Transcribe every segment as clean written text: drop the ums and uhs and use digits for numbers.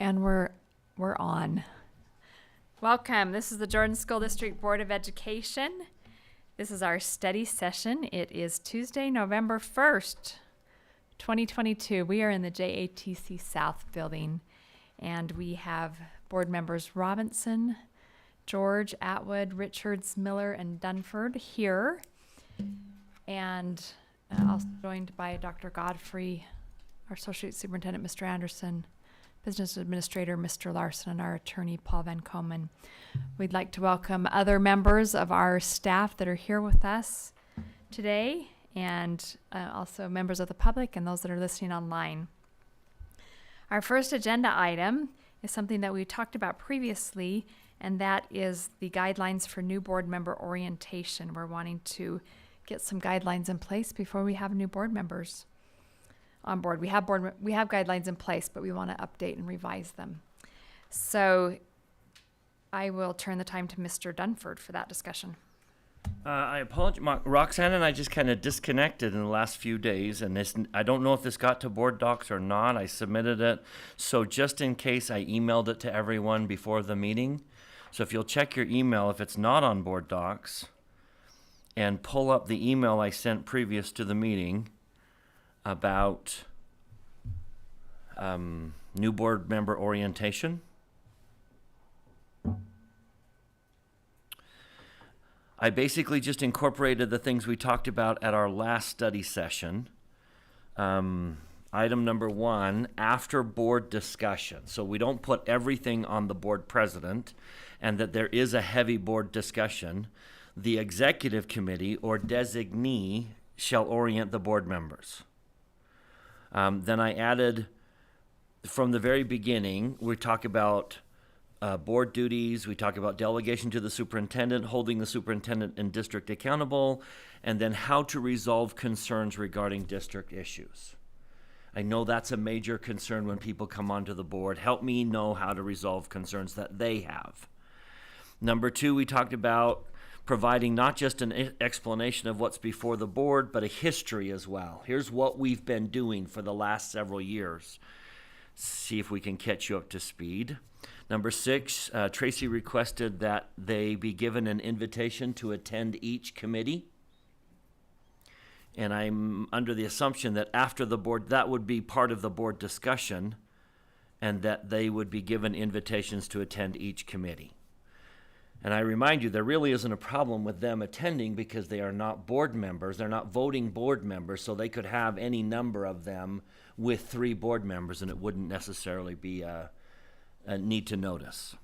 And we're on. Welcome. This is the Jordan School District Board of Education. This is our study session. It is Tuesday, November 1st, 2022. We are in the JATC South building, and we have board members Robinson, George, Atwood, Richards, Miller, and Dunford here, and also joined by Dr. Godfrey, our Associate Superintendent, Mr. Anderson, Business Administrator, Mr. Larson, and our attorney, Paul Van Komen. We'd like to welcome other members of our staff that are here with us today, and also members of the public and those that are listening online. Our first agenda item is something that we talked about previously, and that is the guidelines for new board member orientation. We're wanting to get some guidelines in place before we have new board members on board. We have guidelines in place, but we want to update and revise them. So I will turn the time to Mr. Dunford for that discussion. I apologize. Roxanne and I just kind of disconnected in the last few days, and I don't know if this got to board docs or not. I submitted it. So just in case, I emailed it to everyone before the meeting. So if you'll check your email, if it's not on board docs, and pull up the email I sent previous to the meeting about new board member orientation. I basically just incorporated the things we talked about at our last study session. Item number 1, after board discussion. So we don't put everything on the board president, and that there is a heavy board discussion. The executive committee or designee shall orient the board members. Then I added, from the very beginning, we talk about board duties, we talk about delegation to the superintendent, holding the superintendent and district accountable, and then how to resolve concerns regarding district issues. I know that's a major concern when people come onto the board. Help me know how to resolve concerns that they have. Number 2, we talked about providing not just an explanation of what's before the board, but a history as well. Here's what we've been doing for the last several years. See if we can catch you up to speed. Number 6, Tracy requested that they be given an invitation to attend each committee. And I'm under the assumption that after the board, that would be part of the board discussion, and that they would be given invitations to attend each committee. And I remind you, there really isn't a problem with them attending because they are not board members. They're not voting board members, so they could have any number of them with 3 board members, and it wouldn't necessarily be a need to notice.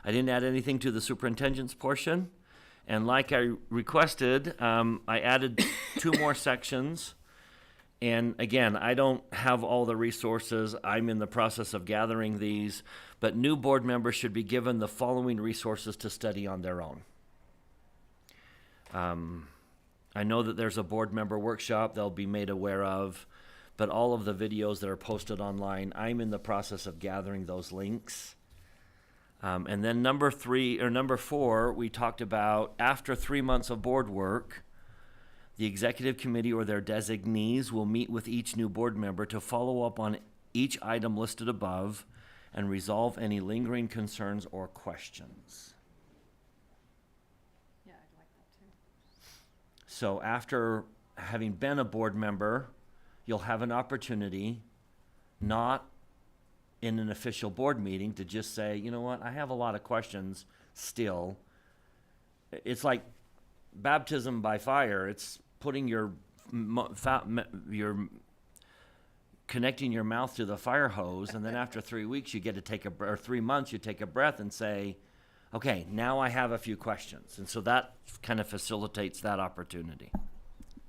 I didn't add anything to the superintendent's portion. And like I requested, I added 2 more sections. And again, I don't have all the resources. I'm in the process of gathering these. But new board members should be given the following resources to study on their own. I know that there's a board member workshop they'll be made aware of, but all of the videos that are posted online, I'm in the process of gathering those links. And then number 4, we talked about after 3 months of board work, the executive committee or their designees will meet with each new board member to follow up on each item listed above and resolve any lingering concerns or questions. Yeah, I'd like that too. So after having been a board member, you'll have an opportunity, not in an official board meeting, to just say, you know what, I have a lot of questions still. It's like baptism by fire. It's putting connecting your mouth to the fire hose, and then after 3 weeks you get to or 3 months you take a breath and say, okay, now I have a few questions. And so that kind of facilitates that opportunity.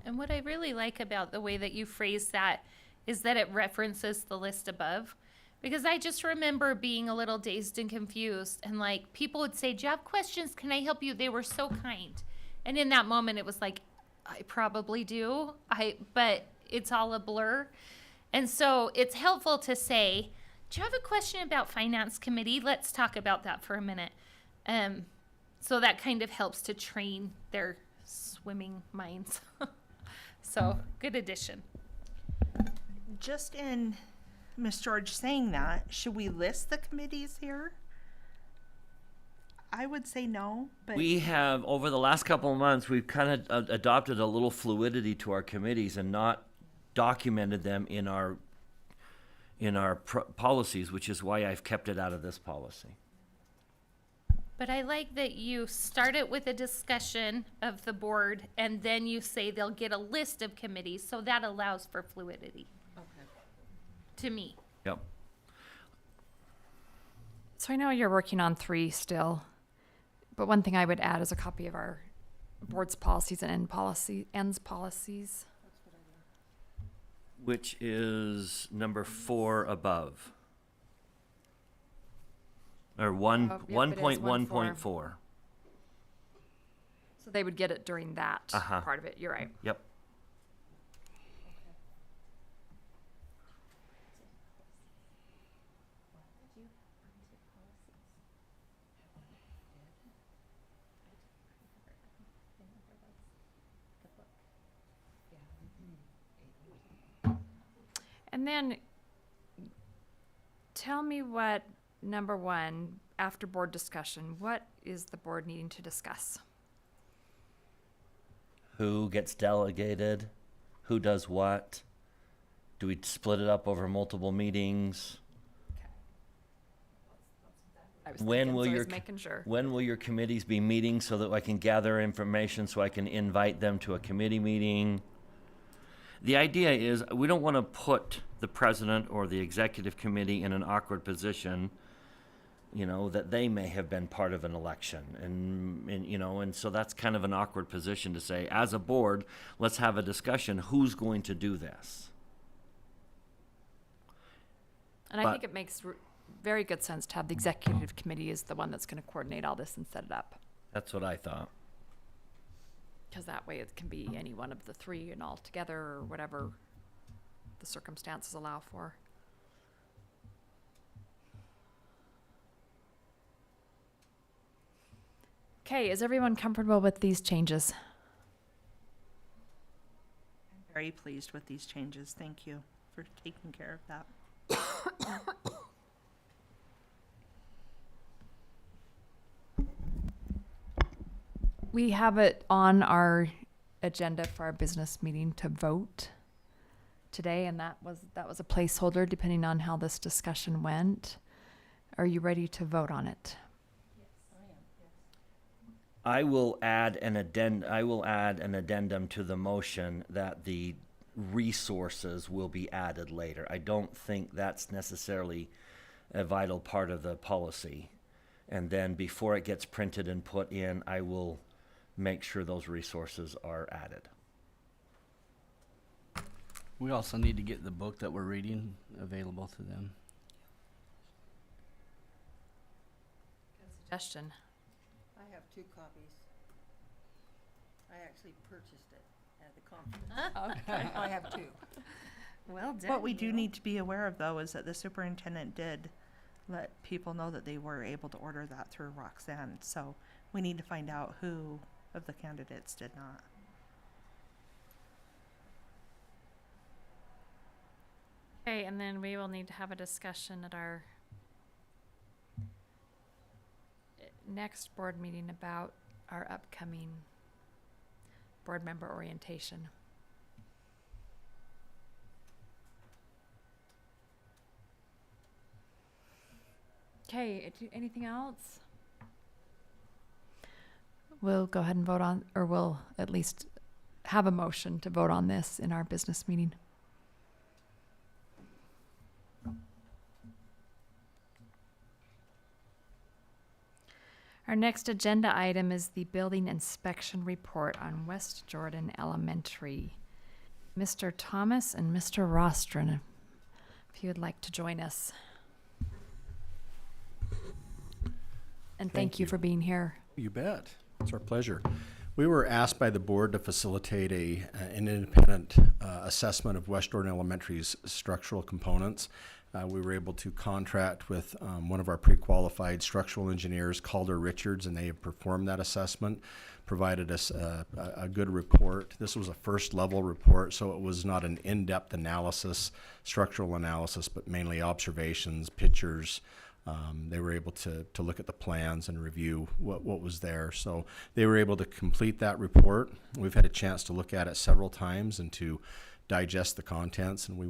And what I really like about the way that you phrase that is that it references the list above. Because I just remember being a little dazed and confused, and like people would say, do you have questions? Can I help you? They were so kind. And in that moment it was like, I probably do, but it's all a blur. And so it's helpful to say, do you have a question about finance committee? Let's talk about that for a minute. So that kind of helps to train their swimming minds. So good addition. Just in Miss George, saying that, should we list the committees here? I would say no, but We have, over the last couple of months, we've kind of adopted a little fluidity to our committees and not documented them in our policies, which is why I've kept it out of this policy. But I like that you start it with a discussion of the board, and then you say they'll get a list of committees, so that allows for fluidity. To me. Yep. So I know you're working on 3 still, but one thing I would add is a copy of our board's policies and ends policies. Which is number 4 above. Or one, Oh, yep, it is 1.1.4. So they would get it during that Uh-huh. part of it. You're right. Yep. And then tell me what, number 1, after board discussion, what is the board needing to discuss? Who gets delegated? Who does what? Do we split it up over multiple meetings? I was When thinking, will so I your was making sure. When will your committees be meeting so that I can gather information so I can invite them to a committee meeting? The idea is we don't want to put the president or the executive committee in an awkward position, you know, that they may have been part of an election. And you know, and so that's kind of an awkward position to say, as a board, let's have a discussion. Who's going to do this? And I but- think it makes very good sense to have the executive committee as the one that's going to coordinate all this and set it up. That's what I thought. Because that way it can be any one of the 3 and all together or whatever the circumstances allow for. Okay, is everyone comfortable with these changes? I'm very pleased with these changes. Thank you for taking care of that. We have it on our agenda for our business meeting to vote today, and that was a placeholder depending on how this discussion went. Are you ready to vote on it? I will add an addendum to the motion that the resources will be added later. I don't think that's necessarily a vital part of the policy. And then before it gets printed and put in, I will make sure those resources are added. We also need to get the book that we're reading available to them. Suggestion. I have 2 copies. I actually purchased it at the conference. I have 2. Well done. What we do need to be aware of, though, is that the superintendent did let people know that they were able to order that through Roxanne. So we need to find out who of the candidates did not. Okay, and then we will need to have a discussion at our next board meeting about our upcoming board member orientation. Okay, anything else? We'll go ahead and vote on, or we'll at least have a motion to vote on this in our business meeting. Our next agenda item is the building inspection report on West Jordan Elementary. Mr. Thomas and Mr. Rostron, if you would like to join us. And thank you for being here. You bet. It's our pleasure. We were asked by the board to facilitate an independent assessment of West Jordan Elementary's structural components. We were able to contract with one of our pre-qualified structural engineers, Calder Richards, and they have performed that assessment, provided us a good report. This was a first level report, so it was not an in-depth analysis, structural analysis, but mainly observations, pictures. They were able to look at the plans and review what was there. So they were able to complete that report. We've had a chance to look at it several times and to digest the contents, and we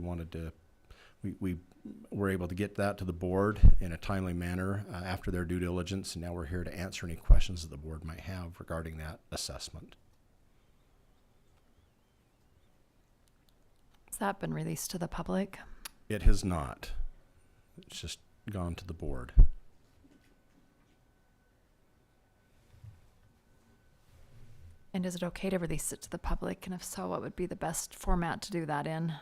were able to get that to the board in a timely manner after their due diligence, and now we're here to answer any questions that the board might have regarding that assessment. Has that been released to the public? It has not. It's just gone to the board. And is it okay to release it to the public? And if so, what would be the best format to do that in?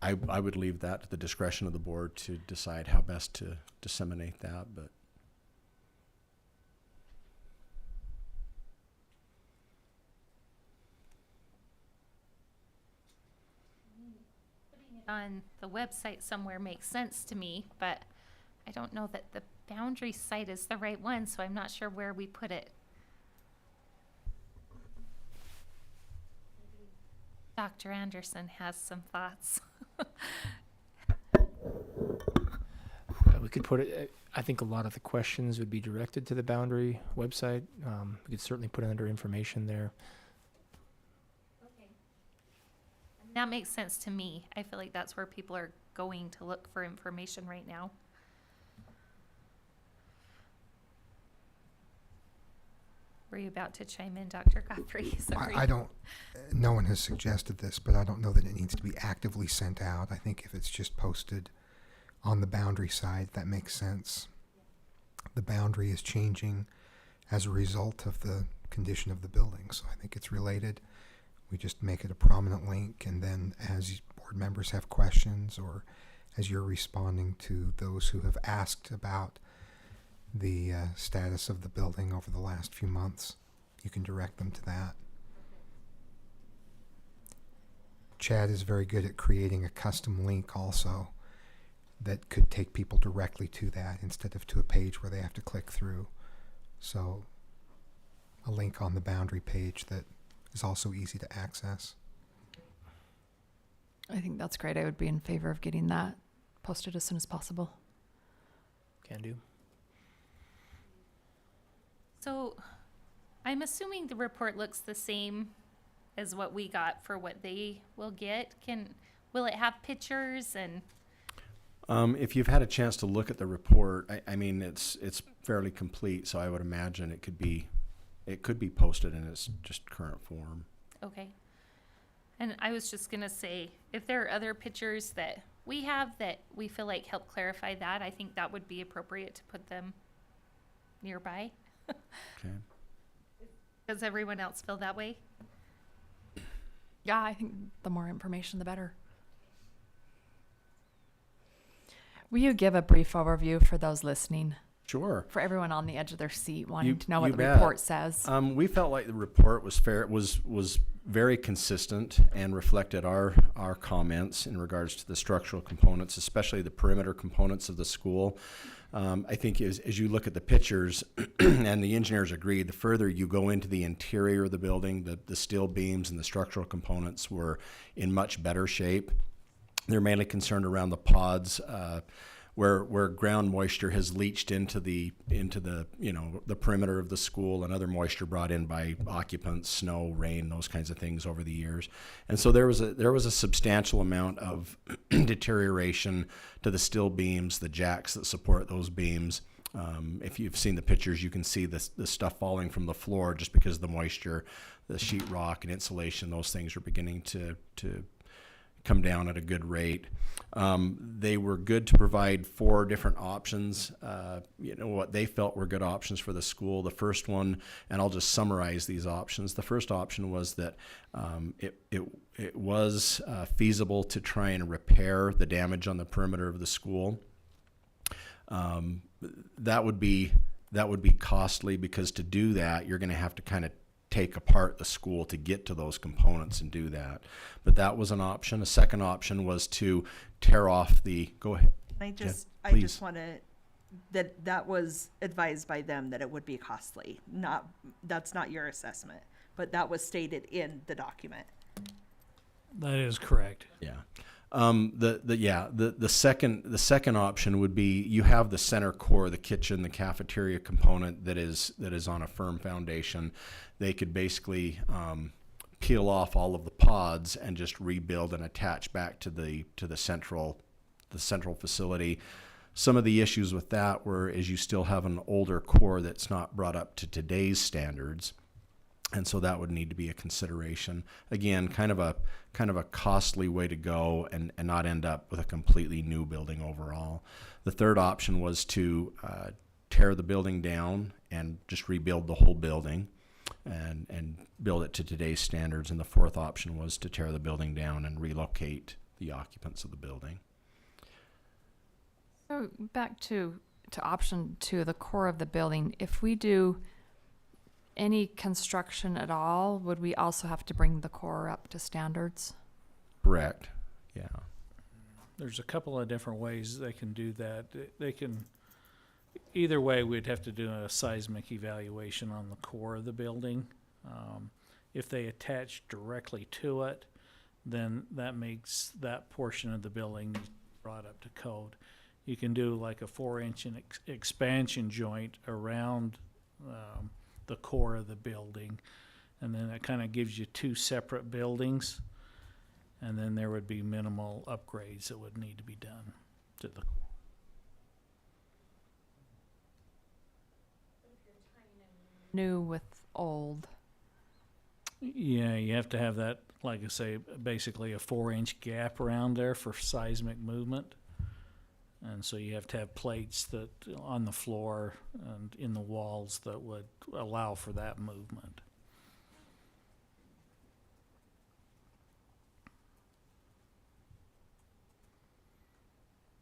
I would leave that to the discretion of the board to decide how best to disseminate that, but On the website somewhere makes sense to me, but I don't know that the boundary site is the right one, so I'm not sure where we put it. Dr. Anderson has some thoughts. We could put it, I think a lot of the questions would be directed to the boundary website. We could certainly put it under information there. That makes sense to me. I feel like that's where people are going to look for information right now. Were you about to chime in, Dr. Godfrey? Sorry. I don't, no one has suggested this, but I don't know that it needs to be actively sent out. I think if it's just posted on the boundary side, that makes sense. The boundary is changing as a result of the condition of the building, so I think it's related. We just make it a prominent link, and then as board members have questions, or as you're responding to those who have asked about the status of the building over the last few months, you can direct them to that. Chad is very good at creating a custom link also that could take people directly to that instead of to a page where they have to click through. So a link on the boundary page that is also easy to access. I think that's great. I would be in favor of getting that posted as soon as possible. Can do. So I'm assuming the report looks the same as what we got for what they will get. Will it have pictures and? If you've had a chance to look at the report, I mean, it's fairly complete, so I would imagine it could be posted in its just current form. Okay. And I was just gonna say, if there are other pictures that we have that we feel like help clarify that, I think that would be appropriate to put them nearby. Okay. Does everyone else feel that way? Yeah, I think the more information, the better. Will you give a brief overview for those listening? Sure. For everyone on the edge of their seat wanting to know you what the bet. report says. We felt like the report was fair. It was very consistent and reflected our comments in regards to the structural components, especially the perimeter components of the school. I think as you look at the pictures, and the engineers agreed, the further you go into the interior of the building, the steel beams and the structural components were in much better shape. They're mainly concerned around the pods, where ground moisture has leached into the the perimeter of the school, and other moisture brought in by occupants, snow, rain, those kinds of things over the years. And so there was a substantial amount of deterioration to the steel beams, the jacks that support those beams. If you've seen the pictures, you can see the stuff falling from the floor just because of the moisture, the sheetrock and insulation. Those things are beginning to come down at a good rate. They were good to provide 4 different options, what they felt were good options for the school. The first one, and I'll just summarize these options. The first option was that it was feasible to try and repair the damage on the perimeter of the school. That would be costly, because to do that, you're going to have to kind of take apart the school to get to those components and do that. But that was an option. A second option was to tear off the, go ahead. I just please. want to, that was advised by them that it would be costly. That's not your assessment, but that was stated in the document. That is correct. Yeah. The second option would be you have the center core, the kitchen, the cafeteria component that is on a firm foundation. They could basically peel off all of the pods and just rebuild and attach back to the central facility. Some of the issues with that were is you still have an older core that's not brought up to today's standards. And so that would need to be a consideration. Again, kind of a costly way to go and not end up with a completely new building overall. The third option was to tear the building down and just rebuild the whole building and build it to today's standards. And the fourth option was to tear the building down and relocate the occupants of the building. So back to option 2, the core of the building. If we do any construction at all, would we also have to bring the core up to standards? Correct. Yeah. There's a couple of different ways they can do that. They can, either way, we'd have to do a seismic evaluation on the core of the building. If they attach directly to it, then that makes that portion of the building brought up to code. You can do like a 4-inch expansion joint around the core of the building, and then it kind of gives you 2 separate buildings, and then there would be minimal upgrades that would need to be done to the core. New with old. Yeah, you have to have that, like I say, basically a 4-inch gap around there for seismic movement. And so you have to have plates that on the floor and in the walls that would allow for that movement.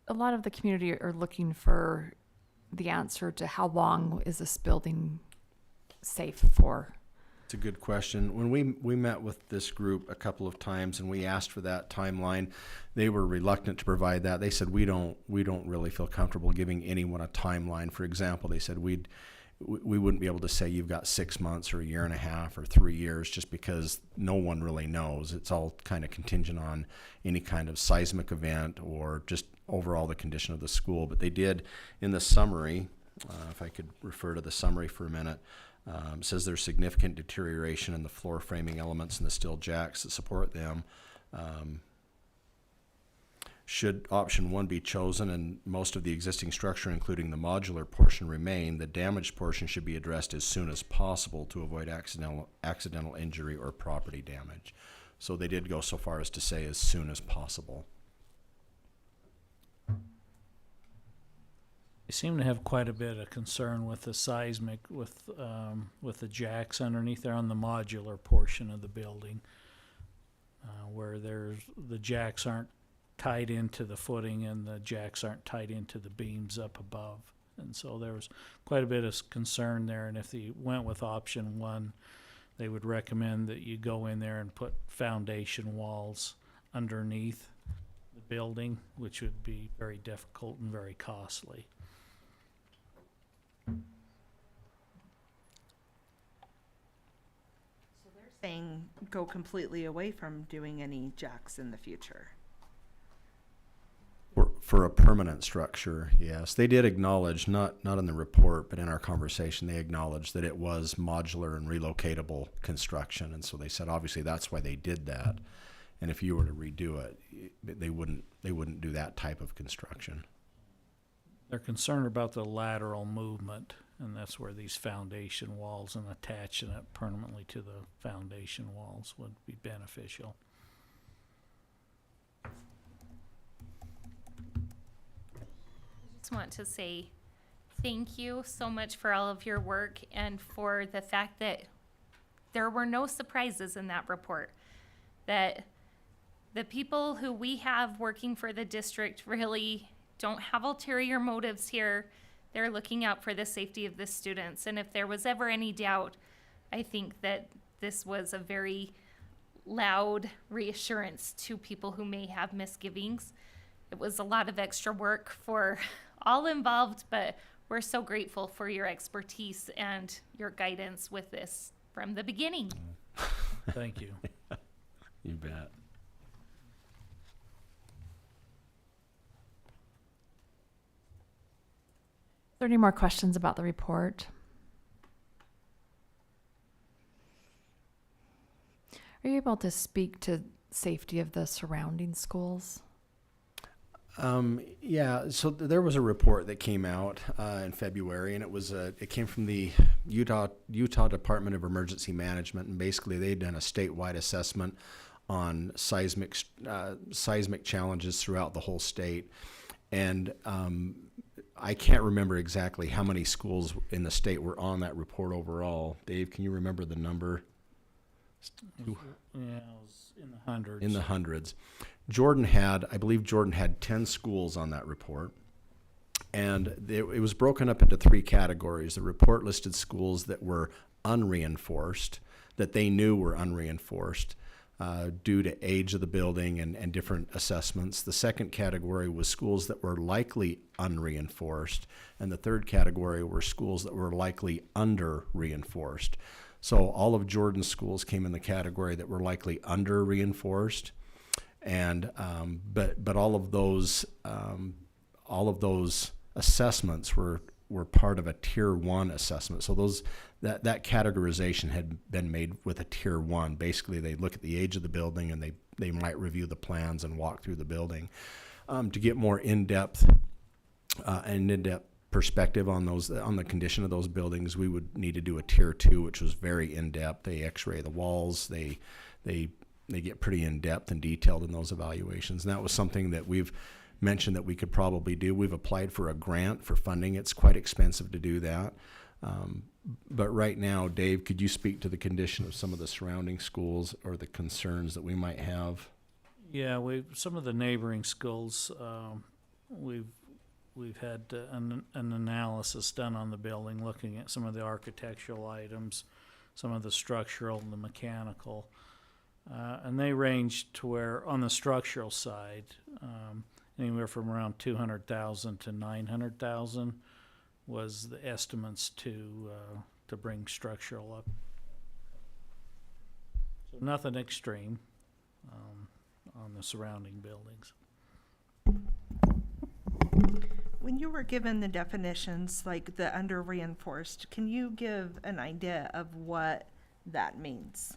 A lot of the community are looking for the answer to how long is this building safe for? It's a good question. When we met with this group a couple of times and we asked for that timeline, they were reluctant to provide that. They said we don't really feel comfortable giving anyone a timeline. For example, they said we wouldn't be able to say you've got 6 months or a year and a half or 3 years, just because no one really knows. It's all kind of contingent on any kind of seismic event or just overall the condition of the school. But they did in the summary, if I could refer to the summary for a minute. Says there's significant deterioration in the floor framing elements and the steel jacks that support them. Should option 1 be chosen and most of the existing structure, including the modular portion, remain, the damaged portion should be addressed as soon as possible to avoid accidental injury or property damage. So they did go so far as to say as soon as possible. They seem to have quite a bit of concern with the seismic, with the jacks underneath there on the modular portion of the building, where the jacks aren't tied into the footing and the jacks aren't tied into the beams up above. And so there was quite a bit of concern there. And if they went with option 1, they would recommend that you go in there and put foundation walls underneath the building, which would be very difficult and very costly. Saying go completely away from doing any jacks in the future. For a permanent structure, yes. They did acknowledge, not in the report, but in our conversation, they acknowledged that it was modular and relocatable construction. And so they said, obviously, that's why they did that. And if you were to redo it, they wouldn't do that type of construction. They're concerned about the lateral movement, and that's where these foundation walls and attaching it permanently to the foundation walls would be beneficial. Just want to say thank you so much for all of your work and for the fact that there were no surprises in that report. That the people who we have working for the district really don't have ulterior motives here. They're looking out for the safety of the students. And if there was ever any doubt, I think that this was a very loud reassurance to people who may have misgivings. It was a lot of extra work for all involved, but we're so grateful for your expertise and your guidance with this from the beginning. Thank you. You bet. Are there any more questions about the report? Are you able to speak to safety of the surrounding schools? Yeah, so there was a report that came out in February, and it came from the Utah Department of Emergency Management, and basically they'd done a statewide assessment on seismic challenges throughout the whole state, and I can't remember exactly how many schools in the state were on that report overall. Dave, can you remember the number? Yeah, it was in the hundreds. In the hundreds. I believe Jordan had 10 schools on that report. And it was broken up into 3 categories. The report listed schools that were unreinforced, that they knew were unreinforced due to age of the building and different assessments. The second category was schools that were likely unreinforced. And the third category were schools that were likely under-reinforced. So all of Jordan's schools came in the category that were likely under-reinforced. And but all of those assessments were part of a tier 1 assessment. So that categorization had been made with a tier 1. Basically, they look at the age of the building and they might review the plans and walk through the building. To get more in-depth perspective on the condition of those buildings, we would need to do a tier 2, which was very in-depth. They x-ray the walls. They get pretty in-depth and detailed in those evaluations. And that was something that we've mentioned that we could probably do. We've applied for a grant for funding. It's quite expensive to do that. But right now, Dave, could you speak to the condition of some of the surrounding schools or the concerns that we might have? Yeah, some of the neighboring schools, we've had an analysis done on the building, looking at some of the architectural items, some of the structural and the mechanical. And they range to where, on the structural side, anywhere from around 200,000 to 900,000 was the estimates to bring structural up. So nothing extreme on the surrounding buildings. When you were given the definitions, like the under reinforced, can you give an idea of what that means?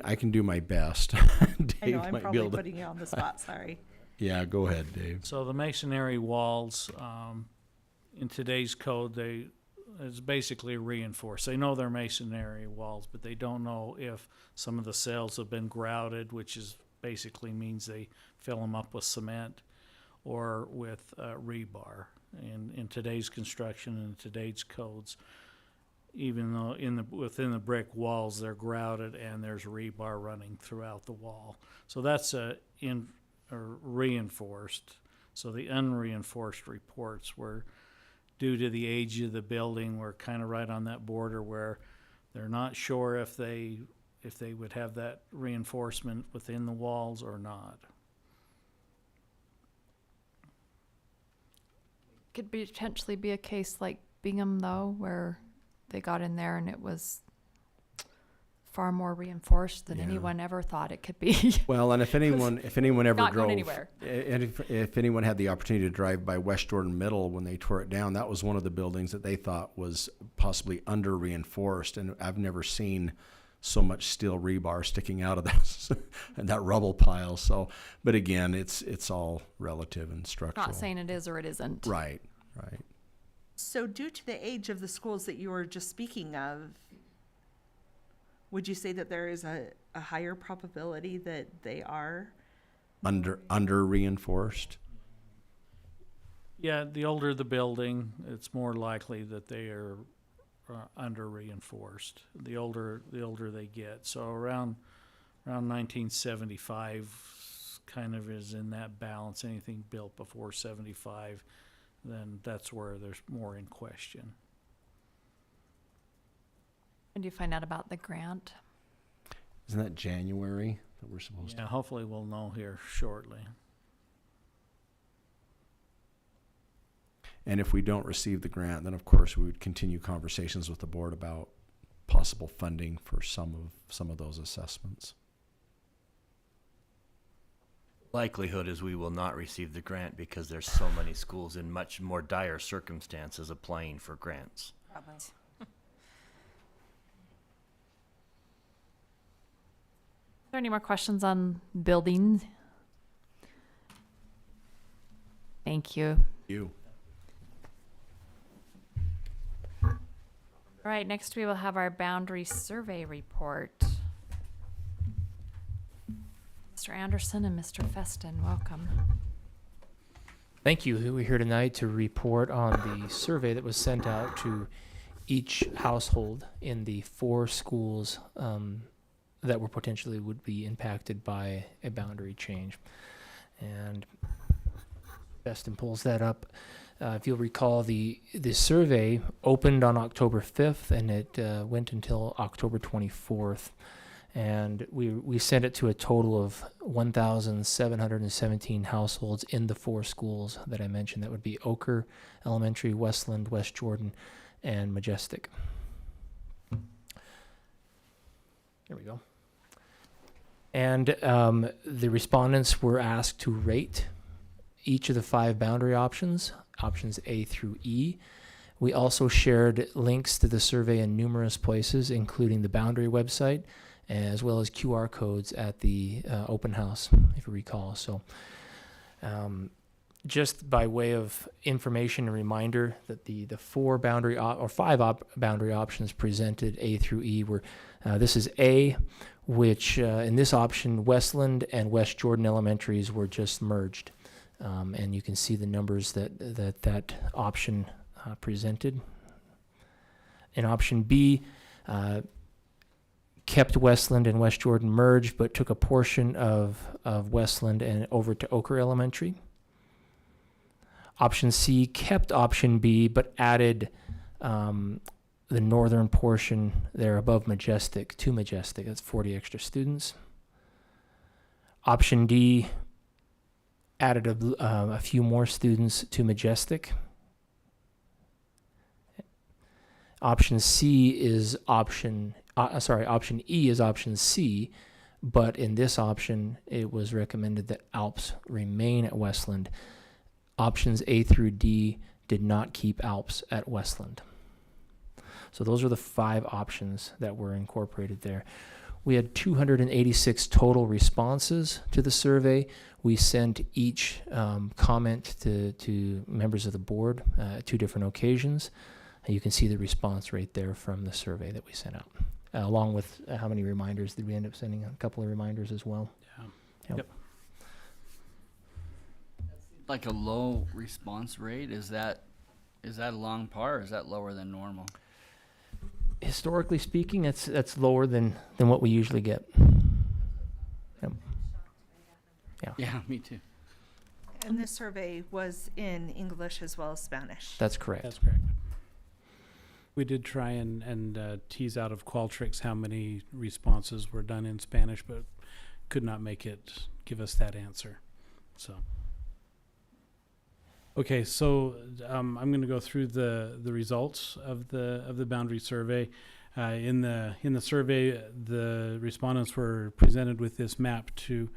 I can do my best. Dave I know I'm might probably be able to. putting you on the spot, sorry. Yeah, go ahead, Dave. So the masonry walls, in today's code, it's basically reinforced. They know they're masonry walls, but they don't know if some of the cells have been grouted, which is basically means they fill them up with cement or with rebar. In today's construction and today's codes, even though within the brick walls they're grouted and there's rebar running throughout the wall. So that's reinforced. So the unreinforced reports were due to the age of the building. We're kind of right on that border where they're not sure if they would have that reinforcement within the walls or not. Could potentially be a case like Bingham, though, where they got in there and it was far more reinforced than Yeah. anyone ever thought it could be. Well, and if anyone ever Not going drove, anywhere. and if anyone had the opportunity to drive by West Jordan Middle when they tore it down, that was one of the buildings that they thought was possibly under reinforced, and I've never seen so much steel rebar sticking out of that rubble pile. So, but again, it's all relative and structural. Not saying it is or it isn't. Right. So due to the age of the schools that you were just speaking of, would you say that there is a higher probability that they are? Under reinforced. Yeah, the older the building, it's more likely that they are under reinforced. The older they get. So around 1975 kind of is in that balance. Anything built before 75, then that's where there's more in question. When do you find out about the grant? Isn't that January that we're supposed Yeah, hopefully we'll know here shortly. And if we don't receive the grant, then of course we would continue conversations with the board about possible funding for some of those assessments. Likelihood is we will not receive the grant because there's so many schools in much more dire circumstances applying for grants. Probably. Are there any more questions on building? Thank you. You. All right, next we will have our boundary survey report. Mr. Anderson and Mr. Feston, welcome. Thank you. We're here tonight to report on the survey that was sent out to each household in the 4 schools that were potentially would be impacted by a boundary change. And Feston pulls that up. If you'll recall, the survey opened on October 5th and it went until October 24th. And we sent it to a total of 1,717 households in the 4 schools that I mentioned. That would be Oker Elementary, Westland, West Jordan, and Majestic. There we go. And the respondents were asked to rate each of the 5 boundary options A through E. We also shared links to the survey in numerous places, including the boundary website, as well as QR codes at the open house, if you recall. So just by way of information and reminder that the 4 boundary or 5 boundary options presented, A through E, were this is A, which in this option, Westland and West Jordan Elementaries were just merged. And you can see the numbers that option presented. In option B, kept Westland and West Jordan merged, but took a portion of Westland and over to Oker Elementary. Option C kept option B, but added the northern portion there above Majestic to Majestic. That's 40 extra students. Option D added a few more students to Majestic. Option C is option E is option C, but in this option, it was recommended that Alps remain at Westland. Options A through D did not keep Alps at Westland. So those are the 5 options that were incorporated there. We had 286 total responses to the survey. We sent each comment to members of the board at 2 different occasions. And you can see the response rate there from the survey that we sent out, along with how many reminders did we end up sending? A couple of reminders as well. Yeah. Yep. Like a low response rate, is that along par, or is that lower than normal? Historically speaking, that's lower than what we usually get. Yep. Yeah, me too. And this survey was in English as well as Spanish. That's correct. That's correct. We did try and tease out of Qualtrics how many responses were done in Spanish, but could not make it give us that answer. So, okay, so I'm going to go through the results of the boundary survey. In the survey, the respondents were presented with this map to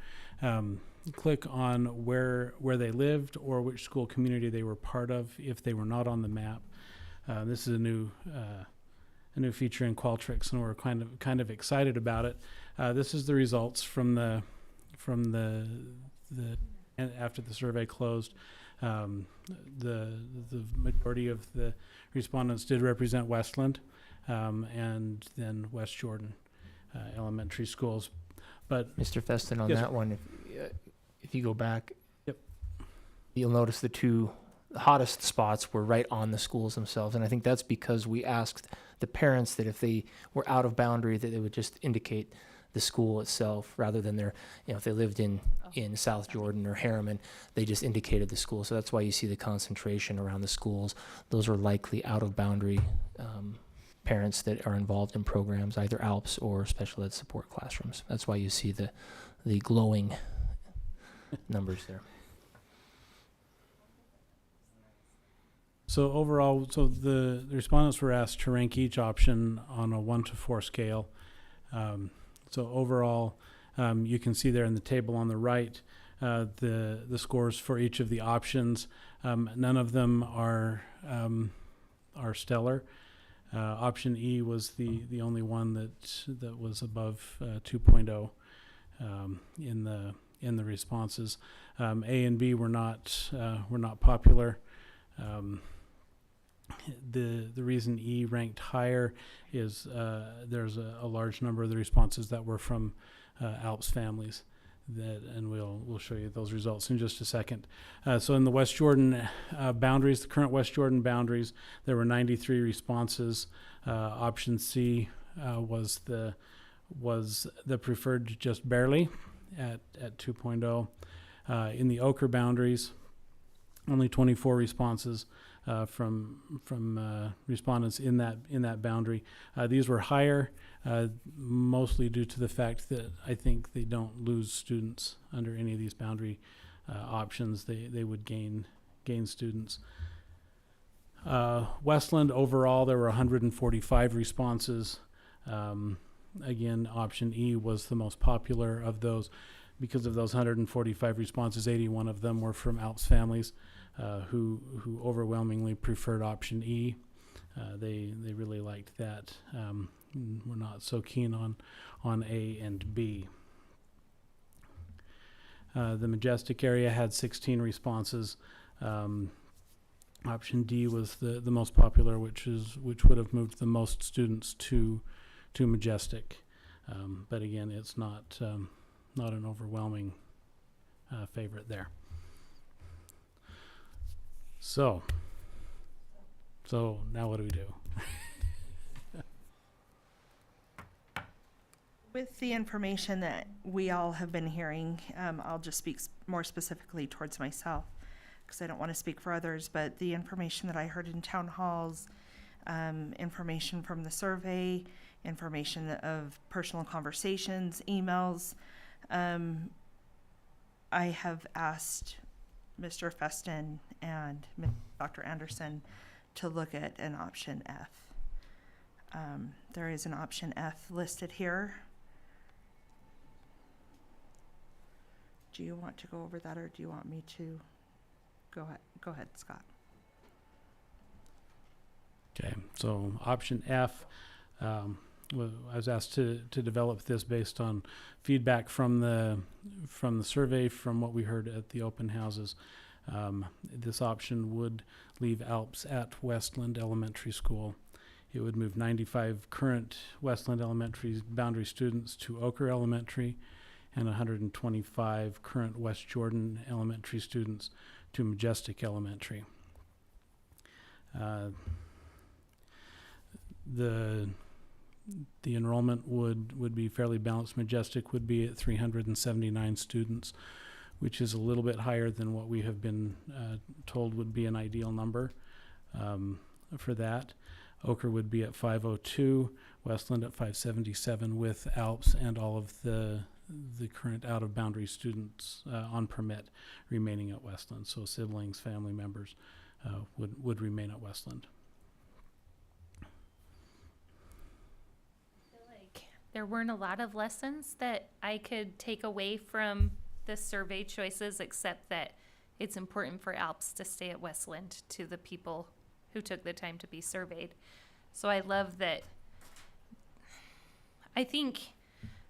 click on where they lived or which school community they were part of if they were not on the map. This is a new feature in Qualtrics, and we're kind of excited about it. This is the results from the after the survey closed. The majority of the respondents did represent Westland, and then West Jordan elementary schools. But Mr. Feston, on Yes, that one, if you go back, Yep. You'll notice the hottest spots were right on the schools themselves, and I think that's because we asked the parents that if they were out of boundary, that they would just indicate the school itself rather than if they lived in South Jordan or Harriman, they just indicated the school. So that's why you see the concentration around the schools. Those are likely out of boundary parents that are involved in programs, either ALPS or special ed support classrooms. That's why you see the glowing numbers there. So overall, the respondents were asked to rank each option on a 1 to 4 scale. So overall, you can see there in the table on the right, the scores for each of the options. None of them are stellar. Option E was the only one that was above 2.0 in the responses. A and B were not popular. The reason E ranked higher is there's a large number of the responses that were from ALPS families, and we'll show you those results in just a second. So in the West Jordan boundaries, the current West Jordan boundaries, there were 93 responses. Option C was the preferred, just barely at 2.0. In the Ochre boundaries, only 24 responses from respondents in that boundary. These were higher, mostly due to the fact that I think they don't lose students under any of these boundary options. They would gain students. Westland, overall, there were 145 responses. Again, option E was the most popular of those. Because of those 145 responses, 81 of them were from ALPS families who overwhelmingly preferred option E. They really liked that. We're not so keen on A and B. The Majestic area had 16 responses. Option D was the most popular, which would have moved the most students to Majestic. But again, it's not an overwhelming favorite there. So now what do we do? With the information that we all have been hearing, I'll just speak more specifically towards myself because I don't want to speak for others, but the information that I heard in town halls, information from the survey, information of personal conversations, emails, I have asked Mr. Feston and Dr. Anderson to look at an option F. There is an option F listed here. Do you want to go over that, or do you want me to go ahead, Scott? Okay, so option F, I was asked to develop this based on feedback from the survey, from what we heard at the open houses. This option would leave ALPS at Westland Elementary School. It would move 95 current Westland Elementary boundary students to Ochre Elementary, and 125 current West Jordan Elementary students to Majestic Elementary. The enrollment would be fairly balanced. Majestic would be at 379 students, which is a little bit higher than what we have been told would be an ideal number for that. Ochre would be at 502, Westland at 577, with ALPS and all of the current out-of-boundary students on permit remaining at Westland. So siblings, family members would remain at Westland. There weren't a lot of lessons that I could take away from the survey choices, except that it's important for ALPS to stay at Westland to the people who took the time to be surveyed. So I love that. I think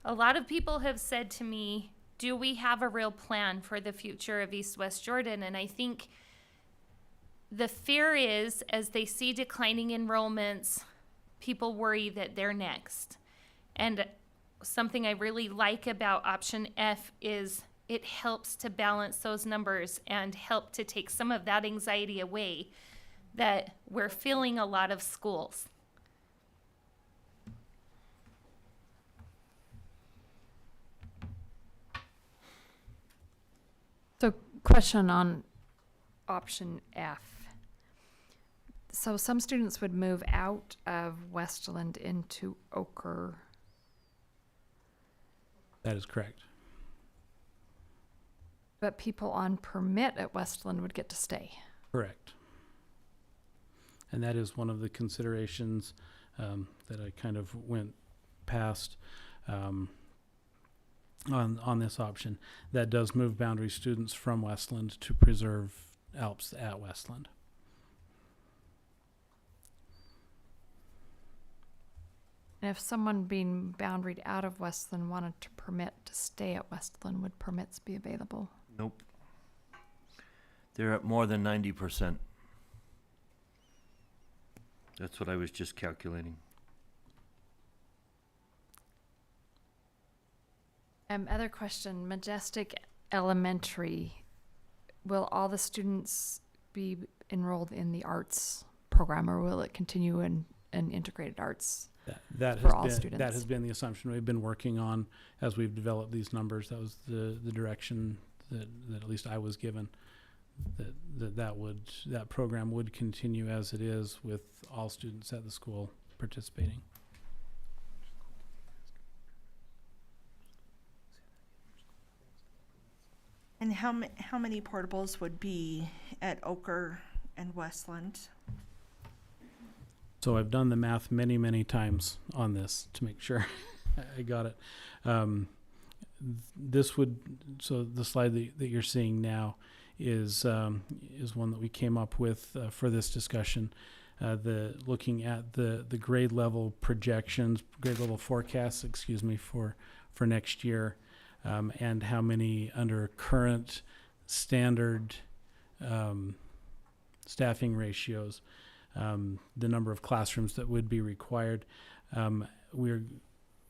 a lot of people have said to me, do we have a real plan for the future of East West Jordan? And I think the fear is, as they see declining enrollments, people worry that they're next. And something I really like about option F is it helps to balance those numbers and help to take some of that anxiety away that we're filling a lot of schools. So question on option F. So some students would move out of Westland into Ochre. That is correct. But people on permit at Westland would get to stay. Correct. And that is one of the considerations that I kind of went past on this option. That does move boundary students from Westland to preserve ALPS at Westland. And if someone being boundaried out of Westland wanted to permit to stay at Westland, would permits be available? Nope. They're at more than 90%. That's what I was just calculating. Other question, Majestic Elementary, will all the students be enrolled in the arts program, or will it continue in integrated arts? That For has all been students. that has been the assumption we've been working on as we've developed these numbers. That was the direction that at least I was given, that program would continue as it is with all students at the school participating. And how many portables would be at Ochre and Westland? So I've done the math many, many times on this to make sure I got it. So the slide that you're seeing now is one that we came up with for this discussion. Looking at the grade level projections, grade level forecasts, for next year, and how many under current standard staffing ratios. The number of classrooms that would be required. We're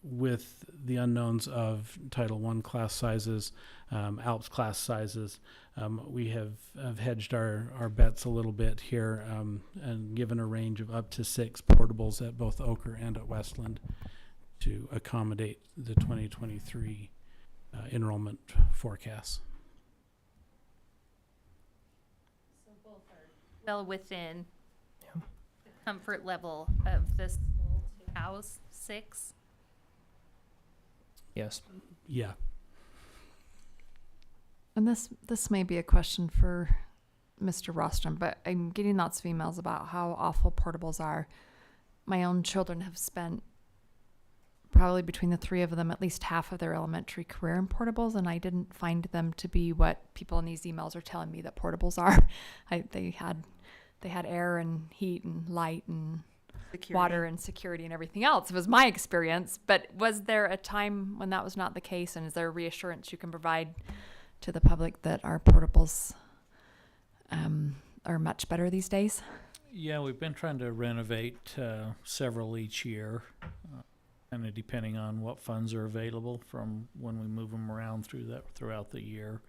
with the unknowns of Title I class sizes, ALPS class sizes. We have hedged our bets a little bit here and given a range of up to 6 portables at both Ochre and at Westland to accommodate the 2023 enrollment forecasts. So both are well within the comfort level of this school to house 6. Yes. Yeah. And this may be a question for Mr. Rostrom, but I'm getting lots of emails about how awful portables are. My own children have spent probably between the 3 of them at least half of their elementary career in portables, and I didn't find them to be what people in these emails are telling me that portables are. They had air and heat and light and Security. water and security and everything else. It was my experience. But was there a time when that was not the case, and is there a reassurance you can provide to the public that our portables are much better these days? Yeah, we've been trying to renovate several each year, kind of depending on what funds are available from when we move them around throughout the year.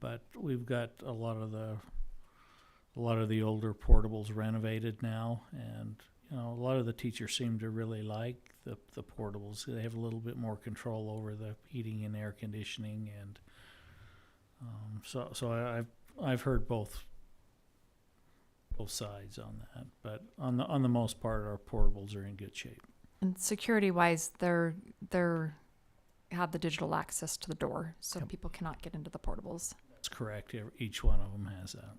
But we've got a lot of the older portables renovated now, and a lot of the teachers seem to really like the portables. They have a little bit more control over the heating and air conditioning, and so I've heard both sides on that. But on the most part, our portables are in good shape. And security wise, they're have the digital access to the door, so Yep. people cannot get into the portables. That's correct. Each one of them has that.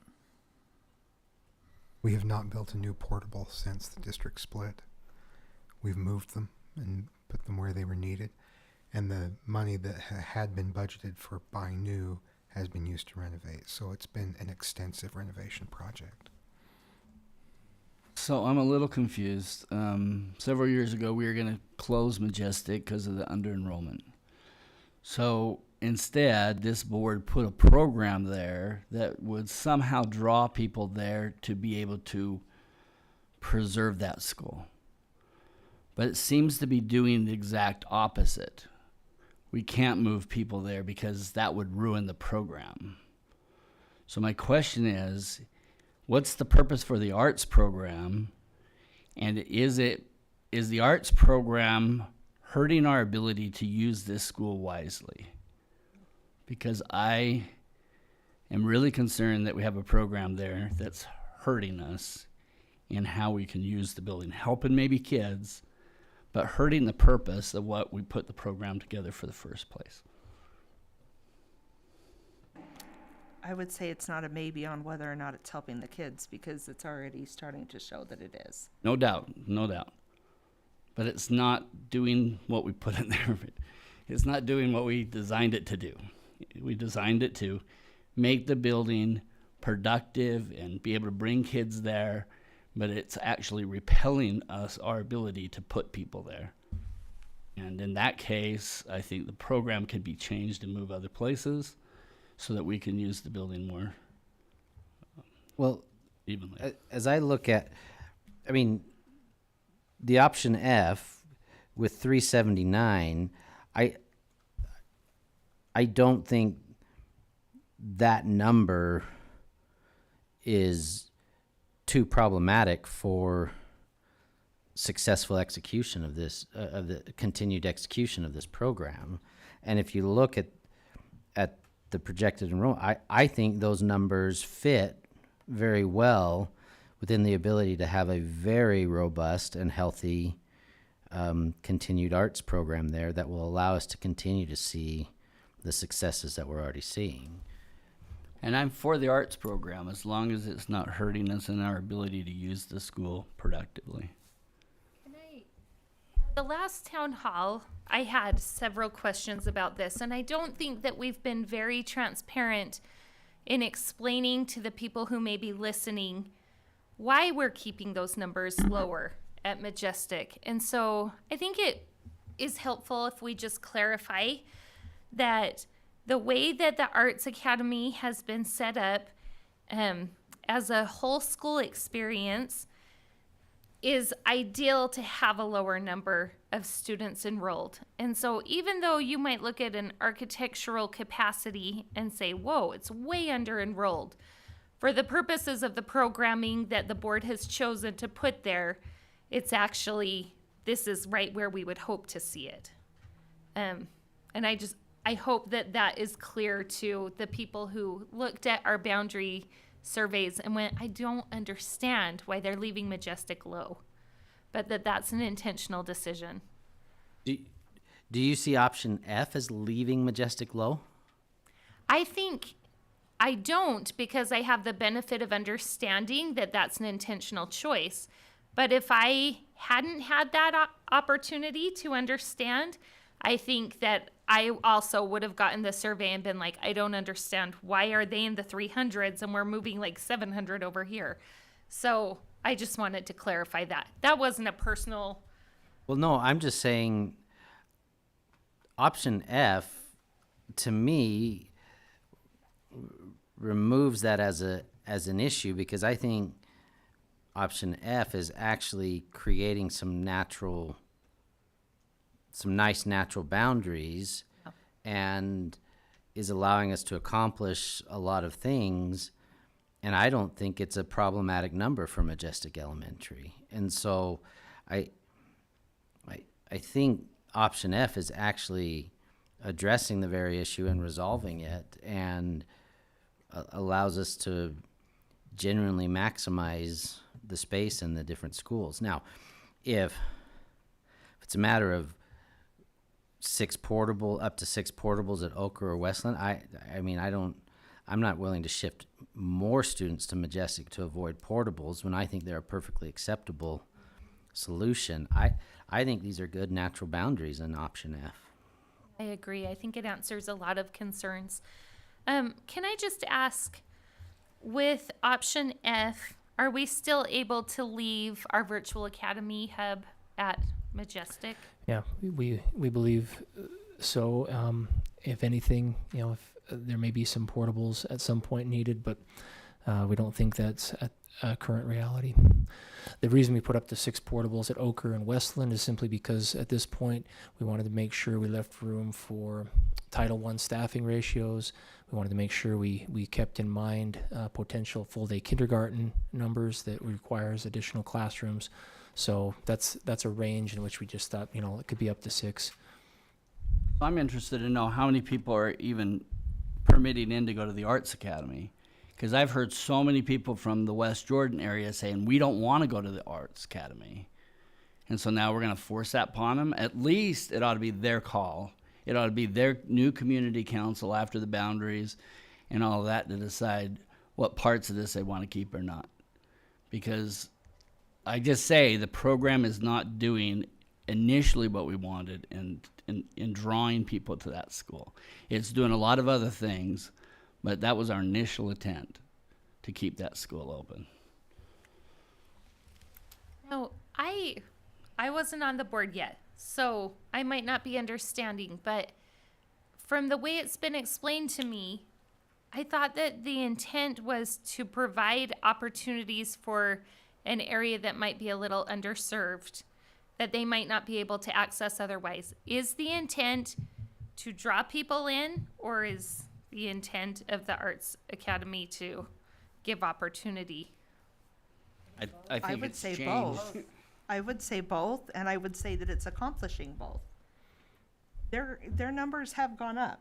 We have not built a new portable since the district split. We've moved them and put them where they were needed. And the money that had been budgeted for buying new has been used to renovate. So it's been an extensive renovation project. So I'm a little confused. Several years ago, we were going to close Majestic because of the under-enrollment. So instead, this board put a program there that would somehow draw people there to be able to preserve that school. But it seems to be doing the exact opposite. We can't move people there because that would ruin the program. So my question is, what's the purpose for the arts program? And is the arts program hurting our ability to use this school wisely? Because I am really concerned that we have a program there that's hurting us in how we can use the building, helping maybe kids, but hurting the purpose of what we put the program together for the first place. I would say it's not a maybe on whether or not it's helping the kids, because it's already starting to show that it is. No doubt, no doubt. But it's not doing what we put in there. It's not doing what we designed it to do. We designed it to make the building productive and be able to bring kids there, but it's actually repelling us, our ability to put people there. And in that case, I think the program could be changed and move other places so that we can use the building more Well, evenly. as I look at, I mean, the option F with 379, I don't think that number is too problematic for successful execution of this, of the continued execution of this program. And if you look at the projected enrollment, I think those numbers fit very well within the ability to have a very robust and healthy continued arts program there that will allow us to continue to see the successes that we're already seeing. And I'm for the arts program as long as it's not hurting us in our ability to use the school productively. The last town hall, I had several questions about this, and I don't think that we've been very transparent in explaining to the people who may be listening why we're keeping those numbers lower at Majestic. And so I think it is helpful if we just clarify that the way that the Arts Academy has been set up as a whole school experience is ideal to have a lower number of students enrolled. And so even though you might look at an architectural capacity and say, whoa, it's way under enrolled, for the purposes of the programming that the board has chosen to put there, it's actually, this is right where we would hope to see it. And I hope that that is clear to the people who looked at our boundary surveys and went, I don't understand why they're leaving Majestic low, but that's an intentional decision. Do you see option F as leaving Majestic low? I think I don't, because I have the benefit of understanding that that's an intentional choice. But if I hadn't had that opportunity to understand, I think that I also would have gotten the survey and been like, I don't understand. Why are they in the 300s and we're moving like 700 over here? So I just wanted to clarify that. That wasn't a personal. Well, no, I'm just saying option F, to me, removes that as an issue, because I think option F is actually creating some nice natural boundaries and is allowing us to accomplish a lot of things. And I don't think it's a problematic number for Majestic Elementary. And so I think option F is actually addressing the very issue and resolving it, and allows us to genuinely maximize the space in the different schools. Now, if it's a matter of up to six portables at Oker or Westland, I'm not willing to shift more students to Majestic to avoid portables when I think they're a perfectly acceptable solution. I think these are good natural boundaries in option F. I agree. I think it answers a lot of concerns. Can I just ask, with option F, are we still able to leave our virtual academy hub at Majestic? Yeah, we believe so. If anything, if there may be some portables at some point needed, but we don't think that's a current reality. The reason we put up the 6 portables at Oker and Westland is simply because at this point we wanted to make sure we left room for Title I staffing ratios. We wanted to make sure we kept in mind potential full-day kindergarten numbers that requires additional classrooms. So that's a range in which we just thought, it could be up to 6. I'm interested to know how many people are even permitting in to go to the Arts Academy, Because I've heard so many people from the West Jordan area saying, we don't want to go to the Arts Academy. And so now we're going to force that upon them. At least it ought to be their call. It ought to be their new community council after the boundaries and all of that to decide what parts of this they want to keep or not. Because I just say the program is not doing initially what we wanted in drawing people to that school. It's doing a lot of other things, but that was our initial intent, to keep that school open. No, I wasn't on the board yet, so I might not be understanding, but from the way it's been explained to me, I thought that the intent was to provide opportunities for an area that might be a little underserved, that they might not be able to access otherwise. Is the intent to draw people in, or is the intent of the Arts Academy to give opportunity? I think would it's say changed. both. I would say both, and I would say that it's accomplishing both. Their numbers have gone up.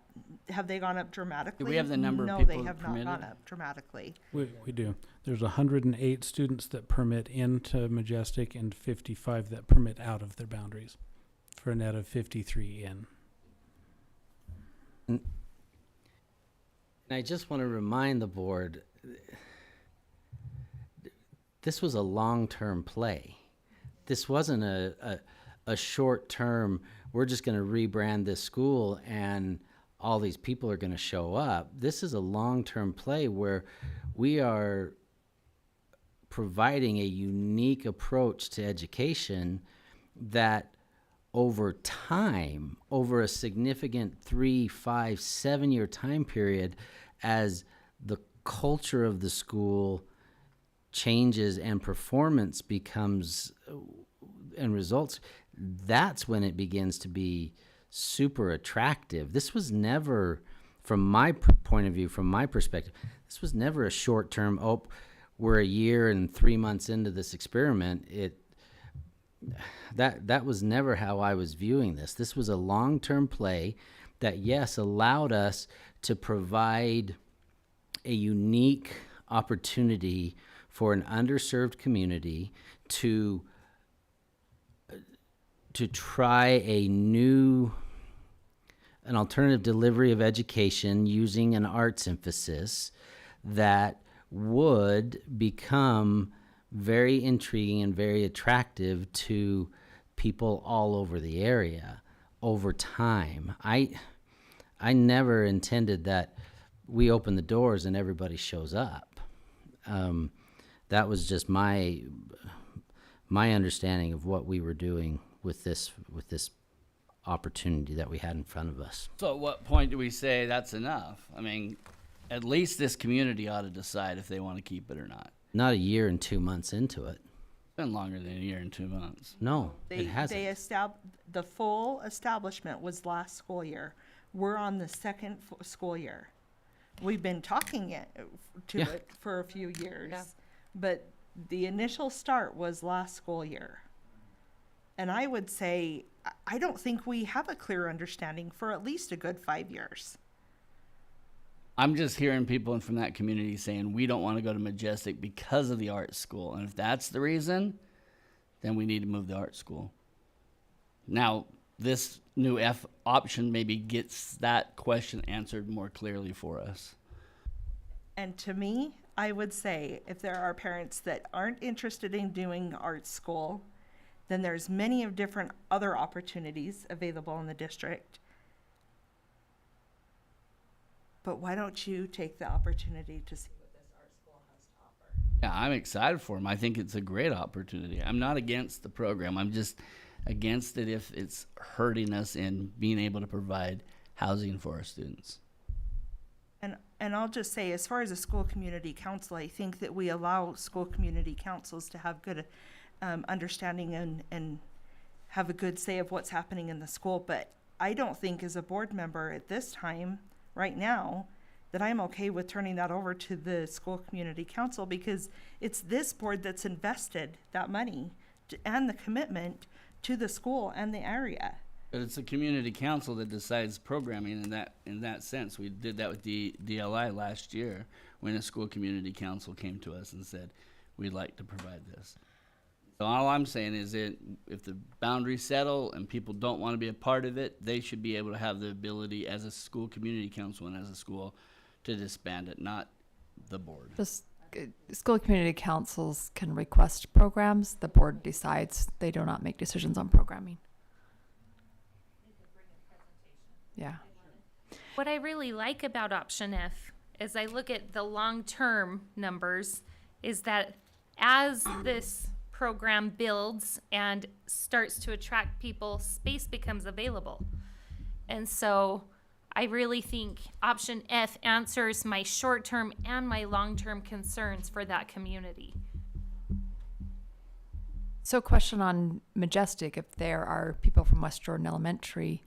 Have they gone up dramatically? Do we have the number of No, people they have not permitted? gone up dramatically. We do. There's 108 students that permit into Majestic and 55 that permit out of their boundaries, for a net of 53 in. And I just want to remind the board, this was a long-term play. This wasn't a short-term, we're just going to rebrand this school and all these people are going to show up. This is a long-term play where we are providing a unique approach to education that over time, over a significant 3, 5, 7-year time period, as the culture of the school changes and performance becomes and results, that's when it begins to be super attractive. This was never, from my point of view, from my perspective, this was never a short-term, we're a year and 3 months into this experiment. That was never how I was viewing this. This was a long-term play that, yes, allowed us to provide a unique opportunity for an underserved community to try an alternative delivery of education using an arts emphasis that would become very intriguing and very attractive to people all over the area over time. I never intended that we open the doors and everybody shows up. That was just my understanding of what we were doing with this opportunity that we had in front of us. So at what point do we say that's enough? I mean, at least this community ought to decide if they want to keep it or not. Not a year and 2 months into it. It's been longer than a year and 2 months. No, it hasn't. The full establishment was last school year. We're on the second school year. We've been talking it for a few years, but the initial start was last school year. And I would say, I don't think we have a clear understanding for at least a good 5 years. I'm just hearing people from that community saying we don't want to go to Majestic because of the art school. And if that's the reason, then we need to move the art school. Now, this new F option maybe gets that question answered more clearly for us. And to me, I would say if there are parents that aren't interested in doing art school, then there's many of different other opportunities available in the district. But why don't you take the opportunity to see what this art school has to offer? Yeah, I'm excited for them. I think it's a great opportunity. I'm not against the program. I'm just against it if it's hurting us in being able to provide housing for our students. And I'll just say, as far as a school community council, I think that we allow school community councils to have good understanding and have a good say of what's happening in the school. But I don't think as a board member at this time, right now, that I'm okay with turning that over to the school community council, because it's this board that's invested that money and the commitment to the school and the area. But it's the community council that decides programming in that sense. We did that with DLI last year when a school community council came to us and said, we'd like to provide this. So all I'm saying is that if the boundaries settle and people don't want to be a part of it, they should be able to have the ability as a school community council and as a school to disband it, not the board. Just school community councils can request programs. The board decides. They do not make decisions on programming. Yeah. What I really like about option F, as I look at the long-term numbers, is that as this program builds and starts to attract people, space becomes available. And so I really think option F answers my short-term and my long-term concerns for that community. So, question on Majestic: if there are people from West Jordan Elementary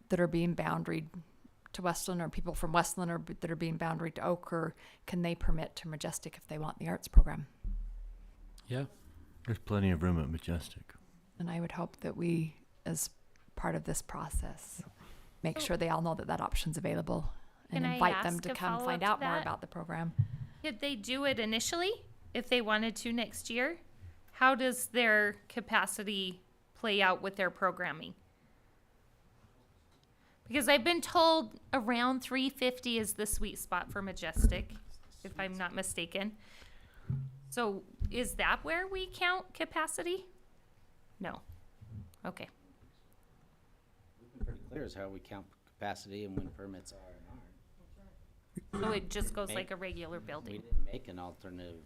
that are being boundaried to Westland, or people from Westland that are being boundaried to Ochre, can they permit to Majestic if they want the arts program? Yeah. There's plenty of room at Majestic. And I would hope that we, as part of this process, make sure they all know that that option's available and Can I invite them ask to a come find follow-up out to more that? about the program. Could they do it initially if they wanted to next year? How does their capacity play out with their programming? Because I've been told around 350 is the sweet spot for Majestic, if I'm not mistaken. So is that where we count capacity? No. Okay. Pretty clear is how we count capacity and when permits are and aren't. So it just goes Make- like a regular We building. didn't make an alternative.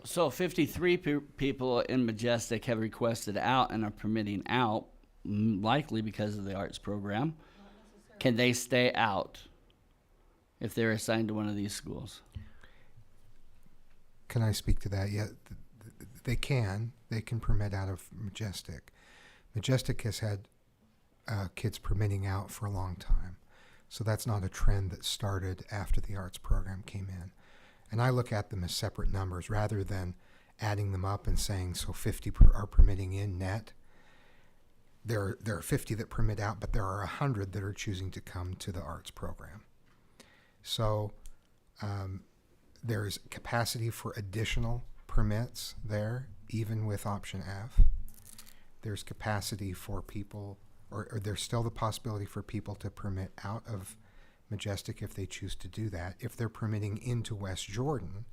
So 53 people in Majestic have requested out and are permitting out, likely because of the arts program. Can they stay out if they're assigned to one of these schools? Can I speak to that? Yeah, they can. They can permit out of Majestic. Majestic has had kids permitting out for a long time. So that's not a trend that started after the arts program came in. And I look at them as separate numbers rather than adding them up and saying, so 50 are permitting in net. There are 50 that permit out, but there are 100 that are choosing to come to the arts program. So there's capacity for additional permits there, even with option F. There's capacity for people, or there's still the possibility for people to permit out of Majestic if they choose to do that. If they're permitting into West Jordan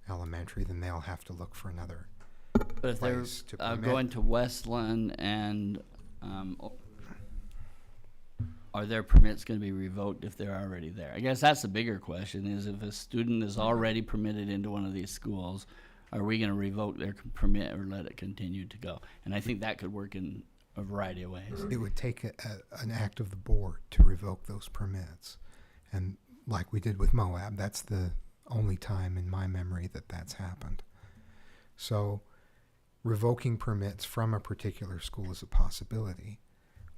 Elementary, then they'll have to look for another But if they're place to permit. going to Westland and are their permits going to be revoked if they're already there? I guess that's the bigger question, is if a student is already permitted into one of these schools, are we going to revoke their permit or let it continue to go? And I think that could work in a variety of ways. It would take an act of the board to revoke those permits. And like we did with Moab, that's the only time in my memory that that's happened. So revoking permits from a particular school is a possibility.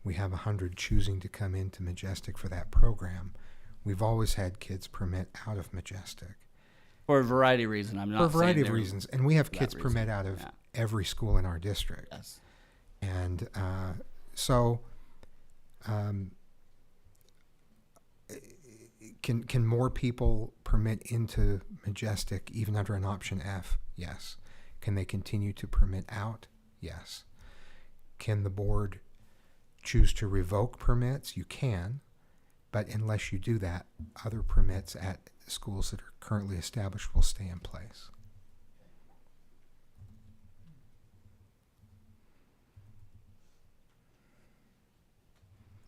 We have 100 choosing to come into Majestic for that program. We've always had kids permit out of Majestic. For a variety of reasons. I'm not For a variety saying of they're reasons. And we have for that kids reason. permit out of Yeah. every school in our district. Yes. And can more people permit into Majestic even under an option F? Yes. Can they continue to permit out? Yes. Can the board choose to revoke permits? You can, but unless you do that, other permits at schools that are currently established will stay in place.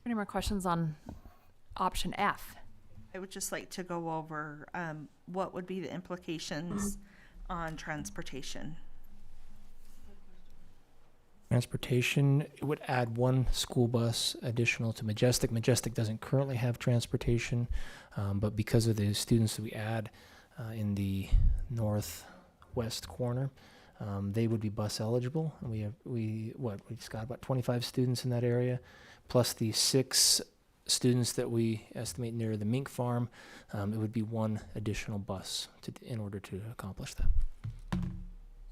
Any more questions on option F? I would just like to go over what would be the implications on transportation. Transportation, it would add one school bus additional to Majestic. Majestic doesn't currently have transportation, but because of the students that we add in the northwest corner, they would be bus eligible. And we just got about 25 students in that area, plus the 6 students that we estimate near the mink farm. It would be one additional bus in order to accomplish that.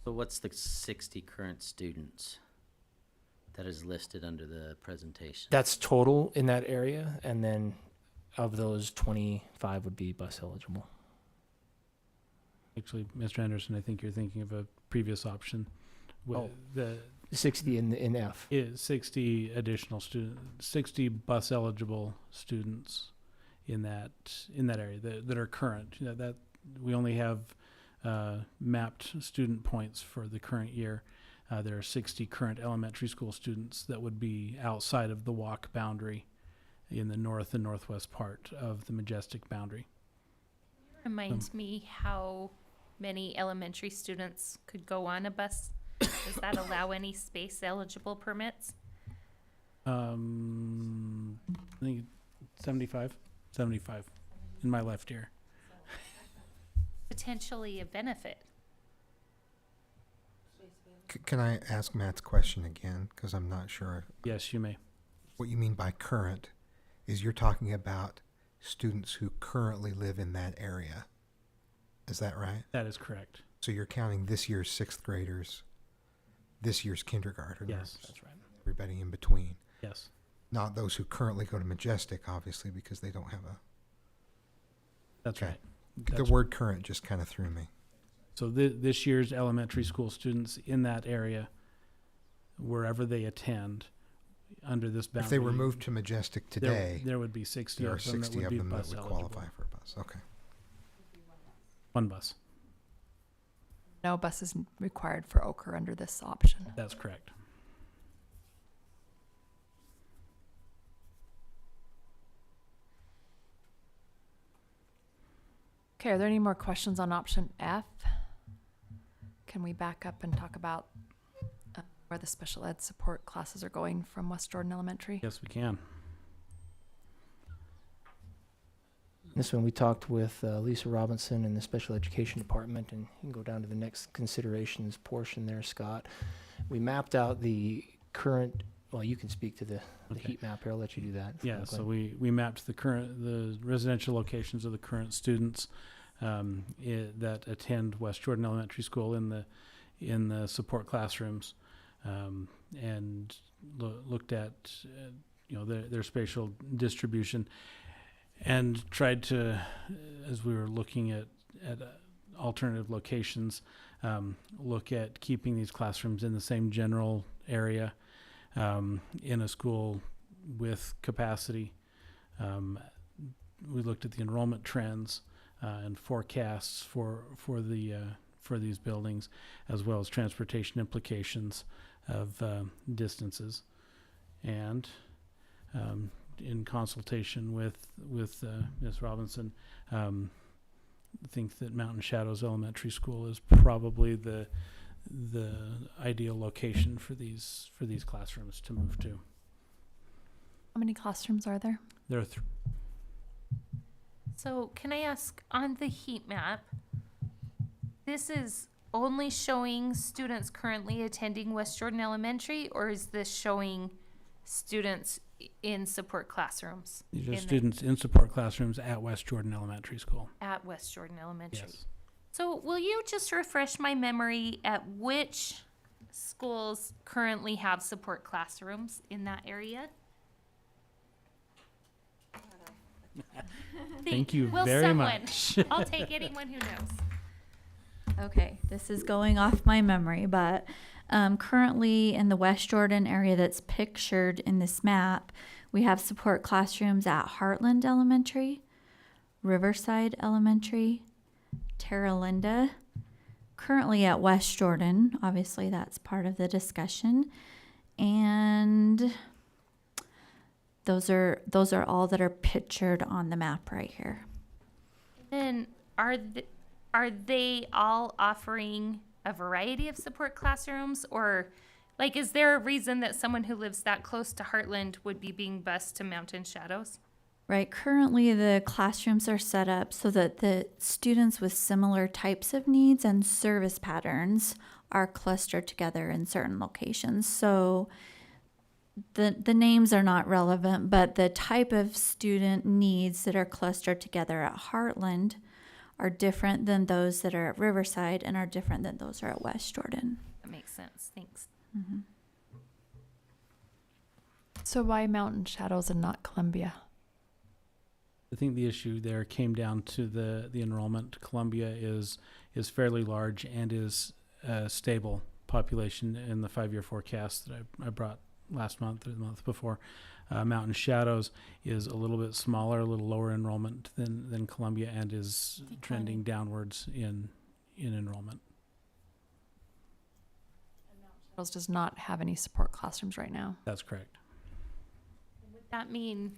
So what's the 60 current students that is listed under the presentation. That's total in that area, and then of those, 25 would be bus eligible. Actually, Mr. Anderson, I think you're thinking of a previous option. Oh. The 60 in F. is 60 additional students, 60 bus eligible students in that area that are current. You know, that we only have mapped student points for the current year. There are 60 current elementary school students that would be outside of the walk boundary in the north and northwest part of the Majestic boundary. Reminds me how many elementary students could go on a bus. Does that allow any space eligible permits? I think 75 in my left ear. Potentially a benefit. Can I ask Matt's question again? Because I'm not sure. Yes, you may. What you mean by current is you're talking about students who currently live in that area. Is that right? That is correct. So you're counting this year's sixth graders, this year's kindergartners, Yes, that's right. everybody in between. Yes. Not those who currently go to Majestic, obviously, because they don't have a. That's Okay. right. The That's- word current just kind of threw me. So this year's elementary school students in that area, wherever they attend, under this boundary. If they were moved to Majestic today, there would be 60 there are of them that 60 would of be them that bus would eligible. qualify for a bus. Okay. One bus. No buses required for Ochre under this option. That's correct. Okay, are there any more questions on option F? Can we back up and talk about where the special ed support classes are going from West Jordan Elementary? Yes, we can. This one we talked with Lisa Robinson in the special education department, and you can go down to the next considerations portion there, Scott. We mapped out the current, well, you can speak to the Okay. heat map here. I'll let you do that. Yeah, so we mapped the residential locations of the current students that attend West Jordan Elementary School in the support classrooms, and looked at their spatial distribution, and tried to, as we were looking at alternative locations, look at keeping these classrooms in the same general area. In a school with capacity. We looked at the enrollment trends and forecasts for these buildings, as well as transportation implications of distances, and in consultation with Ms. Robinson, I think that Mountain Shadows Elementary School is probably the ideal location for these classrooms to move to. How many classrooms are there? There are So can I ask, on the heat map, this is only showing students currently attending West Jordan Elementary, or is this showing students in support classrooms? these are in the- students in support classrooms at West Jordan Elementary School. At West Jordan Elementary. Yes. So will you just refresh my memory at which schools currently have support classrooms in that area? Thank you Will very someone? much. I'll take anyone who knows. Okay, this is going off my memory, but currently in the West Jordan area that's pictured in this map, we have support classrooms at Heartland Elementary, Riverside Elementary, Terra Linda, currently at West Jordan. Obviously, that's part of the discussion. And those are all that are pictured on the map right here. And are they all offering a variety of support classrooms, or like is there a reason that someone who lives that close to Heartland would be being bused to Mountain Shadows? Right, currently the classrooms are set up so that the students with similar types of needs and service patterns are clustered together in certain locations. So the names are not relevant, but the type of student needs that are clustered together at Heartland are different than those that are at Riverside and are different than those that are at West Jordan. That makes sense. Thanks. So why Mountain Shadows and not Columbia? I think the issue there came down to the enrollment. Columbia is fairly large and is a stable population in the 5-year forecast that I brought last month or the month before. Mountain Shadows is a little bit smaller, a little lower enrollment than Columbia, and is trending downwards in enrollment. Shadows does not have any support classrooms right now. That's correct. Would that mean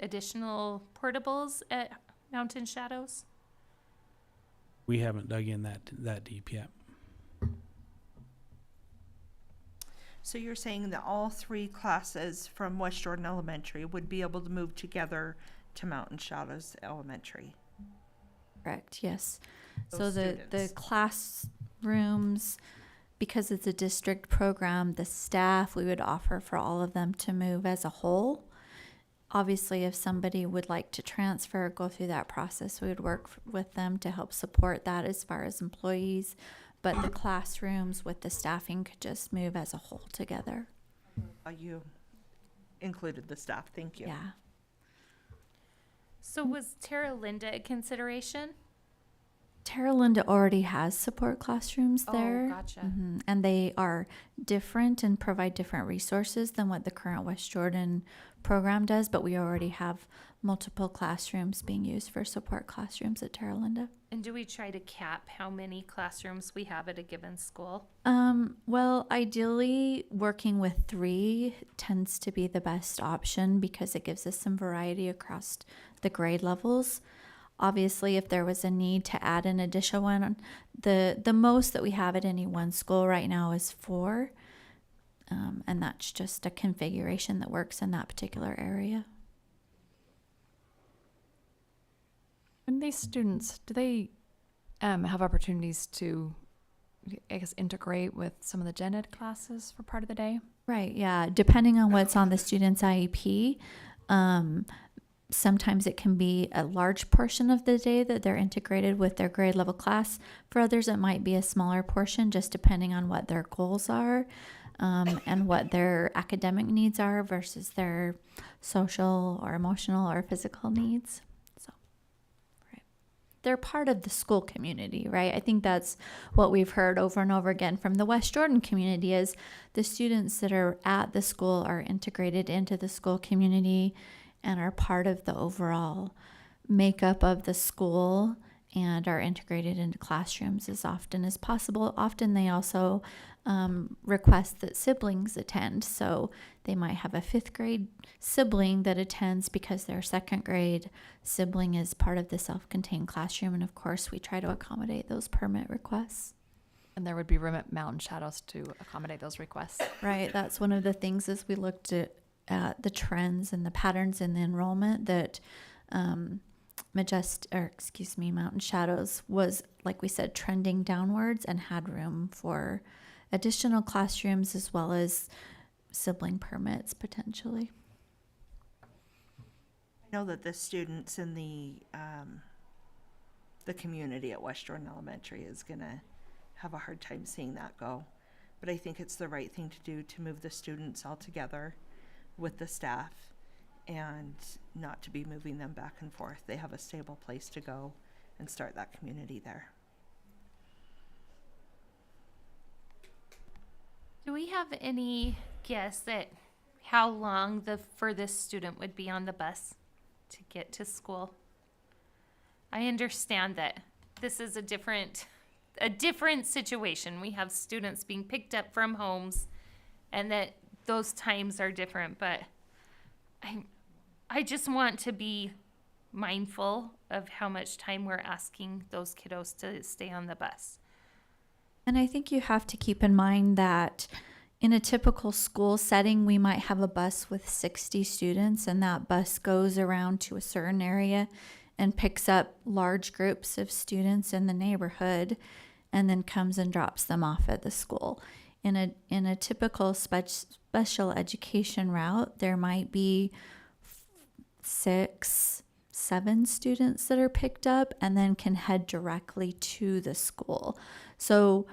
additional portables at Mountain Shadows? We haven't dug in that deep yet. So you're saying that all 3 classes from West Jordan Elementary would be able to move together to Mountain Shadows Elementary? Correct, yes. So Those the students. classrooms, because it's a district program, the staff, we would offer for all of them to move as a whole. Obviously, if somebody would like to transfer, go through that process, we would work with them to help support that as far as employees. But the classrooms with the staffing could just move as a whole together. You included the staff, thank you. Yeah. So was Terra Linda a consideration? Terra Linda already has support classrooms there. Oh, gotcha. And they are different and provide different resources than what the current West Jordan program does, but we already have multiple classrooms being used for support classrooms at Terra Linda. And do we try to cap how many classrooms we have at a given school? Well, ideally, working with 3 tends to be the best option because it gives us some variety across the grade levels. Obviously, if there was a need to add an additional one, the most that we have at any one school right now is 4. And that's just a configuration that works in that particular area. When these students, do they have opportunities to, I guess, integrate with some of the gen ed classes for part of the day? Right, yeah. Depending on what's on the student's IEP, sometimes it can be a large portion of the day that they're integrated with their grade level class. For others, it might be a smaller portion, just depending on what their goals are and what their academic needs are versus their social or emotional or physical needs. So, right. They're part of the school community, right? I think that's what we've heard over and over again from the West Jordan community is the students that are at the school are integrated into the school community and are part of the overall makeup of the school and are integrated into classrooms as often as possible. Often they also request that siblings attend. So they might have a 5th grade sibling that attends because their 2nd grade sibling is part of the self-contained classroom. And of course, we try to accommodate those permit requests. And there would be room at Mountain Shadows to accommodate those requests. Right. That's one of the things as we looked at the trends and the patterns in the enrollment that Mountain Shadows was, like we said, trending downwards and had room for additional classrooms as well as sibling permits potentially. I know that the students in the community at West Jordan Elementary is gonna have a hard time seeing that go. But I think it's the right thing to do to move the students all together with the staff and not to be moving them back and forth. They have a stable place to go and start that community there. Do we have any guess at how long the furthest student would be on the bus to get to school? I understand that this is a different situation. We have students being picked up from homes and that those times are different, but I just want to be mindful of how much time we're asking those kiddos to stay on the bus. And I think you have to keep in mind that in a typical school setting, we might have a bus with 60 students, and that bus goes around to a certain area and picks up large groups of students in the neighborhood and then comes and drops them off at the school. In a typical special education route, there might be 6, 7 students that are picked up and then can head directly to the school. So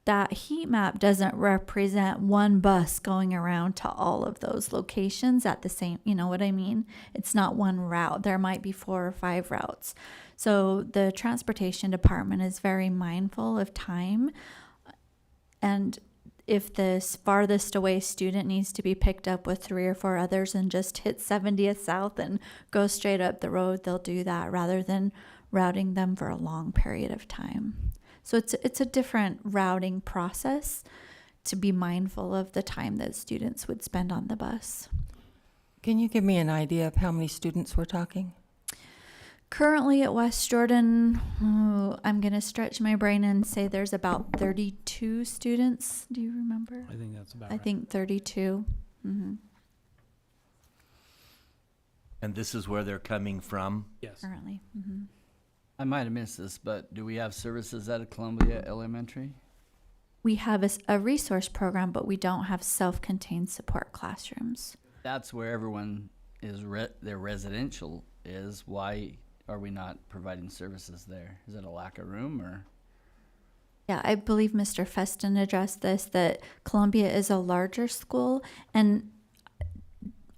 that heat map doesn't represent one bus going around to all of those locations at the same, you know what I mean? It's not one route. There might be 4 or 5 routes. So the transportation department is very mindful of time. And if the farthest away student needs to be picked up with 3 or 4 others and just hit 70th South and go straight up the road, they'll do that rather than routing them for a long period of time. So it's a different routing process to be mindful of the time that students would spend on the bus. Can you give me an idea of how many students we're talking? Currently at West Jordan, I'm going to stretch my brain and say there's about 32 students. Do you remember? I think that's about I right. think 32. And this is where they're coming from? Yes. Currently. I might have missed this, but do we have services at Columbia Elementary? We have a resource program, but we don't have self-contained support classrooms. That's where everyone is, their residential is. Why are we not providing services there? Is it a lack of room or? Yeah, I believe Mr. Feston addressed this, that Columbia is a larger school, and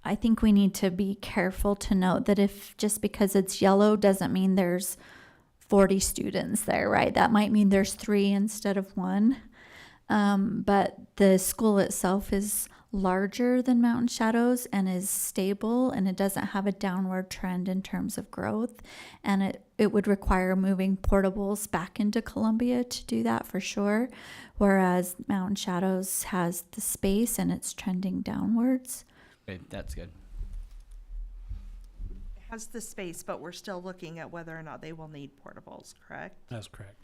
I think we need to be careful to note that if just because it's yellow doesn't mean there's 40 students there, right? That might mean there's 3 instead of 1. But the school itself is larger than Mountain Shadows and is stable, and it doesn't have a downward trend in terms of growth. And it would require moving portables back into Columbia to do that for sure. Whereas Mountain Shadows has the space and it's trending downwards. Okay, that's good. It has the space, but we're still looking at whether or not they will need portables, correct? That's correct.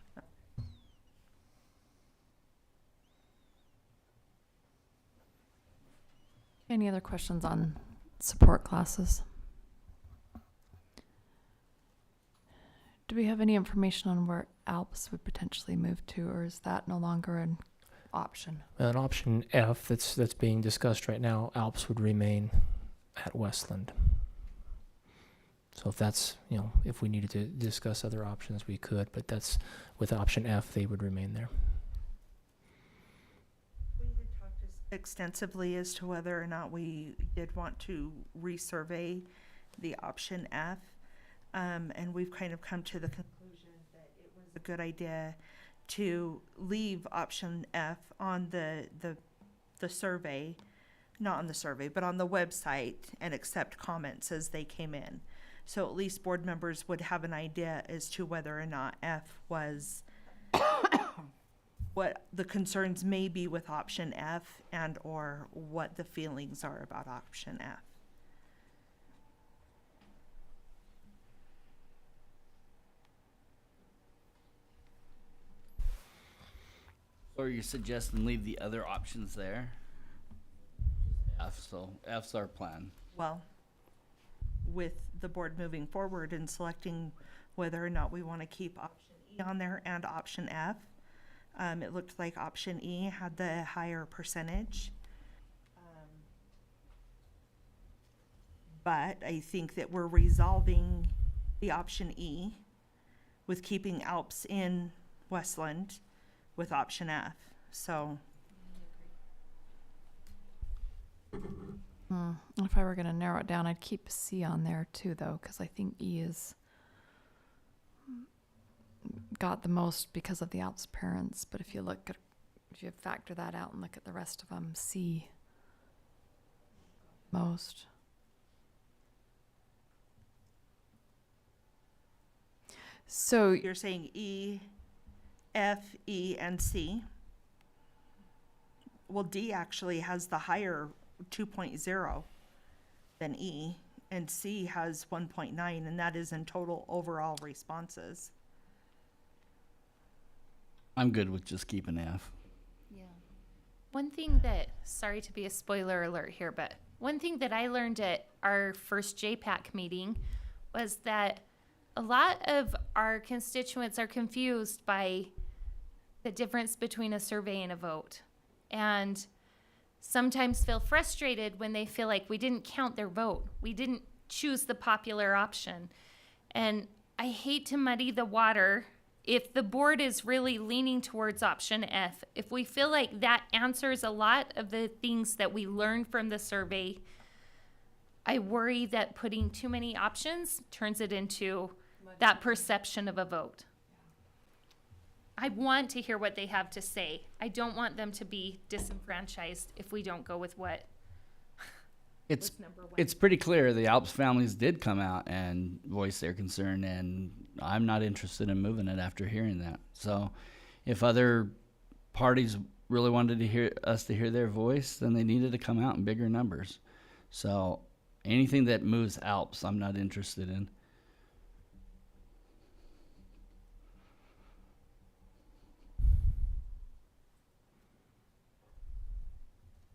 Any other questions on support classes? Do we have any information on where Alps would potentially move to, or is that no longer an option? An option F that's being discussed right now, Alps would remain at Westland. So if that's, if we needed to discuss other options, we could, but that's with option F, they would remain there. We had talked extensively as to whether or not we did want to resurvey the option F. And we've kind of come to the conclusion that it was a good idea to leave option F on the survey, not on the survey, but on the website, and accept comments as they came in. So at least board members would have an idea as to whether or not F was what the concerns may be with option F, and or what the feelings are about option F. Or you're suggesting leave the other options there? F, so F's our plan. Well, with the board moving forward and selecting whether or not we want to keep option E on there and option F, it looked like option E had the higher percentage. But I think that we're resolving the option E with keeping Alps in Westland with option F. So If I were going to narrow it down, I'd keep C on there too, though, because I think E is got the most because of the Alps parents. But if you factor that out and look at the rest of them, C most. So you're saying E, F, E, and C. Well, D actually has the higher 2.0 than E, and C has 1.9, and that is in total overall responses. I'm good with just keeping F. Yeah. One thing that, sorry to be a spoiler alert here, but one thing that I learned at our first JPAC meeting was that a lot of our constituents are confused by the difference between a survey and a vote, and sometimes feel frustrated when they feel like we didn't count their vote. We didn't choose the popular option. And I hate to muddy the water if the board is really leaning towards option F, if we feel like that answers a lot of the things that we learned from the survey, I worry that putting too many options turns it into that perception of a vote. I want to hear what they have to say. I don't want them to be disenfranchised if we don't go with what It's was number one. it's pretty clear the Alps families did come out and voice their concern, and I'm not interested in moving it after hearing that. So, if other parties really wanted to hear their voice, then they needed to come out in bigger numbers. So, anything that moves Alps, I'm not interested in.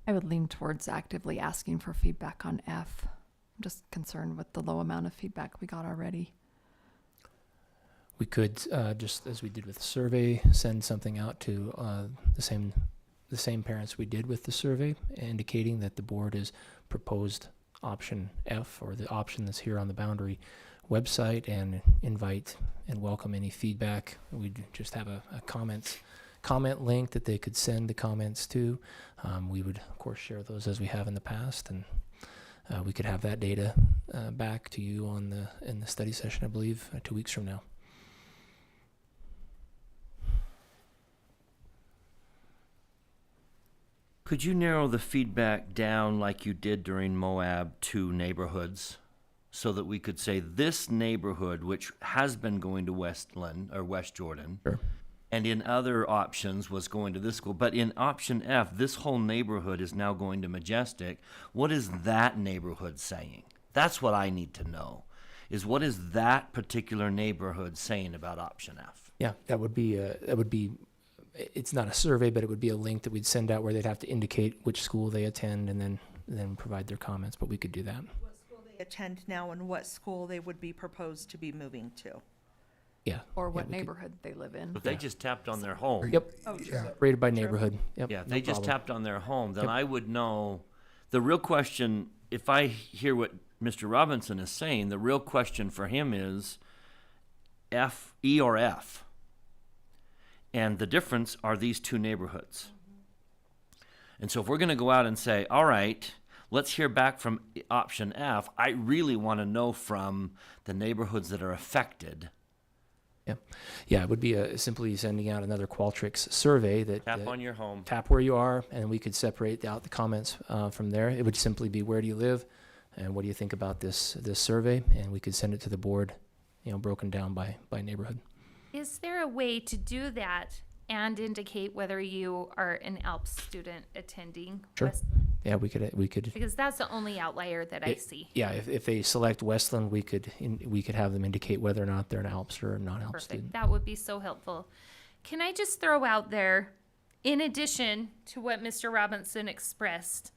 I would lean towards actively asking for feedback on F. I'm just concerned with the low amount of feedback we got already. We could, just as we did with the survey, send something out to the same parents we did with the survey, indicating that the board has proposed option F, or the option that's here on the Boundary website, and invite and welcome any feedback. We'd just have a comment link that they could send the comments to. We would, of course, share those as we have in the past, and we could have that data back to you in the study session, I believe, 2 weeks from now. Could you narrow the feedback down like you did during Moab to neighborhoods, so that we could say this neighborhood, which has been going to Westland or West Jordan, Sure. and in other options was going to this school, but in option F, this whole neighborhood is now going to Majestic. What is that neighborhood saying? That's what I need to know, is what is that particular neighborhood saying about option F? Yeah, that would be it's not a survey, but it would be a link that we'd send out where they'd have to indicate which school they attend and then provide their comments, but we could do that. What school they attend now and what school they would be proposed to be moving to. Yeah. Or what we could- neighborhood they live in. If they just tapped on their home. Yep. Oh, Yeah. Rated by neighborhood. Yep. Yeah, if no they just problem. tapped on their home, then Yep. I would know. The real question, if I hear what Mr. Robinson is saying, the real question for him is E or F. And the difference are these two neighborhoods. And so if we're going to go out and say, all right, let's hear back from option F, I really want to know from the neighborhoods that are affected. Yeah, it would be simply sending out another Qualtrics survey that Tap on your home. tap where you are, and we could separate out the comments from there. It would simply be, where do you live, and what do you think about this survey, and we could send it to the board, broken down by neighborhood. Is there a way to do that and indicate whether you are an ALPS student attending Sure. Westland? Yeah, we could. Because that's the only outlier that I see. Yeah, if they select Westland, we could have them indicate whether or not they're an ALPS or a non-ALPS Perfect. student. That would be so helpful. Can I just throw out there, in addition to what Mr. Robinson expressed,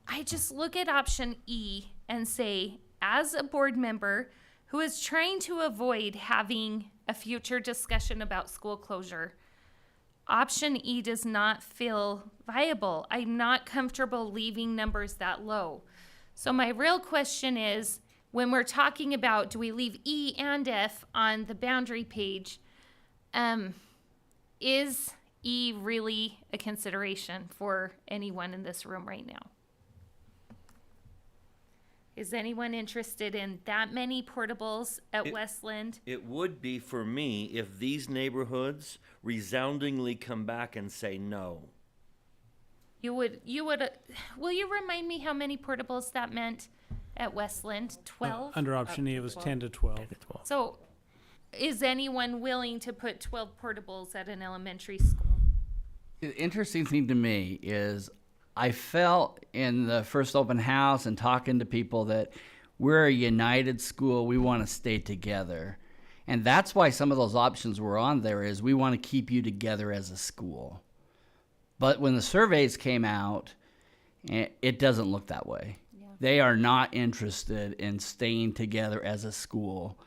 I just look at option E and say, as a board member who is trying to avoid having a future discussion about school closure, option E does not feel viable. I'm not comfortable leaving numbers that low. So my real question is, when we're talking about, do we leave E and F on the boundary page, is E really a consideration for anyone in this room right now? Is anyone interested in that many portables at Westland? It would be for me if these neighborhoods resoundingly come back and say no. You would, will you remind me how many portables that meant at Westland? 12? Under option E, it was 10 to 12. So is anyone willing to put 12 portables at an elementary school? The interesting thing to me is I felt in the first open house and talking to people that we're a united school. We want to stay together. And that's why some of those options were on there, is we want to keep you together as a school. But when the surveys came out, it doesn't look that way. Yeah. They are not interested in staying together as a school.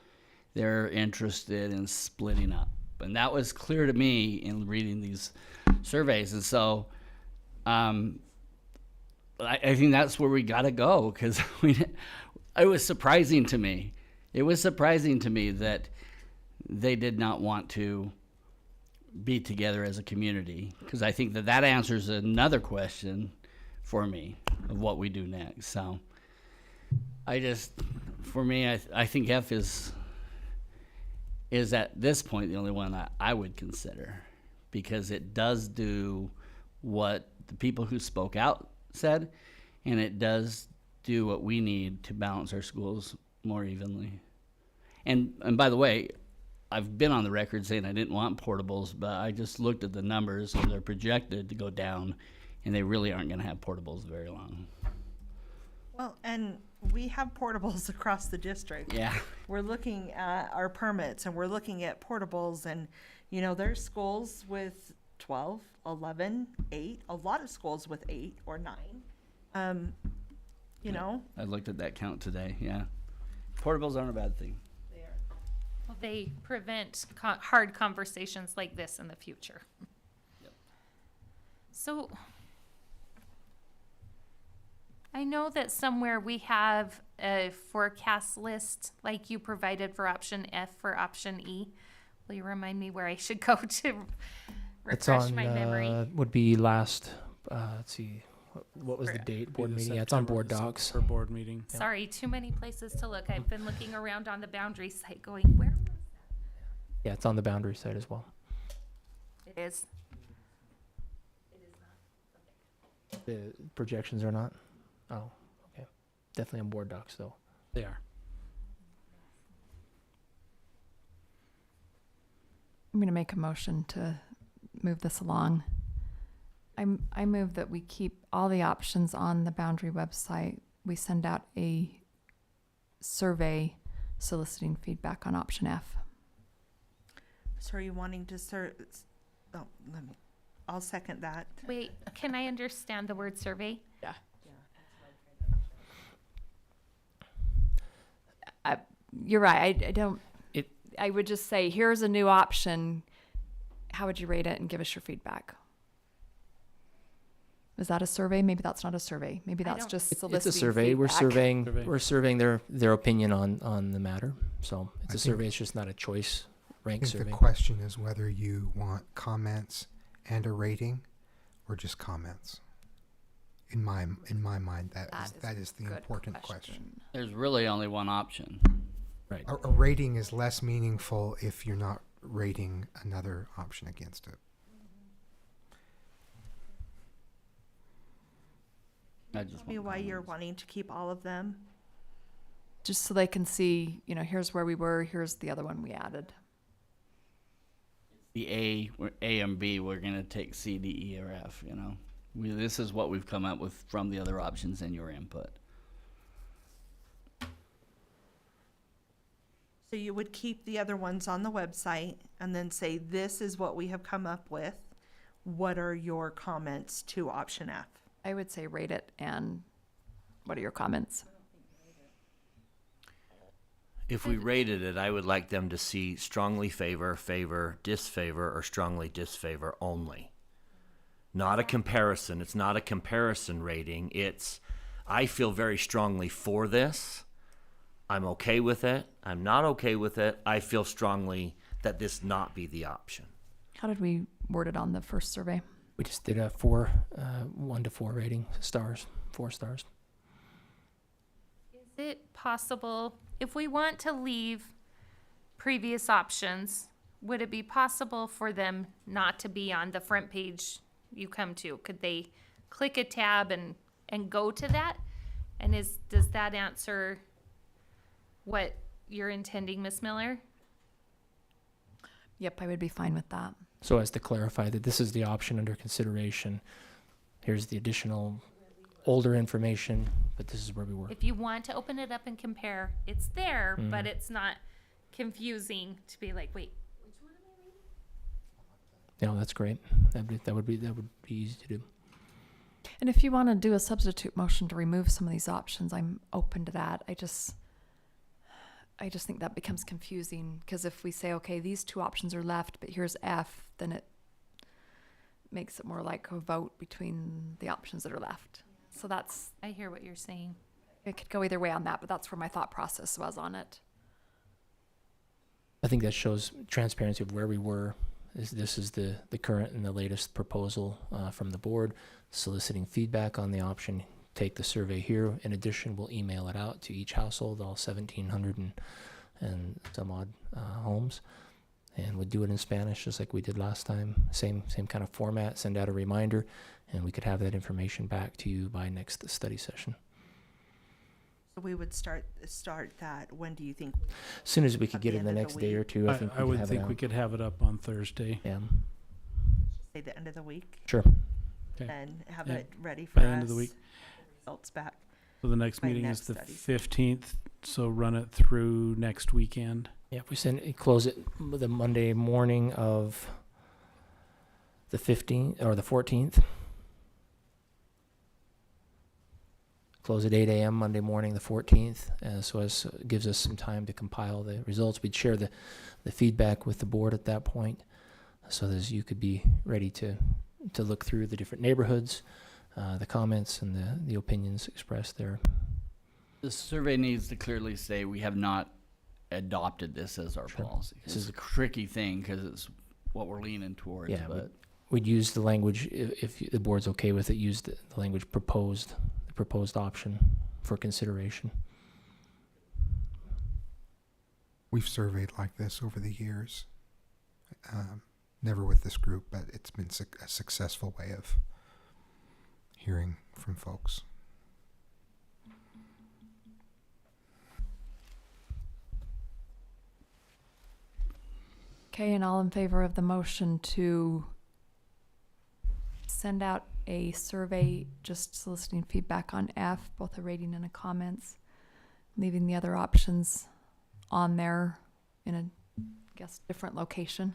They're interested in splitting up. And that was clear to me in reading these surveys. And so I think that's where we got to go, because it was surprising to me. It was surprising to me that they did not want to be together as a community, because I think that that answers another question for me of what we do next. So for me, I think F is at this point the only one I would consider, because it does do what the people who spoke out said, and it does do what we need to balance our schools more evenly. And by the way, I've been on the record saying I didn't want portables, but I just looked at the numbers and they're projected to go down, and they really aren't going to have portables very long. Well, and we have portables across the district. Yeah. We're looking at our permits and we're looking at portables, and, you know, there's schools with 12, 11, 8, a lot of schools with 8 or 9. You know, I looked at that count today, yeah. Portables aren't a bad thing. Well, they prevent hard conversations like this in the future. Yep. So I know that somewhere we have a forecast list like you provided for option F for option E. Will you remind me where I should go to It's refresh on, my memory? would be last, let's see, what was the date? Board Be the meeting? Yeah, it's on September- board the docs. September board meeting. Yeah. Sorry, too many places to look. I've been looking around on the boundary site going, where Yeah, it's on the boundary side as well. it is? The projections are not? Oh, okay. Definitely on board docs though. They are. I'm going to make a motion to move this along. I move that we keep all the options on the Boundary website. We send out a survey soliciting feedback on option F. so are you wanting to I'll second that. Wait, can I understand the word survey? You're right. I don't. It- I would just say, here's a new option. How would you rate it, and give us your feedback? Is that a survey? Maybe that's not a survey. Maybe I that's don't- just It's soliciting a survey. We're feedback. surveying. Survey. We're surveying their opinion on the matter. So it's I a think- survey. It's just not a choice I rank think survey. the question is whether you want comments and a rating, or just comments. In my mind, that is the Good important question. There's really only one option. Right. A rating is less meaningful if you're not rating another option against it. I just Tell me want why you're comments. wanting to keep all of them. Just so they can see, here's where we were. Here's the other one we added. The A and B, we're going to take C, D, E, or F, this is what we've come up with from the other options in your input. So you would keep the other ones on the website and then say, this is what we have come up with. What are your comments to option F? I would say rate it, and what are your comments? If we rated it, I would like them to see strongly favor, favor, disfavor, or strongly disfavor only. Not a comparison. It's not a comparison rating. It's, I feel very strongly for this. I'm okay with it. I'm not okay with it. I feel strongly that this not be the option. How did we word it on the first survey? We just did a 1 to 4 rating, stars, 4 stars. Is it possible, if we want to leave previous options, would it be possible for them not to be on the front page you come to? Could they click a tab and go to that? And does that answer what you're intending, Ms. Miller? Yep, I would be fine with that. So as to clarify that this is the option under consideration, here's the additional older information, but this is where we were. If you want to open it up and compare, it's there, but Mhm. it's not confusing to be like, wait, That's great. That would be easy to do. And if you want to do a substitute motion to remove some of these options, I'm open to that. I just think that becomes confusing, because if we say, okay, these 2 options are left, but here's F, then it makes it more like a vote between the options that are left. So I hear what you're saying. it could go either way on that, but that's where my thought process was on it. I think that shows transparency of where we were This is the current and the latest proposal from the board, soliciting feedback on the option. Take the survey here. In addition, we'll email it out to each household, all 1,700 and some odd homes. And we'll do it in Spanish, just like we did last time. Same kind of format, send out a reminder, and we could have that information back to you by next study session. So we would start that, when do you think? As soon as we could At get the it in the end of next the day or week? two, I think I we would could have think it we out. could have it up on Thursday. Yeah, Say the end of the week, sure. Okay. and have Yeah, it ready for by us. the end of the week. Results back. So the next By meeting next is the study. 15th, so run it through next weekend. Yeah, if we close it the Monday morning of the 15th or the 14th. Close at 8 a.m. Monday morning, the 14th, so as gives us some time to compile the results. We'd share the feedback with the board at that point, so that you could be ready to look through the different neighborhoods, the comments and the opinions expressed there. The survey needs to clearly say we have not adopted this as our Sure. policy. This This is a tricky thing because it's what we're leaning towards. Yeah, but We'd use the language, if the board's okay with it, use the language proposed, the proposed option for consideration. We've surveyed like this over the years. Never with this group, but it's been a successful way of hearing from folks. Okay, and all in favor of the motion to send out a survey just soliciting feedback on F, both a rating and a comments, leaving the other options on there in a, guess, different location.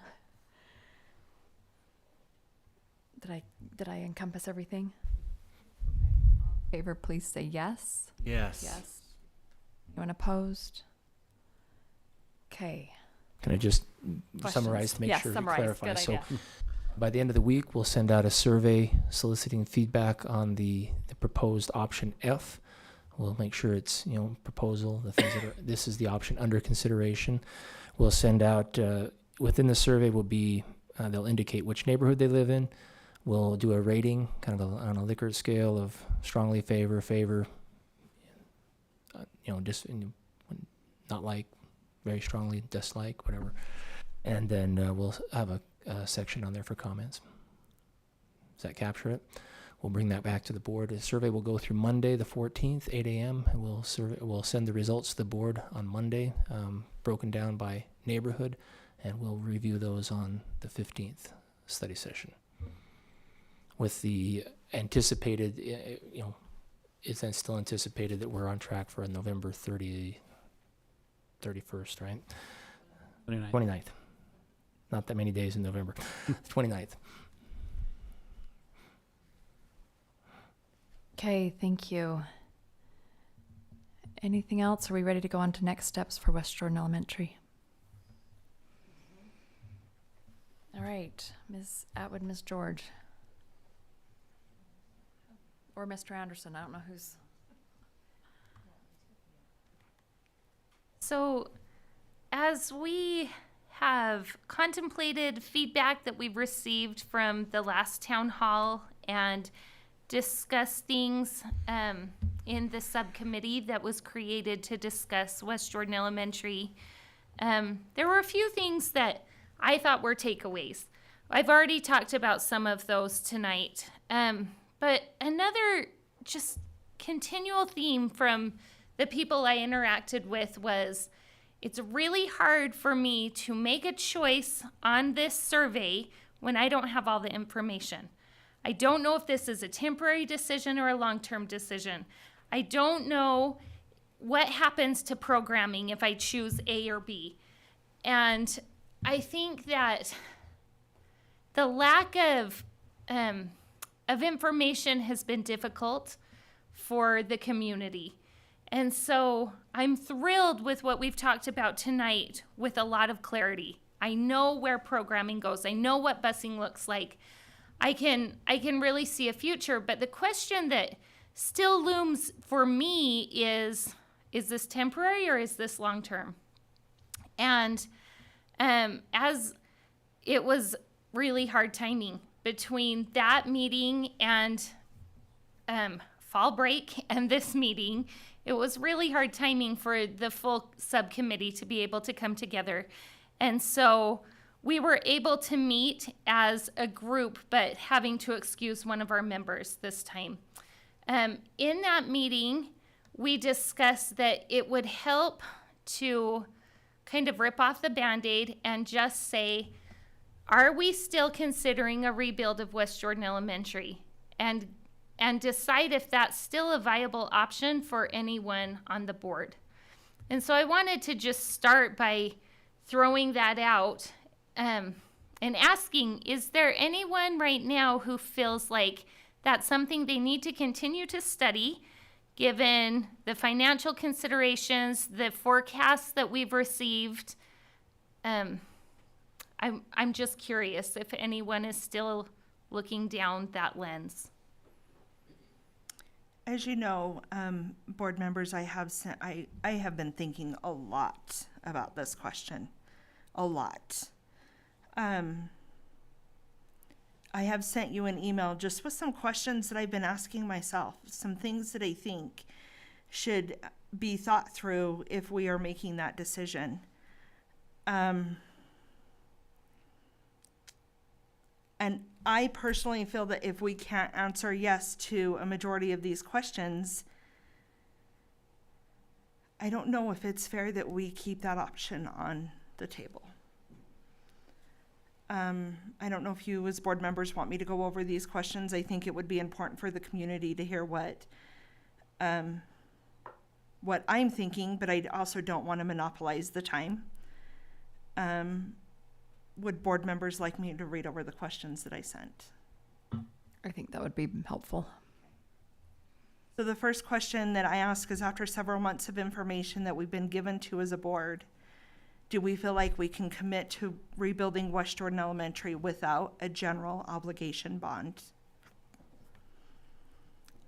Did I encompass everything? All in favor, please say yes. Yes. Yes. Anyone opposed? Okay. Can I just Questions? summarize to make Yes, sure we summarize. clarify? Good So idea. by the end of the week, we'll send out a survey soliciting feedback on the proposed option F. We'll make sure it's, proposal, the things that are, this is the option under consideration. We'll send out, within the survey will be, they'll indicate which neighborhood they live in. We'll do a rating, kind of on a Likert scale of strongly favor, not like, very strongly dislike, whatever. And then we'll have a section on there for comments. Does that capture it? We'll bring that back to the board. The survey will go through Monday, the 14th, 8 a.m. And we'll send the results to the board on Monday, broken down by neighborhood, and we'll review those on the 15th study session. With the anticipated, it's then still anticipated that we're on track for a November 31st, right? 29th. Not that many days in November. 29th. Okay, thank you. Anything else? Are we ready to go on to next steps for West Jordan Elementary? All right, Ms. Atwood, Ms. George. Or Mr. Anderson, I don't know who's. So, as we have contemplated feedback that we've received from the last town hall and discussed things in the subcommittee that was created to discuss West Jordan Elementary, there were a few things that I thought were takeaways. I've already talked about some of those tonight. But another just continual theme from the people I interacted with was, it's really hard for me to make a choice on this survey when I don't have all the information. I don't know if this is a temporary decision or a long-term decision. I don't know what happens to programming if I choose A or B. And I think that the lack of information has been difficult for the community. And so I'm thrilled with what we've talked about tonight with a lot of clarity. I know where programming goes. I know what busing looks like. I can really see a future, but the question that still looms for me is this temporary or is this long-term? And as it was really hard timing between that meeting and fall break and this meeting. It was really hard timing for the full subcommittee to be able to come together. And so we were able to meet as a group, but having to excuse one of our members this time. In that meeting, we discussed that it would help to kind of rip off the Band-Aid and just say, are we still considering a rebuild of West Jordan Elementary? And decide if that's still a viable option for anyone on the board. And so I wanted to just start by throwing that out and asking, is there anyone right now who feels like that's something they need to continue to study, given the financial considerations, the forecasts that we've received? I'm just curious if anyone is still looking down that lens. As you know, board members, I have been thinking a lot about this question, a lot. I have sent you an email just with some questions that I've been asking myself, some things that I think should be thought through if we are making that decision. And I personally feel that if we can't answer yes to a majority of these questions, I don't know if it's fair that we keep that option on the table. I don't know if you as board members want me to go over these questions. I think it would be important for the community to hear what I'm thinking, but I also don't want to monopolize the time. Would board members like me to read over the questions that I sent? I think that would be helpful. So the first question that I ask is, after several months of information that we've been given to as a board, do we feel like we can commit to rebuilding West Jordan Elementary without a general obligation bond?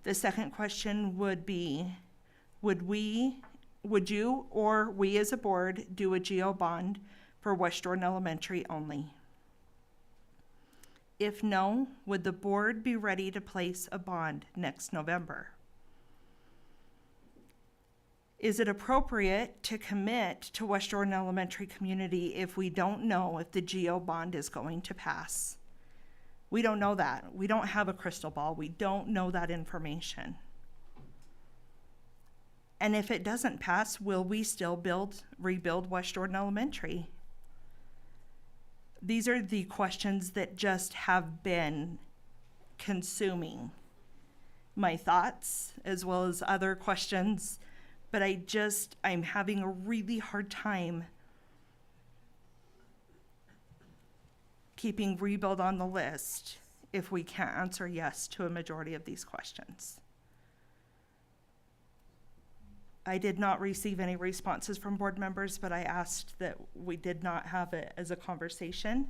The second question would be, would you or we as a board do a GO bond for West Jordan Elementary only? If no, would the board be ready to place a bond next November? Is it appropriate to commit to West Jordan Elementary community if we don't know if the GO bond is going to pass? We don't know that. We don't have a crystal ball. We don't know that information. And if it doesn't pass, will we still rebuild West Jordan Elementary? These are the questions that just have been consuming my thoughts as well as other questions. But I'm having a really hard time keeping rebuild on the list if we can't answer yes to a majority of these questions. I did not receive any responses from board members, but I asked that we did not have it as a conversation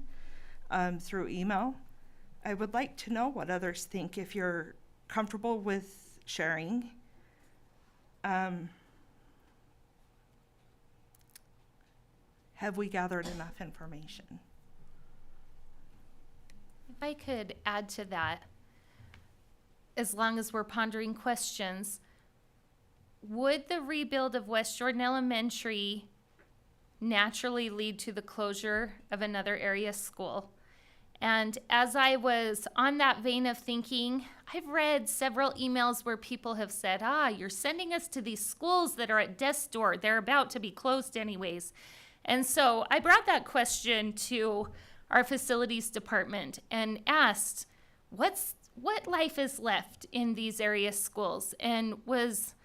through email. I would like to know what others think, if you're comfortable with sharing. Have we gathered enough information? If I could add to that, as long as we're pondering questions, would the rebuild of West Jordan Elementary naturally lead to the closure of another area school? And as I was on that vein of thinking, I've read several emails where people have said, you're sending us to these schools that are at death's door. They're about to be closed anyways. And so I brought that question to our facilities department and asked, what life is left in these area schools? And was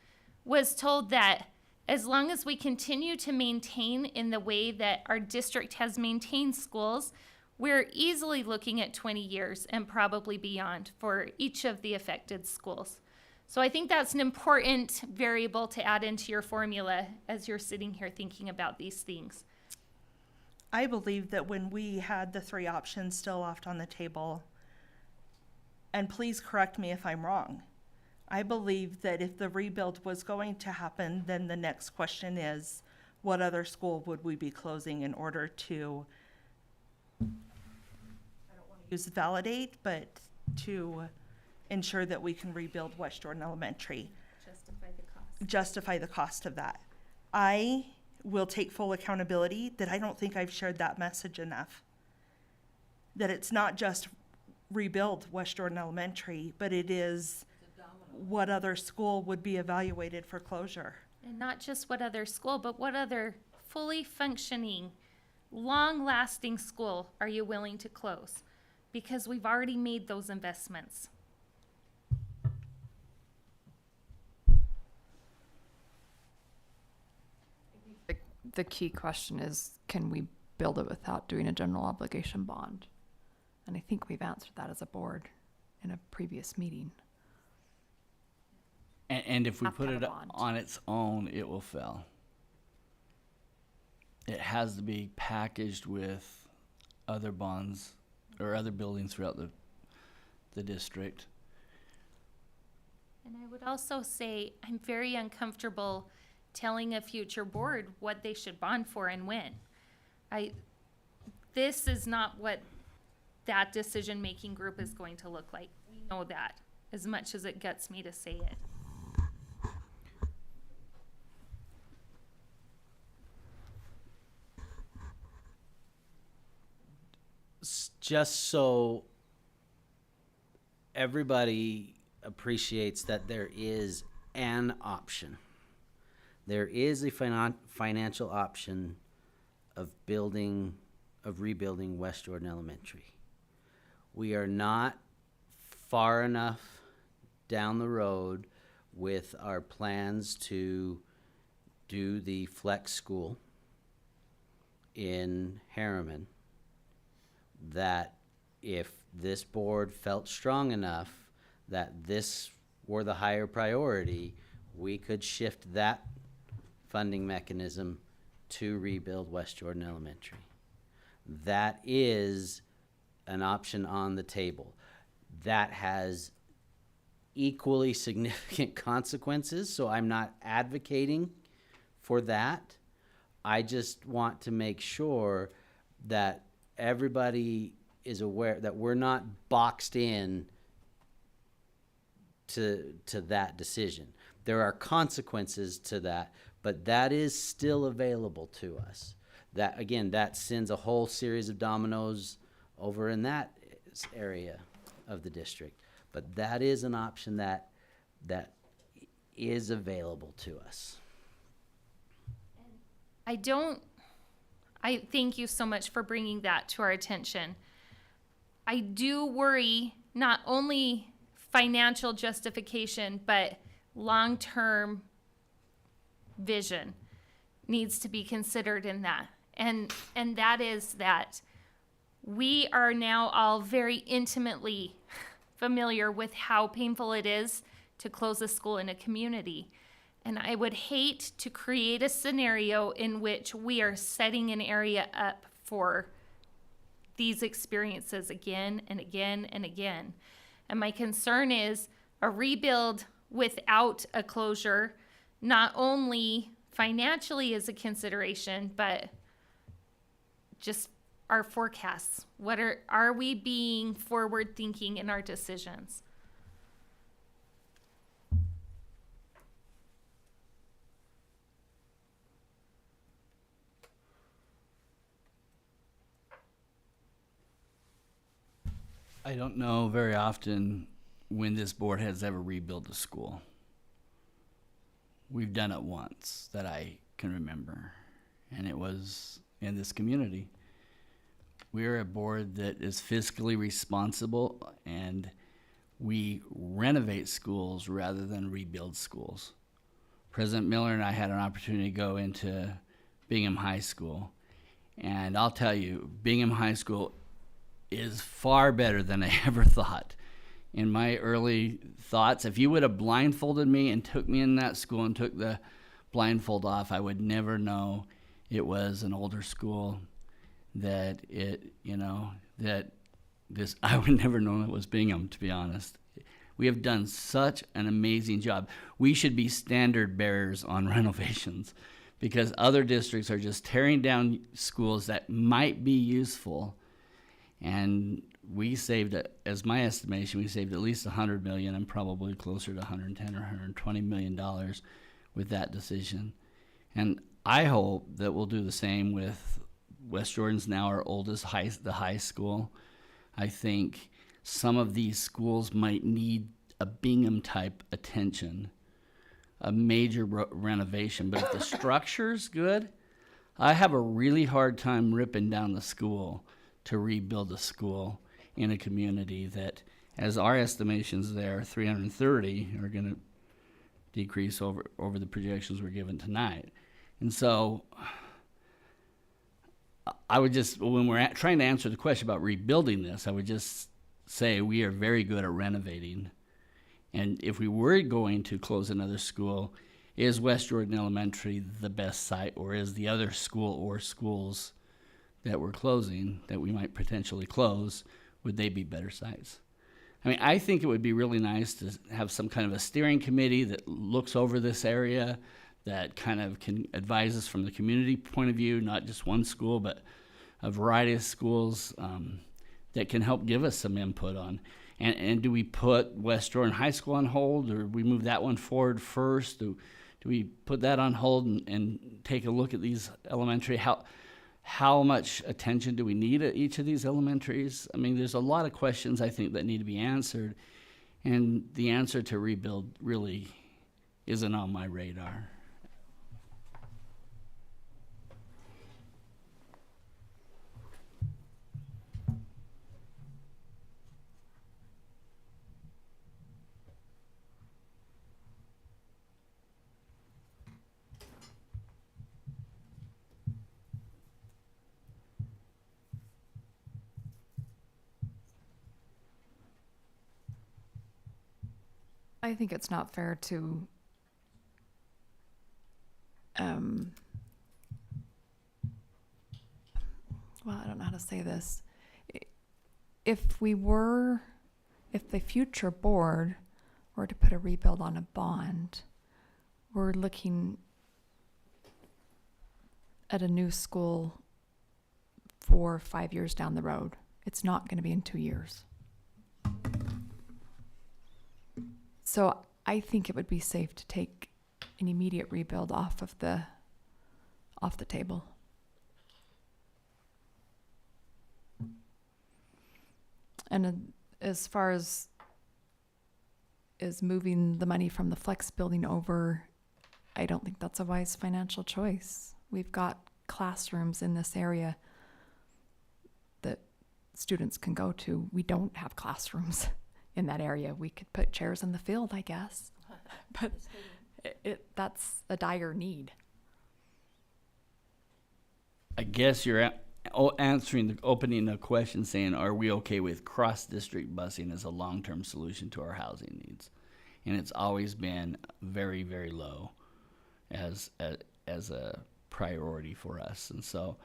told that as long as we continue to maintain in the way that our district has maintained schools, we're easily looking at 20 years and probably beyond for each of the affected schools. So I think that's an important variable to add into your formula as you're sitting here thinking about these things. I believe that when we had the three options still left on the table, and please correct me if I'm wrong, I believe that if the rebuild was going to happen, then the next question is, what other school would we be closing in order to use validate, but to ensure that we can rebuild West Jordan Elementary. Justify the cost of that. I will take full accountability that I don't think I've shared that message enough. That it's not just rebuild West Jordan Elementary, but it is what other school would be evaluated for closure. And not just what other school, but what other fully functioning, long-lasting school are you willing to close? Because we've already made those investments. The key question is, can we build it without doing a general obligation bond? And I think we've answered that as a board in a previous meeting. And if we Have to put have it a bond. on its own, it will fail. It has to be packaged with other bonds or other buildings throughout the district. And I would also say, I'm very uncomfortable telling a future board what they should bond for and when. This is not what that decision-making group is going to look like. We know that, as much as it guts me to say it. Just so everybody appreciates that there is an option. There is a financial option of rebuilding West Jordan Elementary. We are not far enough down the road with our plans to do the flex school in Harriman that if this board felt strong enough that this were the higher priority, we could shift that funding mechanism to rebuild West Jordan Elementary. That is an option on the table. That has equally significant consequences, so I'm not advocating for that. I just want to make sure that everybody is aware that we're not boxed in to that decision. There are consequences to that, but that is still available to us. That, again, that sends a whole series of dominoes over in that area of the district. But that is an option that is available to us. I thank you so much for bringing that to our attention. I do worry not only financial justification, but long-term vision needs to be considered in that. And that is that we are now all very intimately familiar with how painful it is to close a school in a community. And I would hate to create a scenario in which we are setting an area up for these experiences again and again and again. And my concern is a rebuild without a closure, not only financially is a consideration, but just our forecasts. Are we being forward thinking in our decisions? I don't know very often when this board has ever rebuilt a school. We've done it once that I can remember, and it was in this community. We're a board that is fiscally responsible, and we renovate schools rather than rebuild schools. President Miller and I had an opportunity to go into Bingham High School, and I'll tell you, Bingham High School is far better than I ever thought. In my early thoughts, if you would have blindfolded me and took me in that school and took the blindfold off, I would never know it was an older school, I would never know it was Bingham, to be honest. We have done such an amazing job. We should be standard bearers on renovations because other districts are just tearing down schools that might be useful And we saved, as my estimation, we saved at least $100 million and probably closer to 110 or $120 million with that decision. And I hope that we'll do the same with West Jordan's now our oldest the high school. I think some of these schools might need a Bingham type attention, a major renovation. But if the structure's good, I have a really hard time ripping down the school to rebuild a school in a community that, as our estimations there, 330 are going to decrease over the projections we're given tonight. And so I would just, when we're trying to answer the question about rebuilding this, I would just say we are very good at renovating. And if we were going to close another school, is West Jordan Elementary the best site, or is the other school or schools that we're closing, that we might potentially close, would they be better sites? I mean, I think it would be really nice to have some kind of a steering committee that looks over this area, that kind of can advise us from the community point of view, not just one school, but a variety of schools that can help give us some input on. And do we put West Jordan High School on hold, or we move that one forward first? Do we put that on hold and take a look at these elementary? How much attention do we need at each of these elementaries? I mean, there's a lot of questions I think that need to be answered, and the answer to rebuild really isn't on my radar. I think it's not fair to well, I don't know how to say this. If the future board were to put a rebuild on a bond, we're looking at a new school 4 or 5 years down the road. It's not going to be in 2 years. So I think it would be safe to take an immediate rebuild off the table. And as far as moving the money from the Flex building over, I don't think that's a wise financial choice. We've got classrooms in this area that students can go to. We don't have classrooms in that area. We could put chairs in the field, I guess, but that's a dire need. I guess you're opening the question saying, are we okay with cross-district busing as a long-term solution to our housing needs? And it's always been very, very low as a priority for us. And so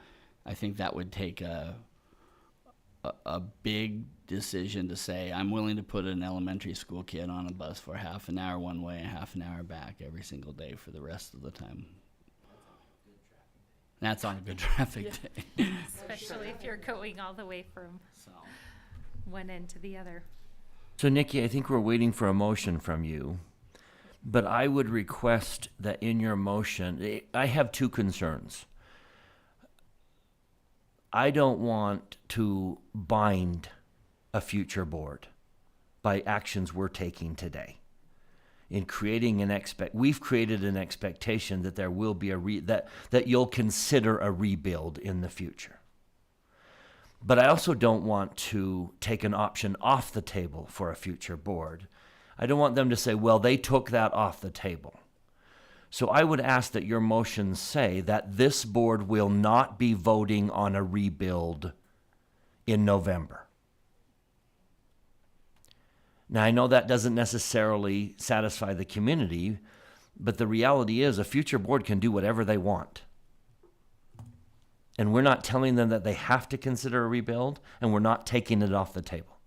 I think that would take a big decision to say, I'm willing to put an elementary school kid on a bus for half an hour one way and half an hour back every single day for the rest of the time. That's on a good traffic day. Especially if you're going all the way from one end to the other. So, Nikki, I think we're waiting for a motion from you, but I would request that in your motion, I have two concerns. I don't want to bind a future board by actions we're taking today. In creating we've created an expectation that there will be that you'll consider a rebuild in the future. But I also don't want to take an option off the table for a future board. I don't want them to say, well, they took that off the table. So I would ask that your motions say that this board will not be voting on a rebuild in November. Now, I know that doesn't necessarily satisfy the community, but the reality is a future board can do whatever they want. And we're not telling them that they have to consider a rebuild, and we're not taking it off the table.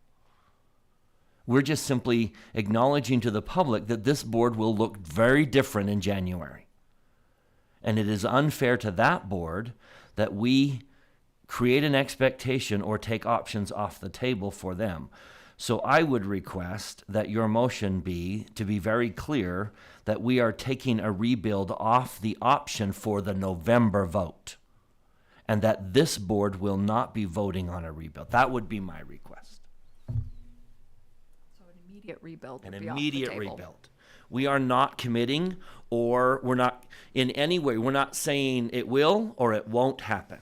We're just simply acknowledging to the public that this board will look very different in January. And it is unfair to that board that we create an expectation or take options off the table for them. So I would request that your motion be to be very clear that we are taking a rebuild off the option for the November vote, and that this board will not be voting on a rebuild. That would be my request. So an immediate rebuild An would be off the immediate table. rebuild. We are not committing, or we're not in any way, we're not saying it will or it won't happen.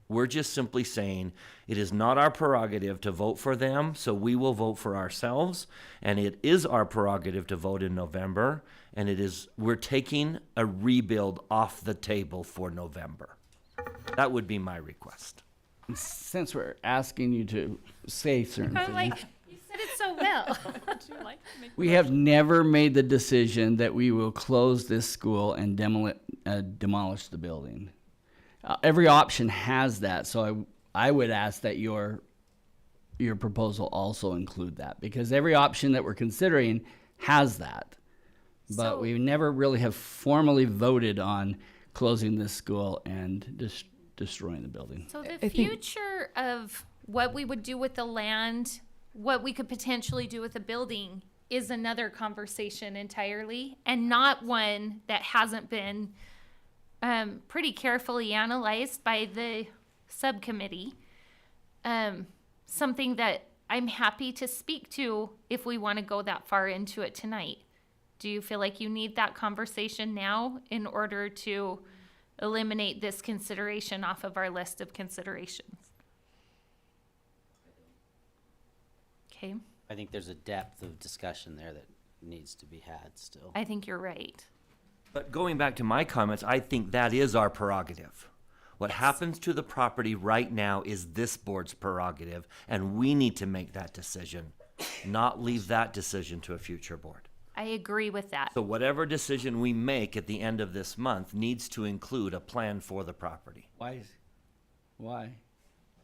We're just simply saying it is not our prerogative to vote for them, so we will vote for ourselves. And it is our prerogative to vote in November, and we're taking a rebuild off the table for November. That would be my request. Since we're asking you to say certain I'm things, like, you said it so well. we have never made the decision that we will close this school and demolish the building. Every option has that, so I would ask that your proposal also include that, because every option that we're considering has that. But So- we never really have formally voted on closing this school and destroying the building. So the I think- future of what we would do with the land, what we could potentially do with the building is another conversation entirely, and not one that hasn't been pretty carefully analyzed by the subcommittee. Something that I'm happy to speak to if we want to go that far into it tonight. Do you feel like you need that conversation now in order to eliminate this consideration off of our list of considerations? Okay, I think there's a depth of discussion there that needs to be had still. I think you're right. But going back to my comments, I think that is our prerogative. What happens to the property right now is this board's prerogative, and we need to make that decision, not leave that decision to a future board. I agree with that. So whatever decision we make at the end of this month needs to include a plan for the property, Why?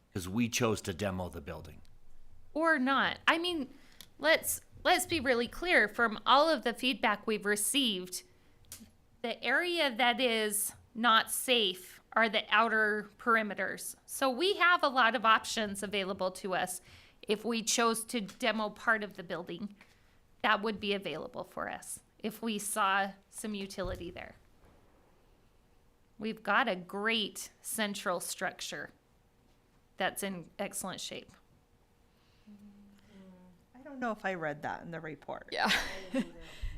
because we chose to demo the building. Or not. I mean, let's be really clear. From all of the feedback we've received, the area that is not safe are the outer perimeters. So we have a lot of options available to us. If we chose to demo part of the building, that would be available for us if we saw some utility there. We've got a great central structure that's in excellent shape. I don't know if I read that in the report. Yeah.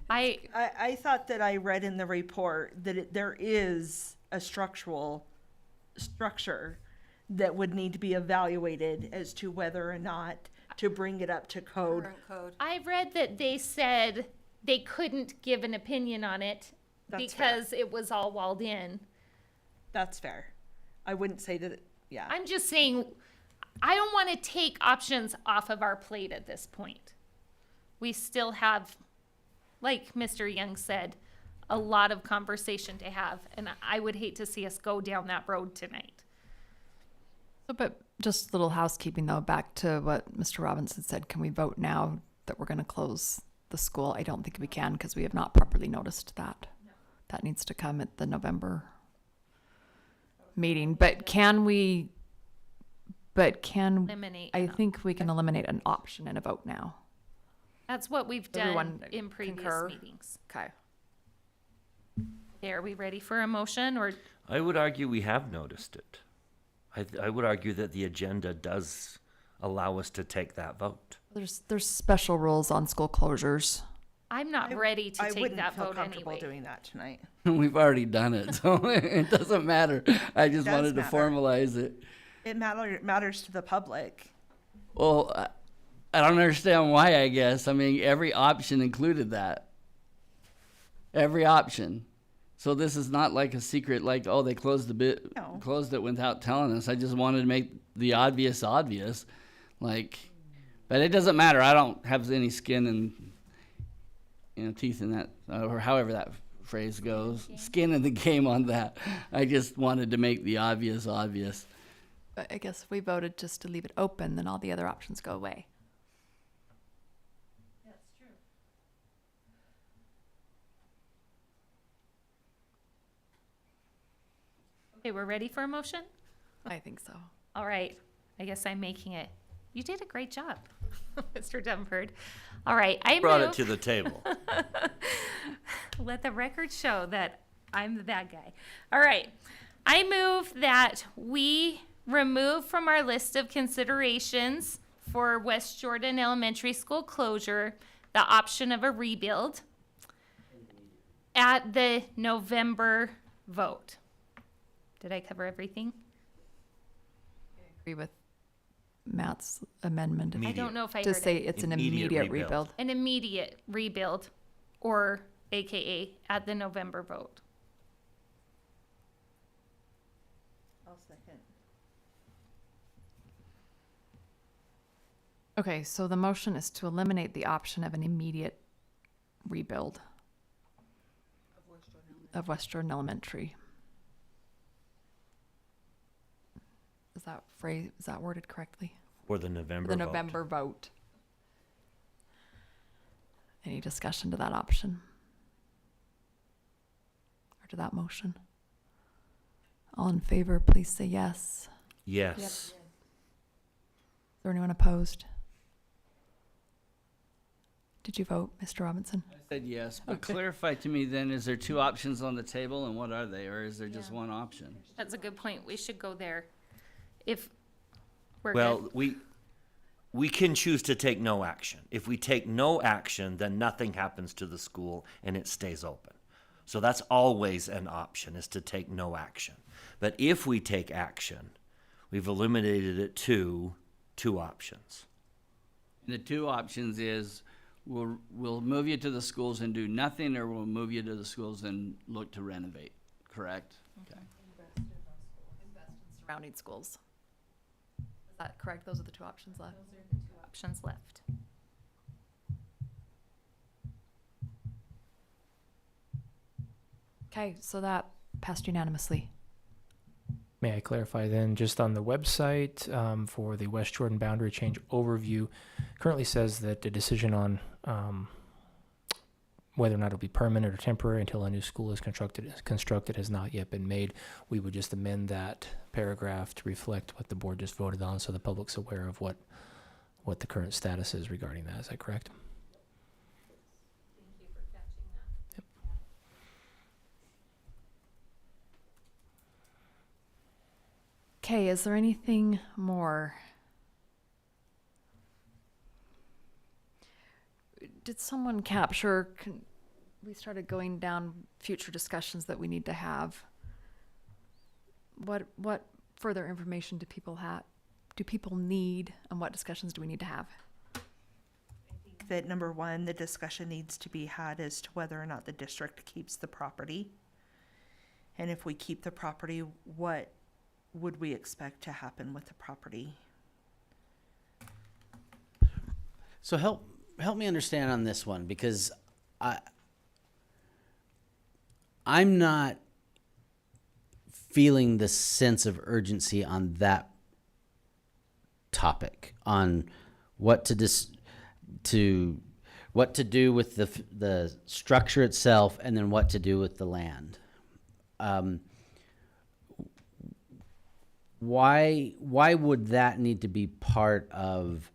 I thought that I read in the report that there is a structure that would need to be evaluated as to whether or not to bring it up to code. Current code. I read that they said they couldn't give an opinion on it That's fair. because it was all walled in. That's fair. I wouldn't say that, yeah. I'm just saying, I don't want to take options off of our plate at this point. We still have, like Mr. Young said, a lot of conversation to have, and I would hate to see us go down that road tonight. So, but just a little housekeeping though, back to what Mr. Robinson said, can we vote now that we're going to close the school? I don't think we can because we have not properly noticed that. That needs to come at the November meeting. But can Eliminate. I think we can eliminate an option in a vote now. That's what we've done Everyone in previous concur? meetings. Okay. Okay, are we ready for a motion, or I would argue we have noticed it. I would argue that the agenda does allow us to take that vote. There's special rules on school closures. I'm not ready to I take wouldn't that feel vote comfortable anyway. doing that tonight. We've already done it, so it doesn't matter. I just Does wanted to matter. formalize it. It matters to the public. Well, I don't understand why, I guess. I mean, every option included that. Every option. So this is not like a secret, like, oh, they closed No. closed it without telling us. I just wanted to make the obvious obvious. Like, but it doesn't matter. I don't have any skin and, teeth in that, or however that phrase goes. Skin in the game on that. I just wanted to make the obvious obvious. But I guess if we voted just to leave it open, then all the other options go away. Okay, we're ready for a motion? I think so. All right. I guess I'm making it. You did a great job, Mr. Dunford. All right. I Brought move. it to the table. Let the record show that I'm the bad guy. All right. I move that we remove from our list of considerations for West Jordan Elementary School closure the option of a rebuild at the November vote. Did I cover everything? Agree with Matt's amendment. I don't know if I To heard say it. it's an Immediate immediate rebuild. rebuild. An immediate rebuild, or AKA at the November vote. I'll second. Okay, so the motion is to eliminate the option of an immediate rebuild of West Jordan Elementary. Is that worded correctly? For the November The vote. November vote. Any discussion to that option? Or to that motion? All in favor, please say yes. Yes. Is there anyone opposed? Did you vote, Mr. Robinson? I said yes, but Okay. clarify to me then, is there two options on the table and what are they? Or is there just one option? That's a good point. We should go there. If we're Well, good. we can choose to take no action. If we take no action, then nothing happens to the school and it stays open. So that's always an option, is to take no action. But if we take action, we've eliminated it to two options. And the two options is, we'll move you to the schools and do nothing, or we'll move you to the schools and look to renovate, correct? Okay. Surrounding schools. Is that correct? Those are the two options left? Those are the two options left. Okay, so that passed unanimously. May I clarify then, just on the website for the West Jordan boundary change overview, currently says that the decision on whether or not it'll be permanent or temporary until a new school is constructed has not yet been made. We would just amend that paragraph to reflect what the board just voted on, so the public's aware of what the current status is regarding that. Is that correct? Thank you for catching that. Okay, is there anything more? Did someone capture, we started going down future discussions that we need to have. What further information do people need, and what discussions do we need to have? That number one, the discussion needs to be had as to whether or not the district keeps the property. And if we keep the property, what would we expect to happen with the property? So help me understand on this one, because I'm not feeling the sense of urgency on that topic, on what to do with the structure itself, and then what to do with the land. Why would that need to be part of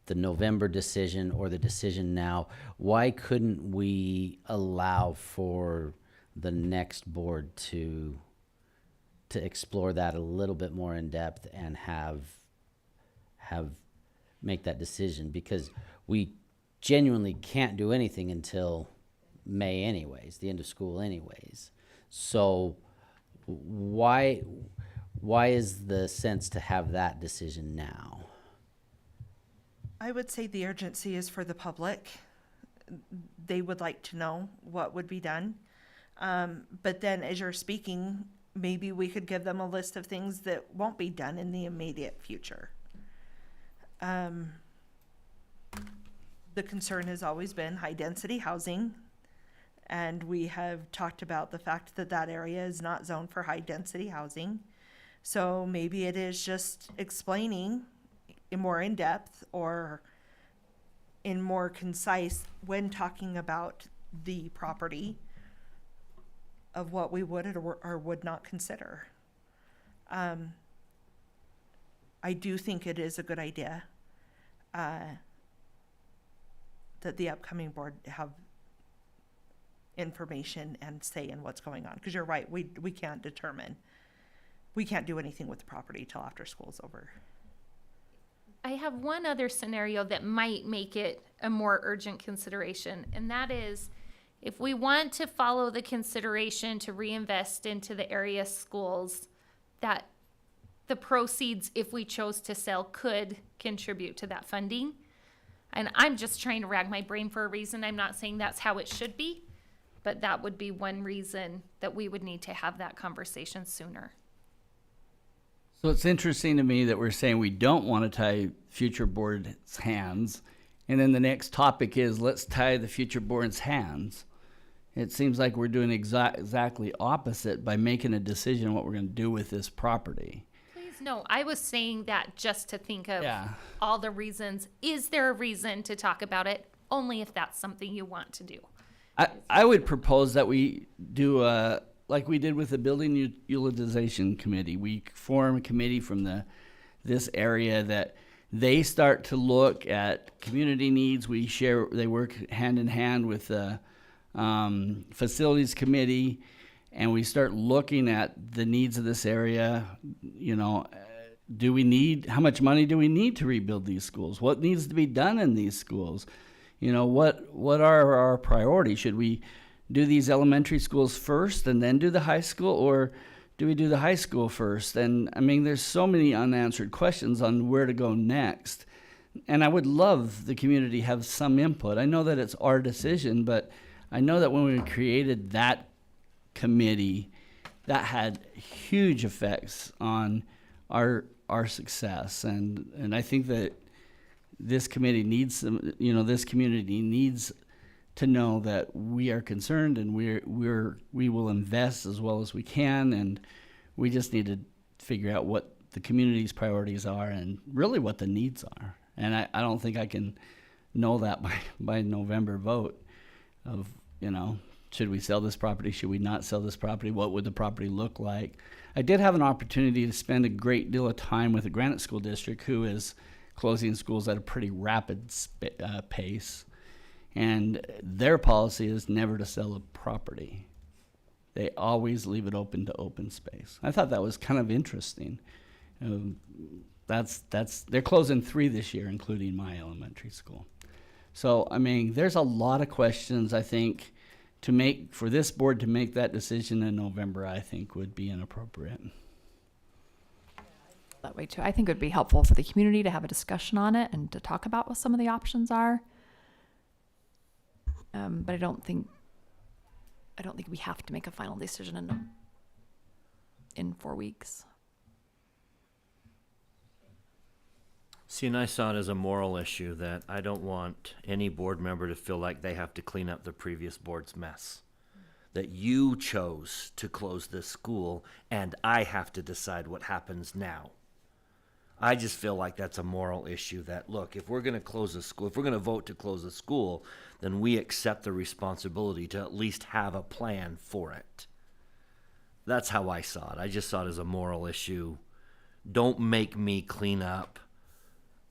the November decision or the decision now? Why couldn't we allow for the next board to explore that a little bit more in depth and have make that decision? Because we genuinely can't do anything until May anyways, the end of school anyways. So why is the sense to have that decision now? I would say the urgency is for the public. They would like to know what would be done. But then as you're speaking, maybe we could give them a list of things that won't be done in the immediate future. The concern has always been high density housing. And we have talked about the fact that that area is not zoned for high density housing. So maybe it is just explaining in more in depth or in more concise when talking about the property of what we would or would not consider. I do think it is a good idea that the upcoming board have information and say in what's going on. Because you're right, we can't do anything with the property till after school's over. I have one other scenario that might make it a more urgent consideration, and that is if we want to follow the consideration to reinvest into the area schools, that the proceeds, if we chose to sell, could contribute to that funding. And I'm just trying to rack my brain for a reason. I'm not saying that's how it should be, but that would be one reason that we would need to have that conversation sooner. So it's interesting to me that we're saying we don't want to tie future board's hands, and then the next topic is let's tie the future board's hands. It seems like we're doing exactly opposite by making a decision what we're going to do with this property. Please, no, I was saying that just to think of Yeah. all the reasons. Is there a reason to talk about it? Only if that's something you want to do. I would propose that we do like we did with the building utilization committee. We form a committee from this area that they start to look at community needs. They work hand in hand with the facilities committee, and we start looking at the needs of this area. You know, how much money do we need to rebuild these schools? What needs to be done in these schools? You know, what are our priorities? Should we do these elementary schools first and then do the high school, or do we do the high school first? And I mean, there's so many unanswered questions on where to go next. And I would love the community to have some input. I know that it's our decision, but I know that when we created that committee, that had huge effects on our success. And I think that this committee needs this community needs to know that we are concerned, and we will invest as well as we can, and we just need to figure out what the community's priorities are and really what the needs are. And I don't think I can know that by November vote of, should we sell this property? Should we not sell this property? What would the property look like? I did have an opportunity to spend a great deal of time with the Granite School District, who is closing schools at a pretty rapid pace. And their policy is never to sell a property. They always leave it open to open space. I thought that was kind of interesting. They're closing 3 this year, including my elementary school. So, I mean, there's a lot of questions, I think, for this board to make that decision in November, I think would be inappropriate. That way too. I think it would be helpful for the community to have a discussion on it and to talk about what some of the options are. But I don't think we have to make a final decision in 4 weeks. See, and I saw it as a moral issue that I don't want any board member to feel like they have to clean up the previous board's mess. That you chose to close this school and I have to decide what happens now. I just feel like that's a moral issue that, look, if we're going to close a school, if we're going to vote to close a school, then we accept the responsibility to at least have a plan for it. That's how I saw it. I just saw it as a moral issue. Don't make me clean up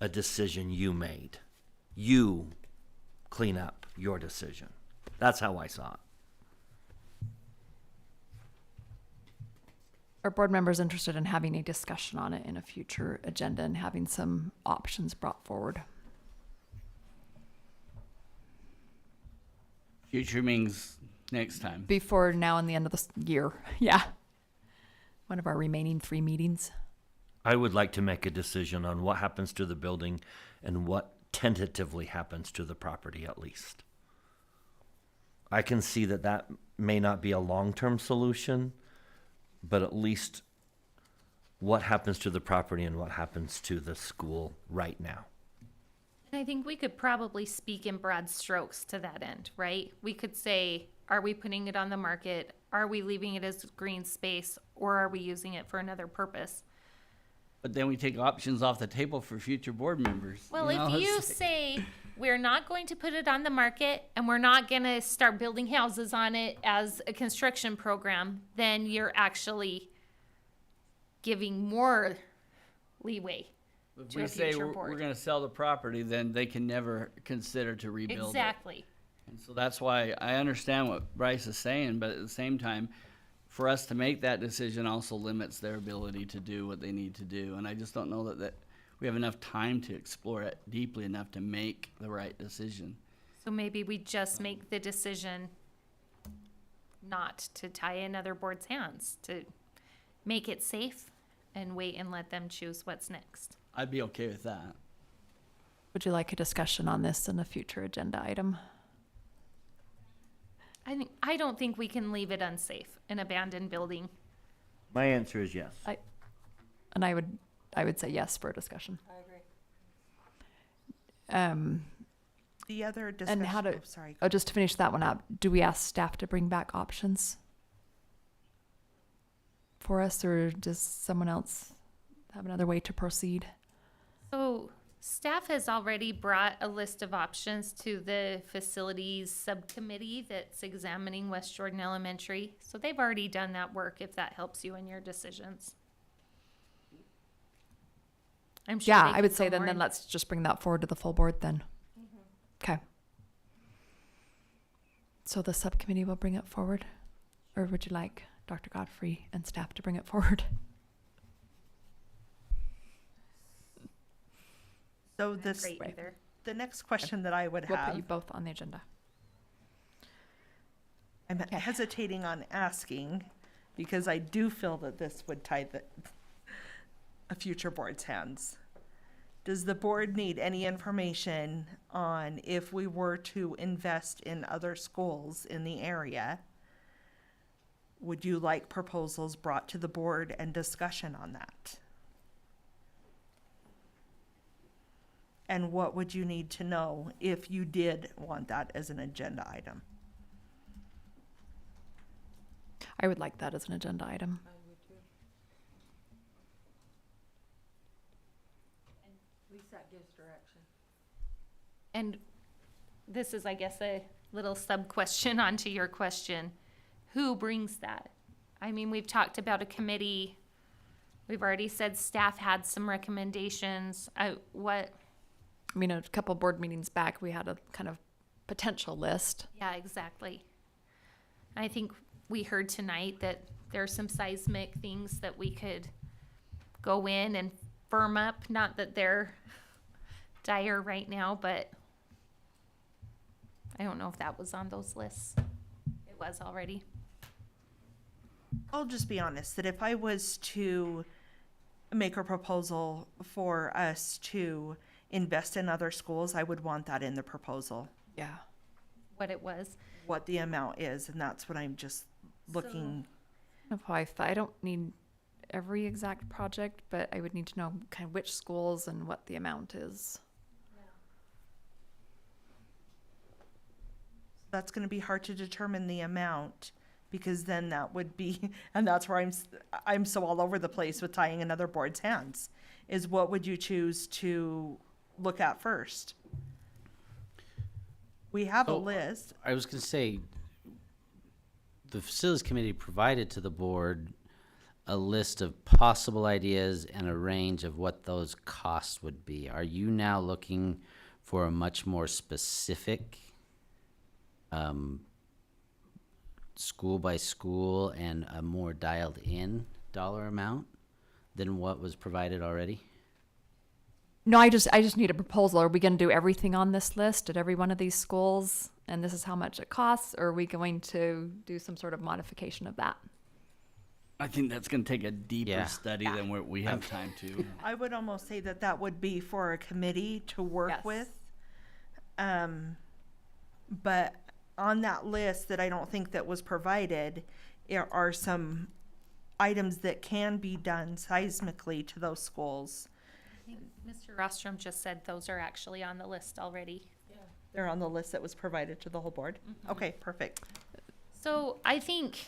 a decision you made. You clean up your decision. That's how I saw it. Are board members interested in having a discussion on it in a future agenda and having some options brought forward? Future means next time. Before now and the end of the year. Yeah. One of our remaining 3 meetings. I would like to make a decision on what happens to the building and what tentatively happens to the property at least. I can see that may not be a long-term solution, but at least what happens to the property and what happens to the school right now. And I think we could probably speak in broad strokes to that end, right? We could say, are we putting it on the market? Are we leaving it as green space? Or are we using it for another purpose? But then we take options off the table for future board members. Well, if you say we're not going to put it on the market and we're not going to start building houses on it as a construction program, then you're actually giving more leeway If to we a say future we're board. going to sell the property, then they can never consider to rebuild Exactly. it. And so that's why I understand what Bryce is saying, but at the same time, for us to make that decision also limits their ability to do what they need to do. And I just don't know that we have enough time to explore it deeply enough to make the right decision. So maybe we just make the decision not to tie another board's hands, to make it safe and wait and let them choose what's next. I'd be okay with that. Would you like a discussion on this in a future agenda item? I don't think we can leave it unsafe, an abandoned building. My answer is yes. And I would say yes for a discussion. I agree. The other discussion. And how to, oh, sorry. just to finish that one up, do we ask staff to bring back options for us, or does someone else have another way to proceed? So staff has already brought a list of options to the facilities subcommittee that's examining West Jordan Elementary. So they've already done that work, if that helps you in your decisions. I'm sure Yeah, they I can would say go then more in- let's just bring that forward to the full board then. Okay. So the subcommittee will bring it forward, or would you like Dr. Godfrey and staff to bring it forward? So this, Great either. the next question that I would We'll put have, you both on the agenda. I'm hesitating on asking because I do feel that this would tie a future board's hands. Does the board need any information on if we were to invest in other schools in the area? Would you like proposals brought to the board and discussion on that? And what would you need to know if you did want that as an agenda item? I would like that as an agenda item. I would too. And at least that gives direction. And this is, I guess, a little sub-question onto your question. Who brings that? I mean, we've talked about a committee. We've already said staff had some recommendations. I mean, a couple board meetings back, we had a kind of potential list. Yeah, exactly. I think we heard tonight that there are some seismic things that we could go in and firm up. Not that they're dire right now, but I don't know if that was on those lists. It was already. I'll just be honest, that if I was to make a proposal for us to invest in other schools, I would want that in the proposal, Yeah. What it was. what the amount is, and that's what I'm just looking. I don't need every exact project, but I would need to know kind of which schools and what the amount is. That's gonna be hard to determine the amount, because then that would be, and that's where I'm so all over the place with tying another board's hands, is what would you choose to look at first? We have a So, list. I was gonna say, the facilities committee provided to the board a list of possible ideas and a range of what those costs would be. Are you now looking for a much more specific, school by school and a more dialed in dollar amount than what was provided already? No, I just need a proposal. Are we going to do everything on this list at every one of these schools? And this is how much it costs? Or are we going to do some sort of modification of that? I think that's going to take a deeper Yeah. study than we have time to. I would almost say that that would be for a committee to work Yes. with. But on that list that I don't think that was provided, there are some items that can be done seismically to those schools. I think Mr. Rostrom just said those are actually on the list already. They're on the list that was provided to the whole board. Okay, perfect. So I think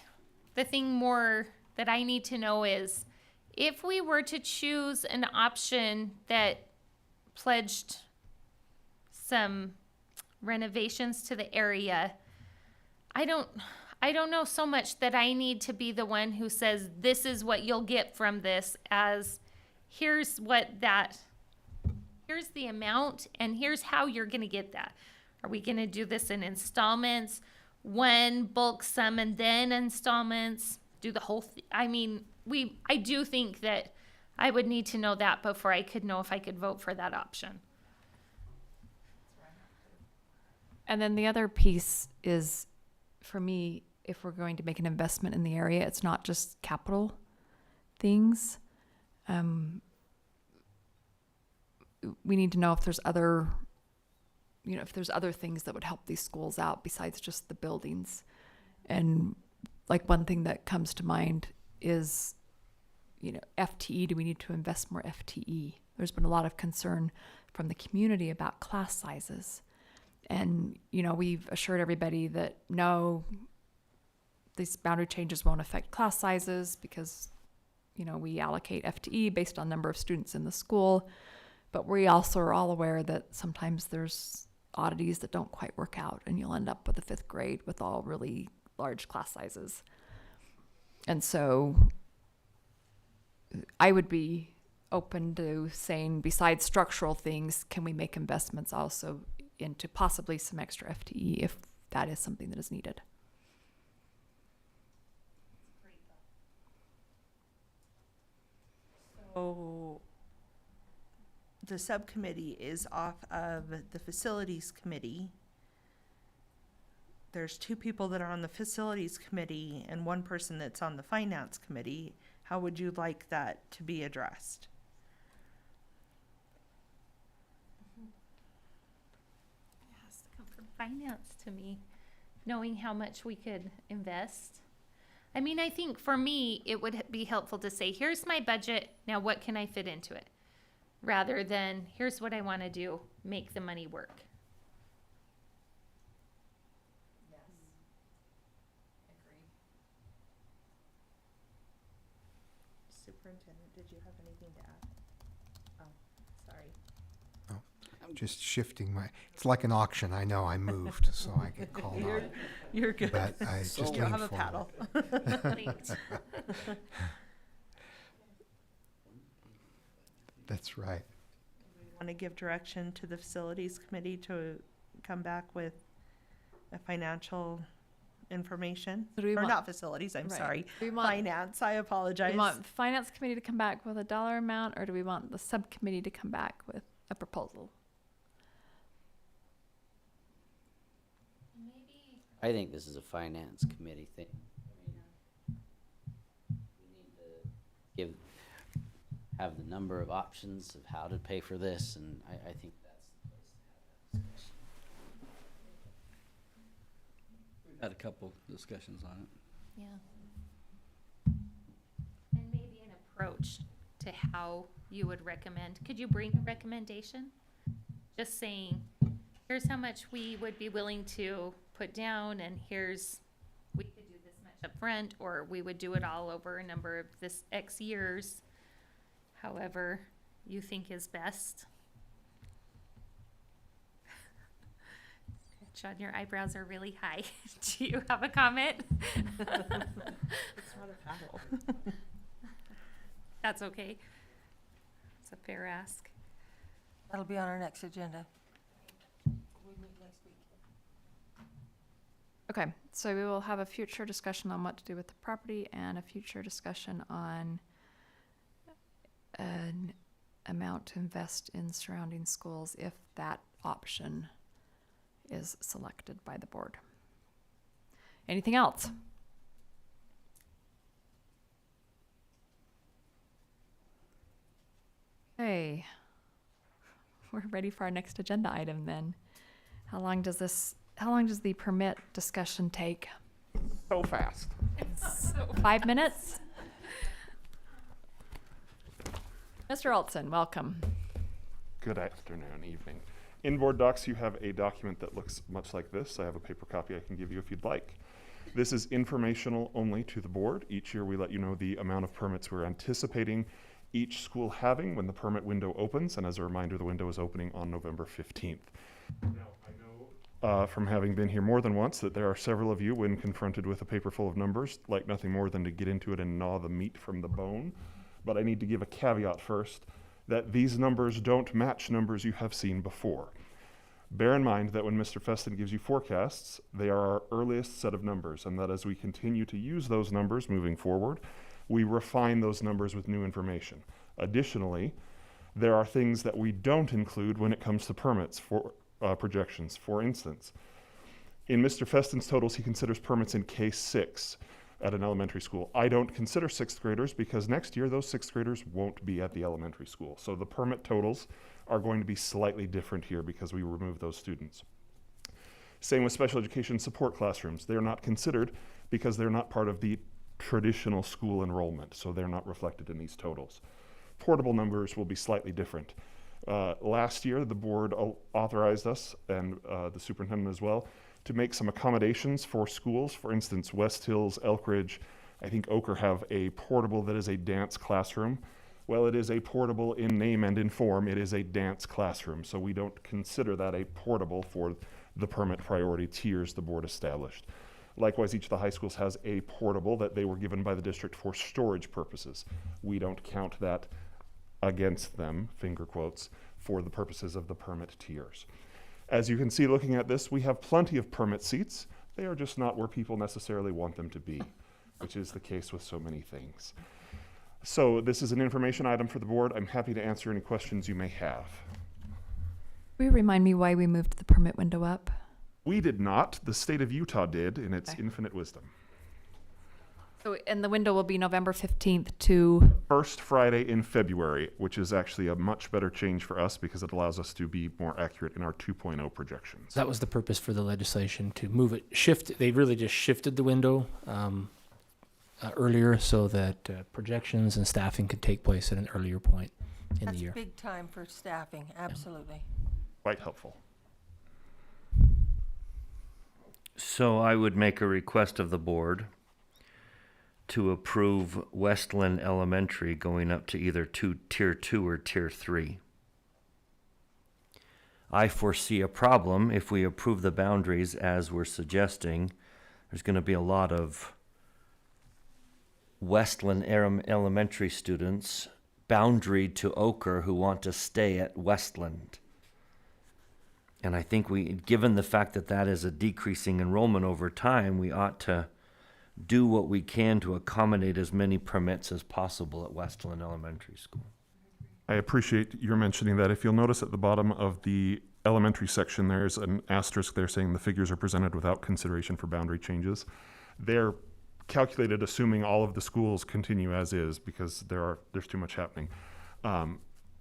the thing more that I need to know is if we were to choose an option that pledged some renovations to the area, I don't know so much that I need to be the one who says this is what you'll get from this, as here's what that here's the amount and here's how you're going to get that. Are we going to do this in installments, one bulk sum and then installments, do the whole I mean, I do think that I would need to know that before I could know if I could vote for that option. And then the other piece is, for me, if we're going to make an investment in the area, it's not just capital things. We need to know if there's other, if there's other things that would help these schools out besides just the buildings. And like one thing that comes to mind is, FTE. Do we need to invest more FTE? There's been a lot of concern from the community about class sizes. And, we've assured everybody that no, these boundary changes won't affect class sizes because, we allocate FTE based on number of students in the school. But we also are all aware that sometimes there's oddities that don't quite work out and you'll end up with a 5th grade with all really large class sizes. And so I would be open to saying, besides structural things, can we make investments also into possibly some extra FTE if that is something that is needed? So the subcommittee is off of the facilities committee. There's 2 people that are on the facilities committee and 1 person that's on the finance committee. How would you like that to be addressed? It has to come from finance to me, knowing how much we could invest. I mean, I think for me, it would be helpful to say, here's my budget, now what can I fit into it? Rather than, here's what I want to do, make the money work. Yes, agree. Superintendent, did you have anything to add? Oh, sorry. I'm just shifting it's like an auction. I know I moved, so I get called on. You're good. But I just You don't lean have a forward. paddle. That's right. Want to give direction to the facilities committee to come back with a financial information? So do we Or want- not facilities, I'm Right. sorry. Do we want, Finance, I do apologize. we want finance committee to come back with a dollar amount, or do we want the subcommittee to come back with a proposal? I think this is a finance committee thing. We need to have the number of options of how to pay for this, and I think that's the place to have that discussion. We've had a couple discussions on it. Yeah. And maybe an approach to how you would recommend. Could you bring a recommendation? Just saying, here's how much we would be willing to put down, and we could do this much up front, or we would do it all over a number of this X years, however you think is best. John, your eyebrows are really high. Do you have a comment? It's not a paddle. That's okay. It's a fair ask. That'll be on our next agenda. We meet next week. Okay, so we will have a future discussion on what to do with the property and a future discussion on an amount to invest in surrounding schools if that option is selected by the board. Anything else? Okay, we're ready for our next agenda item then. How long does the permit discussion take? So fast. 5 minutes? Mr. Olson, welcome. Good afternoon, evening. In board docs, you have a document that looks much like this. I have a paper copy I can give you if you'd like. This is informational only to the board. Each year we let you know the amount of permits we're anticipating each school having when the permit window opens. And as a reminder, the window is opening on November 15th. Now, I know from having been here more than once that there are several of you, when confronted with a paper full of numbers, like nothing more than to get into it and gnaw the meat from the bone. But I need to give a caveat first. that these numbers don't match numbers you have seen before. Bear in mind that when Mr. Feston gives you forecasts, they are our earliest set of numbers, and that as we continue to use those numbers moving forward, we refine those numbers with new information. Additionally, there are things that we don't include when it comes to permits for projections. For instance, in Mr. Feston's totals, he considers permits in K-6 at an elementary school. I don't consider sixth graders because next year those sixth graders won't be at the elementary school. So the permit totals are going to be slightly different here because we remove those students. Same with special education support classrooms. They're not considered because they're not part of the traditional school enrollment, so they're not reflected in these totals. Portable numbers will be slightly different. Last year, the board authorized us, and the superintendent as well, to make some accommodations for schools. For instance, West Hills, Elkridge, I think Oker have a portable that is a dance classroom. Well, it is a portable in name and in form. It is a dance classroom, so we don't consider that a portable for the permit priority tiers the board established. Likewise, each of the high schools has a portable that they were given by the district for storage purposes. We don't count that against them, finger quotes, for the purposes of the permit tiers. As you can see looking at this, we have plenty of permit seats. They are just not where people necessarily want them to be, which is the case with so many things. So this is an information item for the board. I'm happy to answer any questions you may have. Will you remind me why we moved the permit window up? We did not. The state of Utah did in its infinite wisdom. So, and the window will be November 15th to... First Friday in February, which is actually a much better change for us because it allows us to be more accurate in our 2.0 projections. That was the purpose for the legislation, to move it, shift. They really just shifted the window earlier so that projections and staffing could take place at an earlier point in the year. That's big time for staffing, absolutely. Quite helpful. So I would make a request of the board to approve Westland Elementary going up to either tier 2 or tier 3. I foresee a problem if we approve the boundaries as we're suggesting. There's going to be a lot of Westland Elementary students boundaried to Oker who want to stay at Westland. And I think given the fact that that is a decreasing enrollment over time, we ought to do what we can to accommodate as many permits as possible at Westland Elementary School. I appreciate your mentioning that. If you'll notice at the bottom of the elementary section, there's an asterisk there saying the figures are presented without consideration for boundary changes. They're calculated assuming all of the schools continue as is because there's too much happening.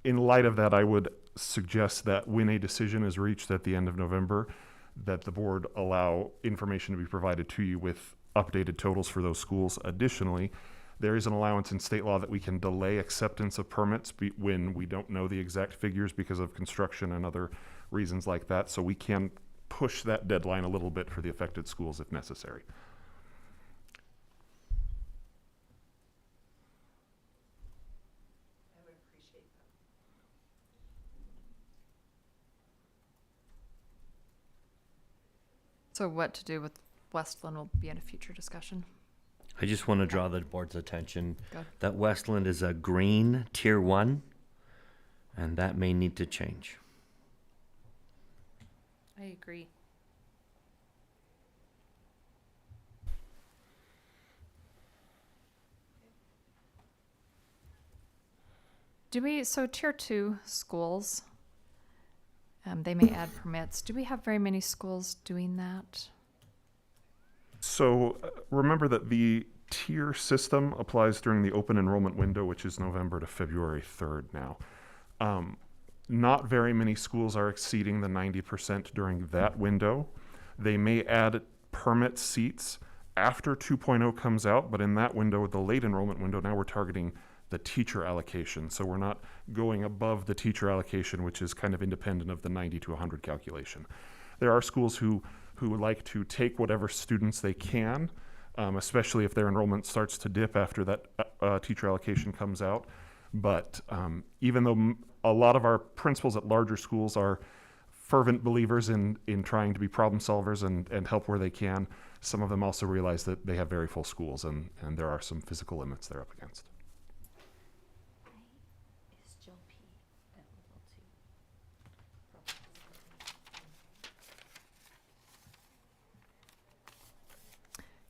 In light of that, I would suggest that when a decision is reached at the end of November, that the board allow information to be provided to you with updated totals for those schools. Additionally, there is an allowance in state law that we can delay acceptance of permits when we don't know the exact figures because of construction and other reasons like that. So we can push that deadline a little bit for the affected schools if necessary. So what to do with Westland will be in a future discussion. I just want to draw the board's attention Good. that Westland is a green tier 1, and that may need to change. I agree. So tier 2 schools, they may add permits. Do we have very many schools doing that? So remember that the tier system applies during the open enrollment window, which is November to February 3rd now. Not very many schools are exceeding the 90% during that window. They may add permit seats after 2.0 comes out, but in that window, the late enrollment window, now we're targeting the teacher allocation. So we're not going above the teacher allocation, which is kind of independent of the 90 to 100 calculation. There are schools who would like to take whatever students they can, especially if their enrollment starts to dip after that teacher allocation comes out. But even though a lot of our principals at larger schools are fervent believers in trying to be problem solvers and help where they can, some of them also realize that they have very full schools and there are some physical limits they're up against.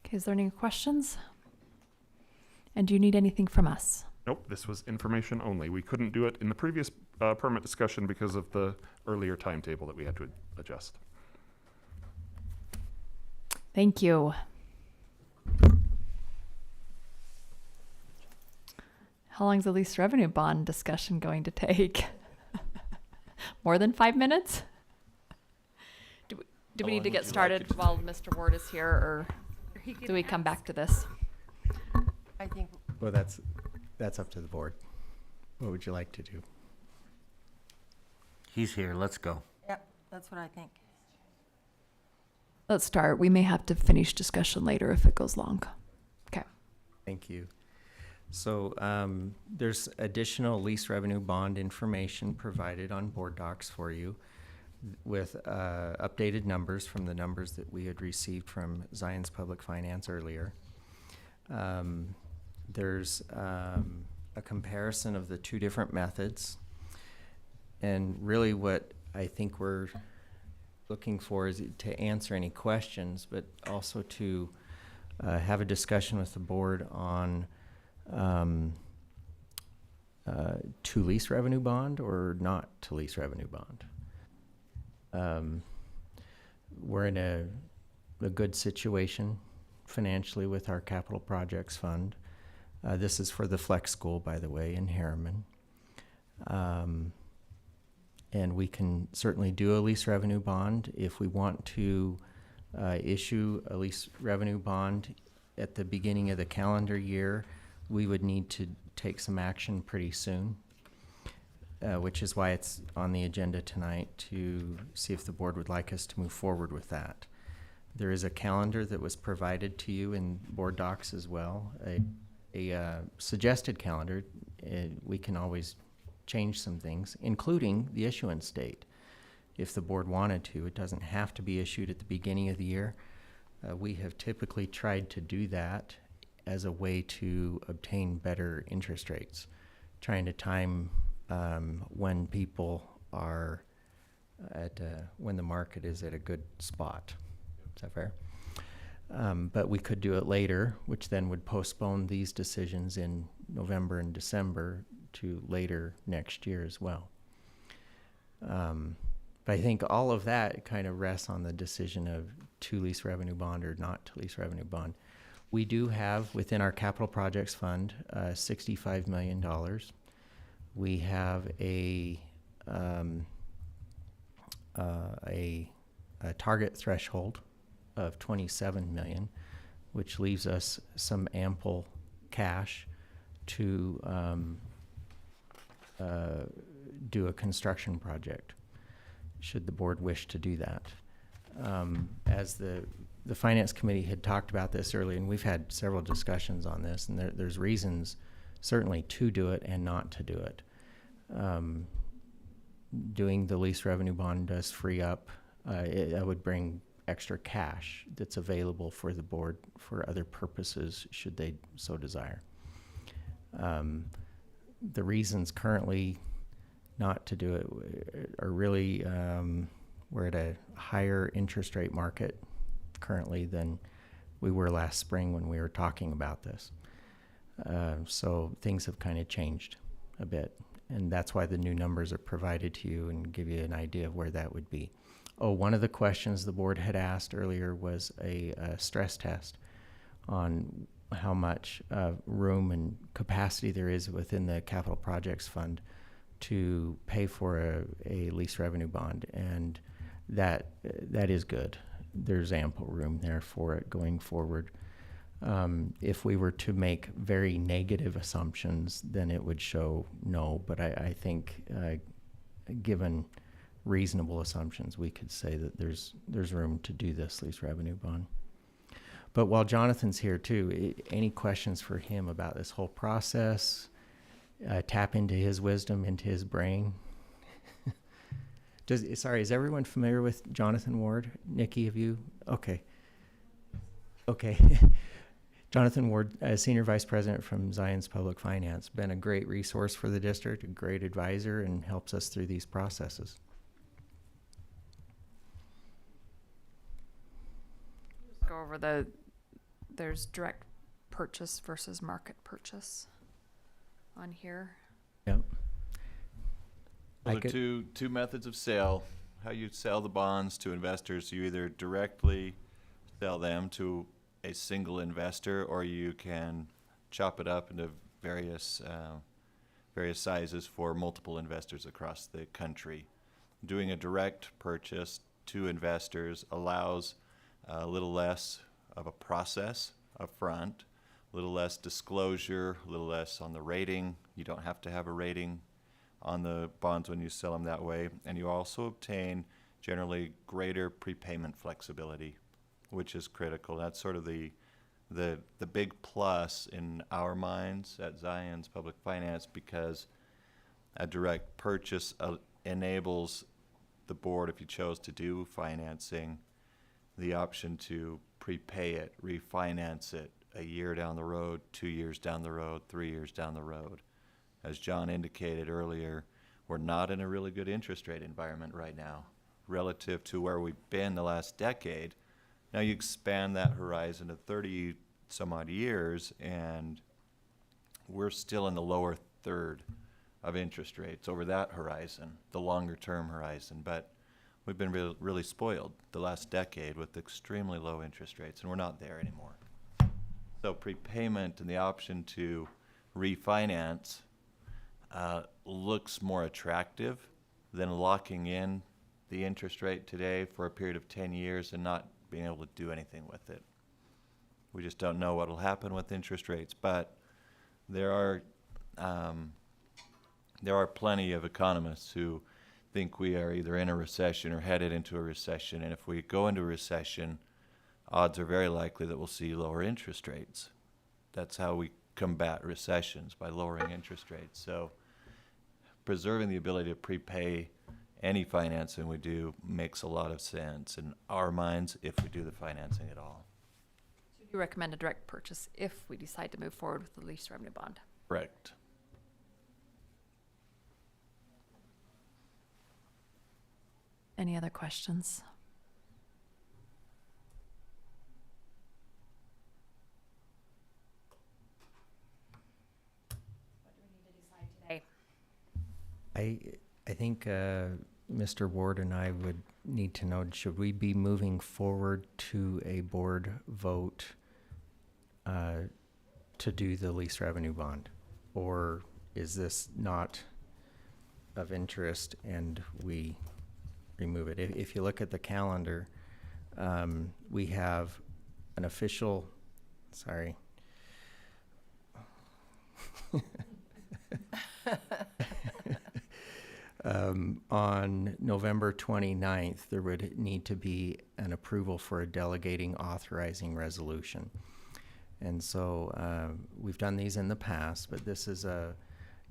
Okay, is there any questions? And do you need anything from us? Nope, this was information only. We couldn't do it in the previous permit discussion because of the earlier timetable that we had to adjust. Thank you. How long is the lease revenue bond discussion going to take? More than 5 minutes? Do we need to get started while Mr. Ward is here, or do we come back to this? I think Well, that's up to the board. What would you like to do? He's here. Let's go. Yep, that's what I think. Let's start. We may have to finish discussion later if it goes long. Okay. Thank you. So there's additional lease revenue bond information provided on board docs for you with updated numbers from the numbers that we had received from Zion's Public Finance earlier. There's a comparison of the two different methods. And really what I think we're looking for is to answer any questions, but also to have a discussion with the board on to lease revenue bond or not to lease revenue bond. We're in a good situation financially with our capital projects fund. This is for the Flex School, by the way, in Harriman. And we can certainly do a lease revenue bond. If we want to issue a lease revenue bond at the beginning of the calendar year, we would need to take some action pretty soon, which is why it's on the agenda tonight to see if the board would like us to move forward with that. There is a calendar that was provided to you in board docs as well, a suggested calendar. We can always change some things, including the issuance date. If the board wanted to, it doesn't have to be issued at the beginning of the year. We have typically tried to do that as a way to obtain better interest rates, trying to time when people are at, when the market is at a good spot. Is that fair? But we could do it later, which then would postpone these decisions in November and December to later next year as well. But I think all of that kind of rests on the decision of to lease revenue bond or not to lease revenue bond. We do have within our capital projects fund $65 million. We have a target threshold of 27 million, which leaves us some ample cash to do a construction project, should the board wish to do that. As the Finance Committee had talked about this earlier, and we've had several discussions on this, and there's reasons certainly to do it and not to do it. Doing the lease revenue bond does free up, it would bring extra cash that's available for the board for other purposes should they so desire. The reasons currently not to do it are really we're at a higher interest rate market currently than we were last spring when we were talking about this. So things have kind of changed a bit, and that's why the new numbers are provided to you and give you an idea of where that would be. Oh, one of the questions the board had asked earlier was a stress test on how much room and capacity there is within the capital projects fund to pay for a lease revenue bond, and that is good. There's ample room there for it going forward. If we were to make very negative assumptions, then it would show no, but I think given reasonable assumptions, we could say that there's room to do this lease revenue bond. But while Jonathan's here too, any questions for him about this whole process? Tap into his wisdom, into his brain. Sorry, is everyone familiar with Jonathan Ward? Nikki, have you? Okay. Jonathan Ward, Senior Vice President from Zion's Public Finance, been a great resource for the district, a great advisor, and helps us through these processes. Go over there's direct purchase versus market purchase on here. Yep. Those are two methods of sale. How you sell the bonds to investors, you either directly sell them to a single investor, or you can chop it up into various sizes for multiple investors across the country. Doing a direct purchase to investors allows a little less of a process up front, a little less disclosure, a little less on the rating. You don't have to have a rating on the bonds when you sell them that way. And you also obtain generally greater prepayment flexibility, which is critical. That's sort of the big plus in our minds at Zions Public Finance, because a direct purchase enables the board, if you chose to do financing, the option to prepay it, refinance it a year down the road, 2 years down the road, 3 years down the road. As John indicated earlier, we're not in a really good interest rate environment right now relative to where we've been the last decade. Now you expand that horizon to 30 some odd years, and we're still in the lower third of interest rates over that horizon, the longer term horizon. But we've been really spoiled the last decade with extremely low interest rates, and we're not there anymore. So prepayment and the option to refinance looks more attractive than locking in the interest rate today for a period of 10 years and not being able to do anything with it. We just don't know what will happen with interest rates, but there are plenty of economists who think we are either in a recession or headed into a recession, and if we go into a recession, odds are very likely that we'll see lower interest rates. That's how we combat recessions, by lowering interest rates. So preserving the ability to prepay any financing we do makes a lot of sense in our minds if we do the financing at all. So you recommend a direct purchase if we decide to move forward with the lease revenue bond? Correct. Any other questions? What do we need to decide today? I think Mr. Ward and I would need to know, should we be moving forward to a board vote to do the lease revenue bond? Or is this not of interest and we remove it? If you look at the calendar, we have an official, sorry. On November 29th, there would need to be an approval for a delegating authorizing resolution. And so we've done these in the past, but this is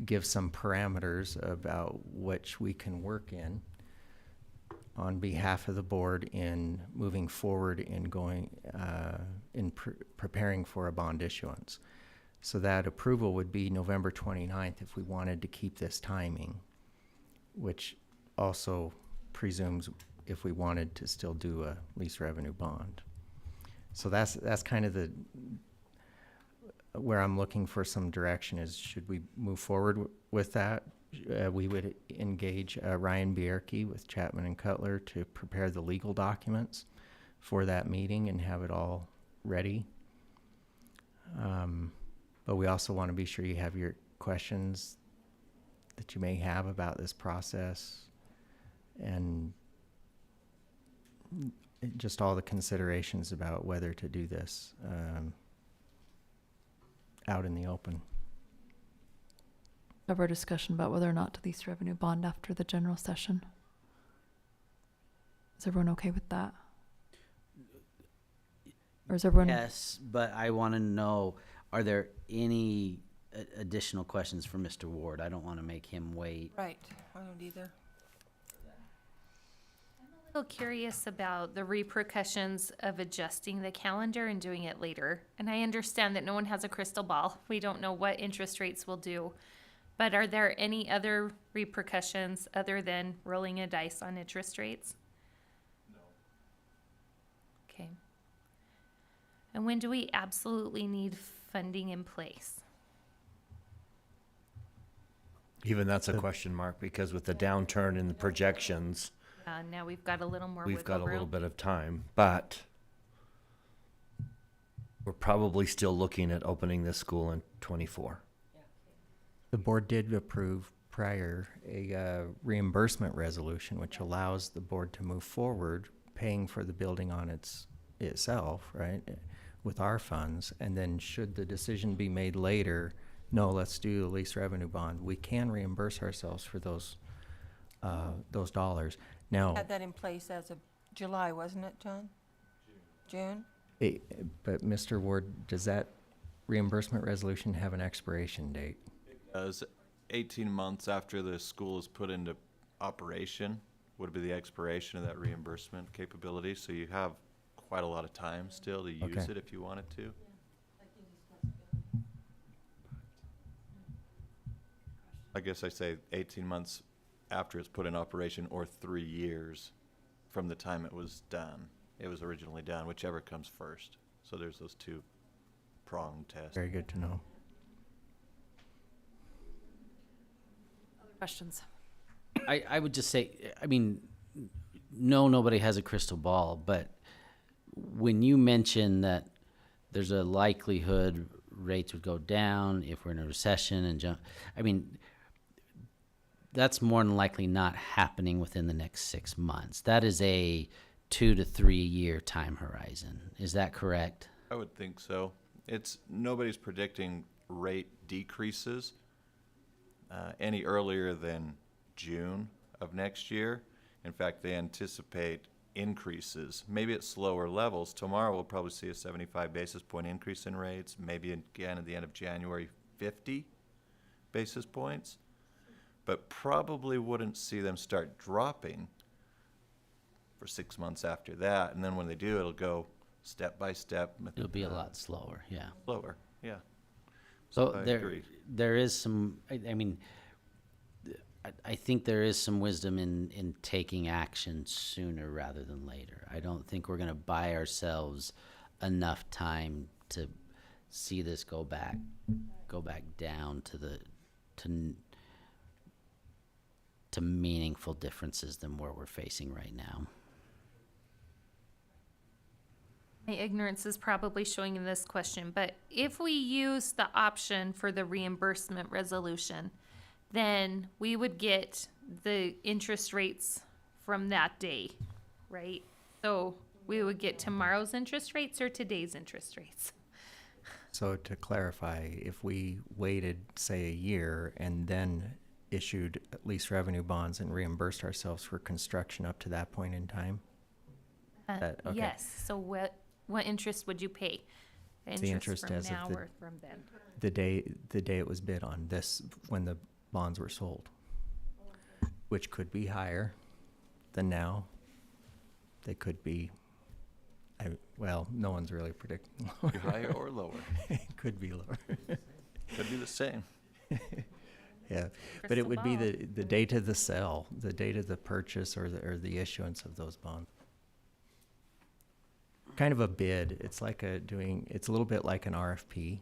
give some parameters about which we can work in on behalf of the board in moving forward in going in preparing for a bond issuance. So that approval would be November 29th if we wanted to keep this timing, which also presumes if we wanted to still do a lease revenue bond. So that's kind of where I'm looking for some direction is, should we move forward with that? We would engage Ryan Bierke with Chapman and Cutler to prepare the legal documents for that meeting and have it all ready. But we also want to be sure you have your questions that you may have about this process and just all the considerations about whether to do this out in the open. Have our discussion about whether or not to lease revenue bond after the general session. Is everyone okay with that? Or is everyone? Yes, but I want to know, are there any additional questions for Mr. Ward? I don't want to make him wait. Right, I don't either. I'm a little curious about the repercussions of adjusting the calendar and doing it later. And I understand that no one has a crystal ball. We don't know what interest rates will do. But are there any other repercussions other than rolling a dice on interest rates? No. Okay. And when do we absolutely need funding in place? Even that's a question mark, because with the downturn in the projections, Now we've got a little more we've got a wiggle little room. bit of time, but we're probably still looking at opening this school in '24. The board did approve prior a reimbursement resolution, which allows the board to move forward paying for the building on itself, right, with our funds. And then should the decision be made later, no, let's do the lease revenue bond, we can reimburse ourselves for those dollars. Now, Had that in place as of July, wasn't it, John? June? but Mr. Ward, does that reimbursement resolution have an expiration date? Does 18 months after the school is put into operation would be the expiration of that reimbursement capability. So you have quite a lot of time still to use Okay. it if you wanted to. I guess I say 18 months after it's put in operation, or 3 years from the time it was done. It was originally done, whichever comes first. So there's those two prong tests. Very good to know. Questions? I would just say, I mean, no, nobody has a crystal ball, but when you mention that there's a likelihood rates would go down if we're in a recession and jump, I mean, that's more than likely not happening within the next 6 months. That is a 2 to 3 year time horizon. Is that correct? I would think so. Nobody's predicting rate decreases any earlier than June of next year. In fact, they anticipate increases, maybe at slower levels. Tomorrow we'll probably see a 75 basis point increase in rates, maybe again at the end of January 50 basis points, but probably wouldn't see them start dropping for 6 months after that. And then when they do, it'll go step by step. It'll be a lot slower, yeah. Slower, yeah. So I there, agree. there is some, I mean, I think there is some wisdom in taking action sooner rather than later. I don't think we're gonna buy ourselves enough time to see this go back down to meaningful differences than where we're facing right now. My ignorance is probably showing in this question, but if we use the option for the reimbursement resolution, then we would get the interest rates from that day, right? So we would get tomorrow's interest rates or today's interest rates? So to clarify, if we waited, say, a year and then issued lease revenue bonds and reimbursed ourselves for construction up to that point in time? Okay. Yes, so what interest would you pay? The interest from as of now the- or from then? The day it was bid on, this, when the bonds were sold, which could be higher than now. They could be, well, no one's really predicting. Be higher or lower. It could be lower. Could be the same. Yeah, but it would be the date of the sale, the date of the purchase or the issuance of those bonds. Kind of a bid. It's like it's a little bit like an RFP.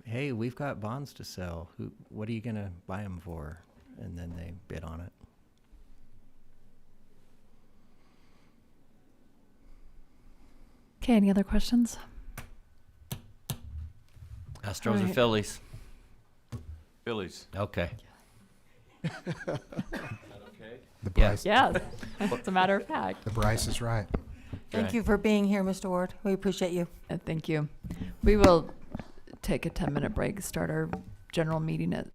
Hey, we've got bonds to sell. What are you gonna buy them for? And then they bid on it. Okay, any other questions? Astros All or right. Phillies? Phillies. Okay. The Yeah. Bryce, Yes, as a matter of fact. the Bryce is right. Thank Okay. you for being here, Mr. Ward. We appreciate you. Thank you. We will take a 10-minute break, start our general meeting at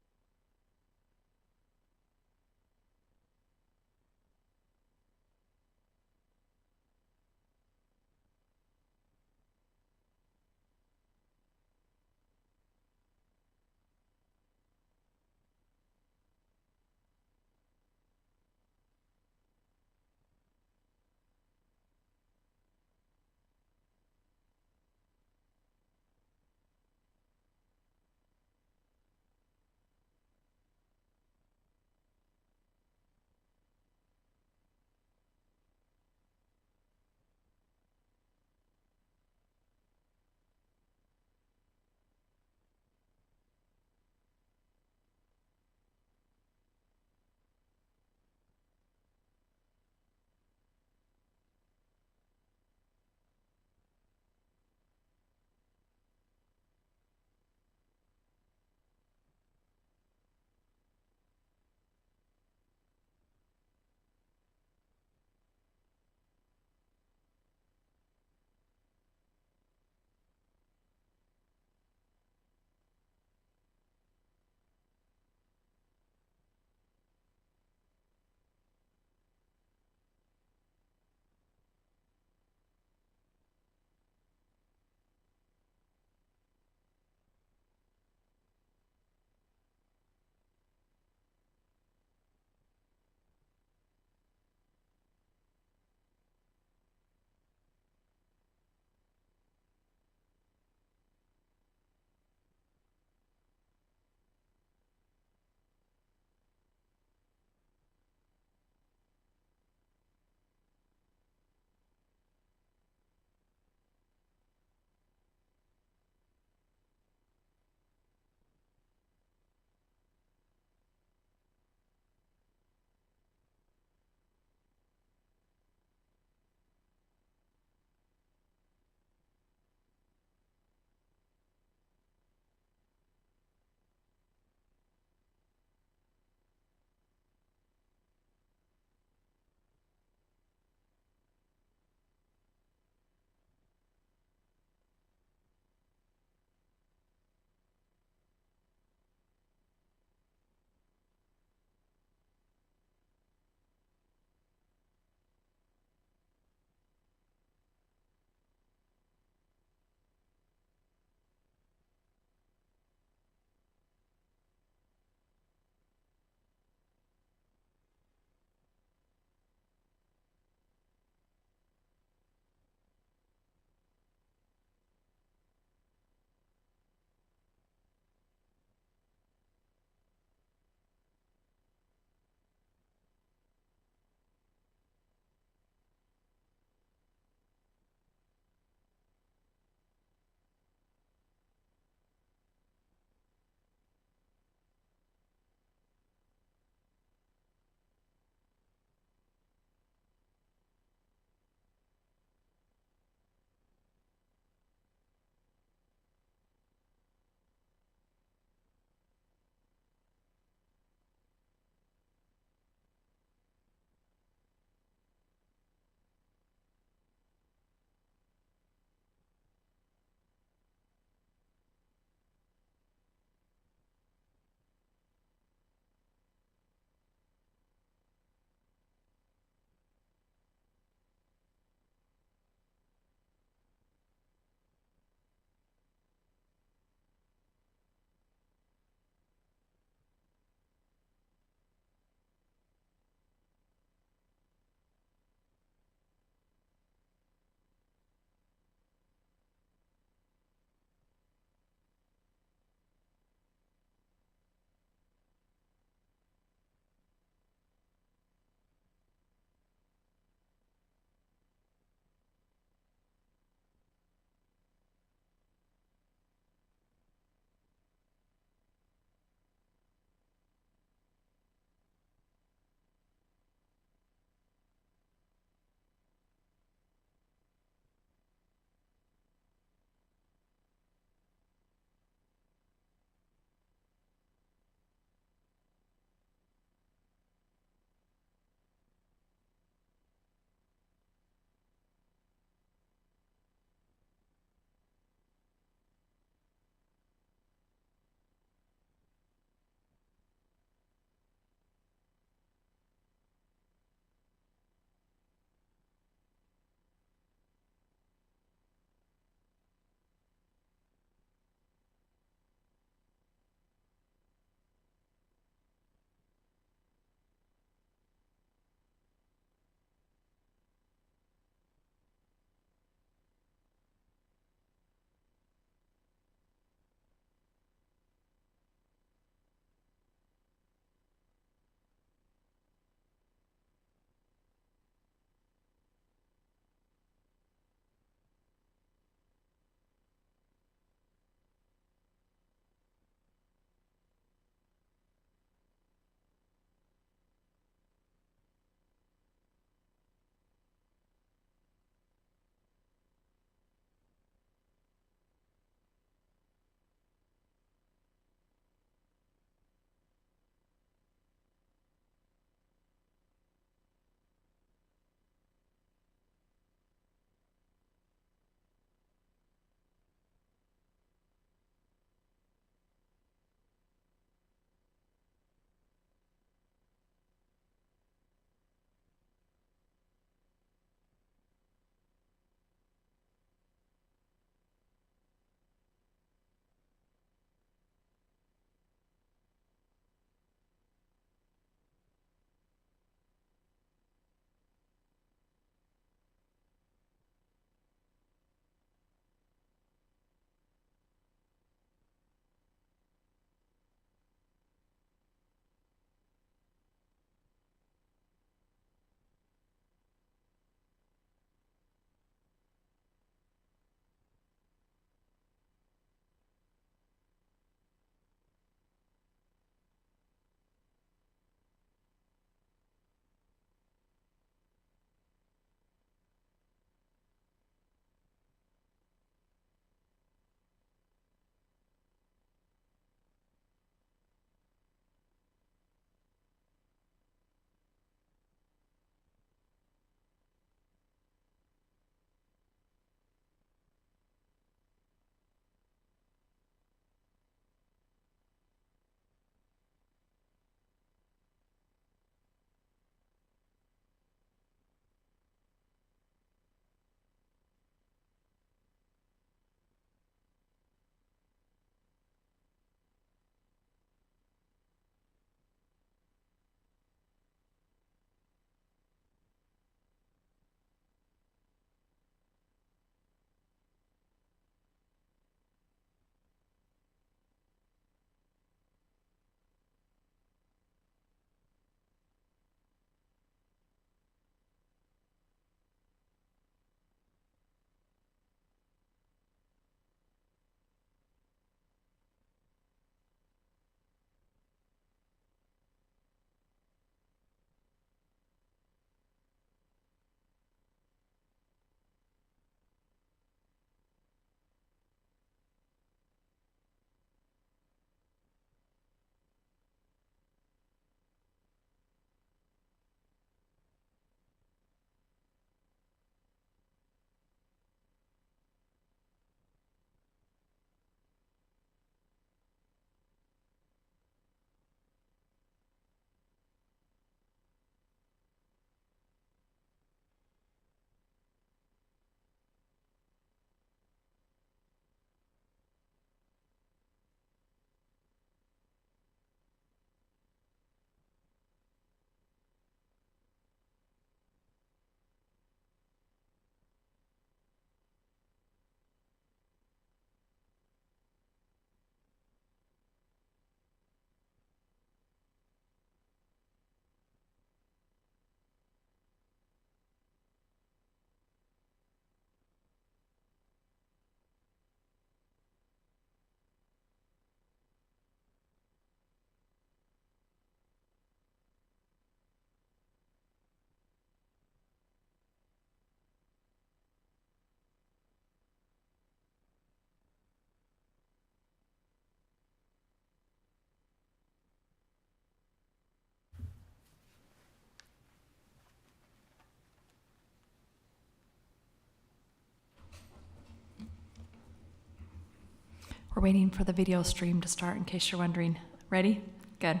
We're waiting for the video stream to start in case you're wondering. Ready? Good.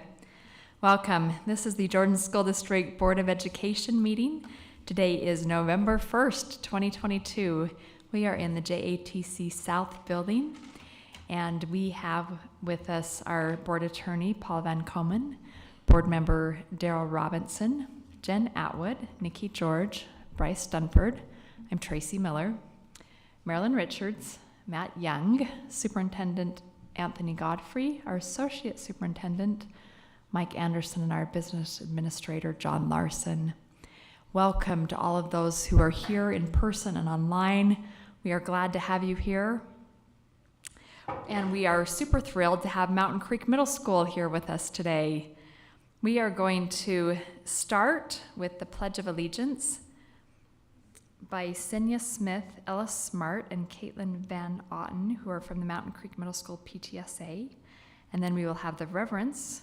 Welcome. This is the Jordan School District Board of Education meeting. Today is November 1st, 2022. We are in the JATC South building, and we have with us our board attorney, Paul Van Komen, board member Daryl Robinson, Jen Atwood, Nikki George, Bryce Dunford. I'm Tracy Miller, Marilyn Richards, Matt Young, Superintendent Anthony Godfrey, our Associate Superintendent, Mike Anderson, and our Business Administrator, John Larson. Welcome to all of those who are here in person and online. We are glad to have you here. And we are super thrilled to have Mountain Creek Middle School here with us today. We are going to start with the Pledge of Allegiance by Senya Smith, Ellis Smart, and Caitlin Van Otten, who are from the Mountain Creek Middle School PTSA. And then we will have the Reverence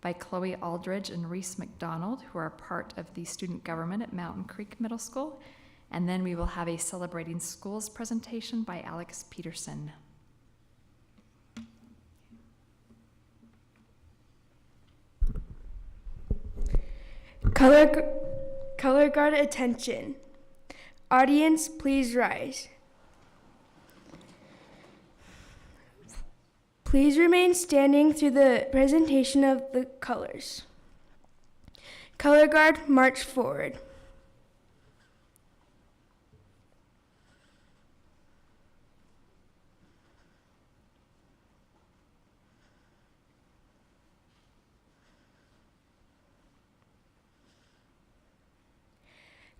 by Chloe Aldridge and Reese McDonald, who are part of the student government at Mountain Creek Middle School. And then we will have a Celebrating Schools presentation by Alex Peterson. Color guard attention. Audience, please rise. Please remain standing through the presentation of the colors. Color guard, march forward.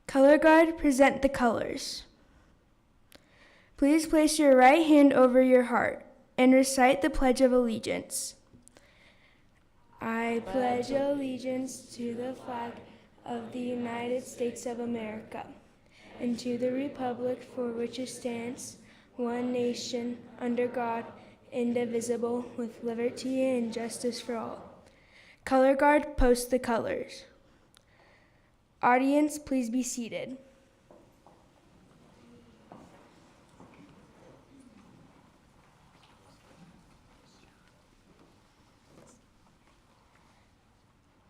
Color guard, present the colors. Please place your right hand over your heart and recite the Pledge of Allegiance. I pledge allegiance to the flag of the United States of America and to the republic for which it stands, one nation, under God, indivisible, with liberty and justice for all. Color guard, post the colors. Audience, please be seated.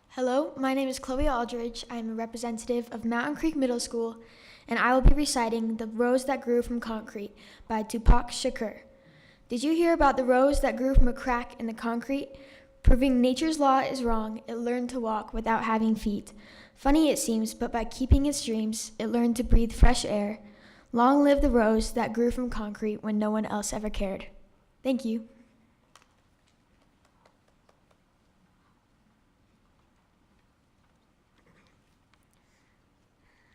Hello, my name is Chloe Aldridge. I am a representative of Mountain Creek Middle School, and I will be reciting The Rose That Grew from Concrete by Tupac Shakur. Did you hear about the rose that grew from a crack in the concrete? Proving nature's law is wrong, it learned to walk without having feet. Funny it seems, but by keeping its dreams, it learned to breathe fresh air. Long live the rose that grew from concrete when no one else ever cared. Thank you.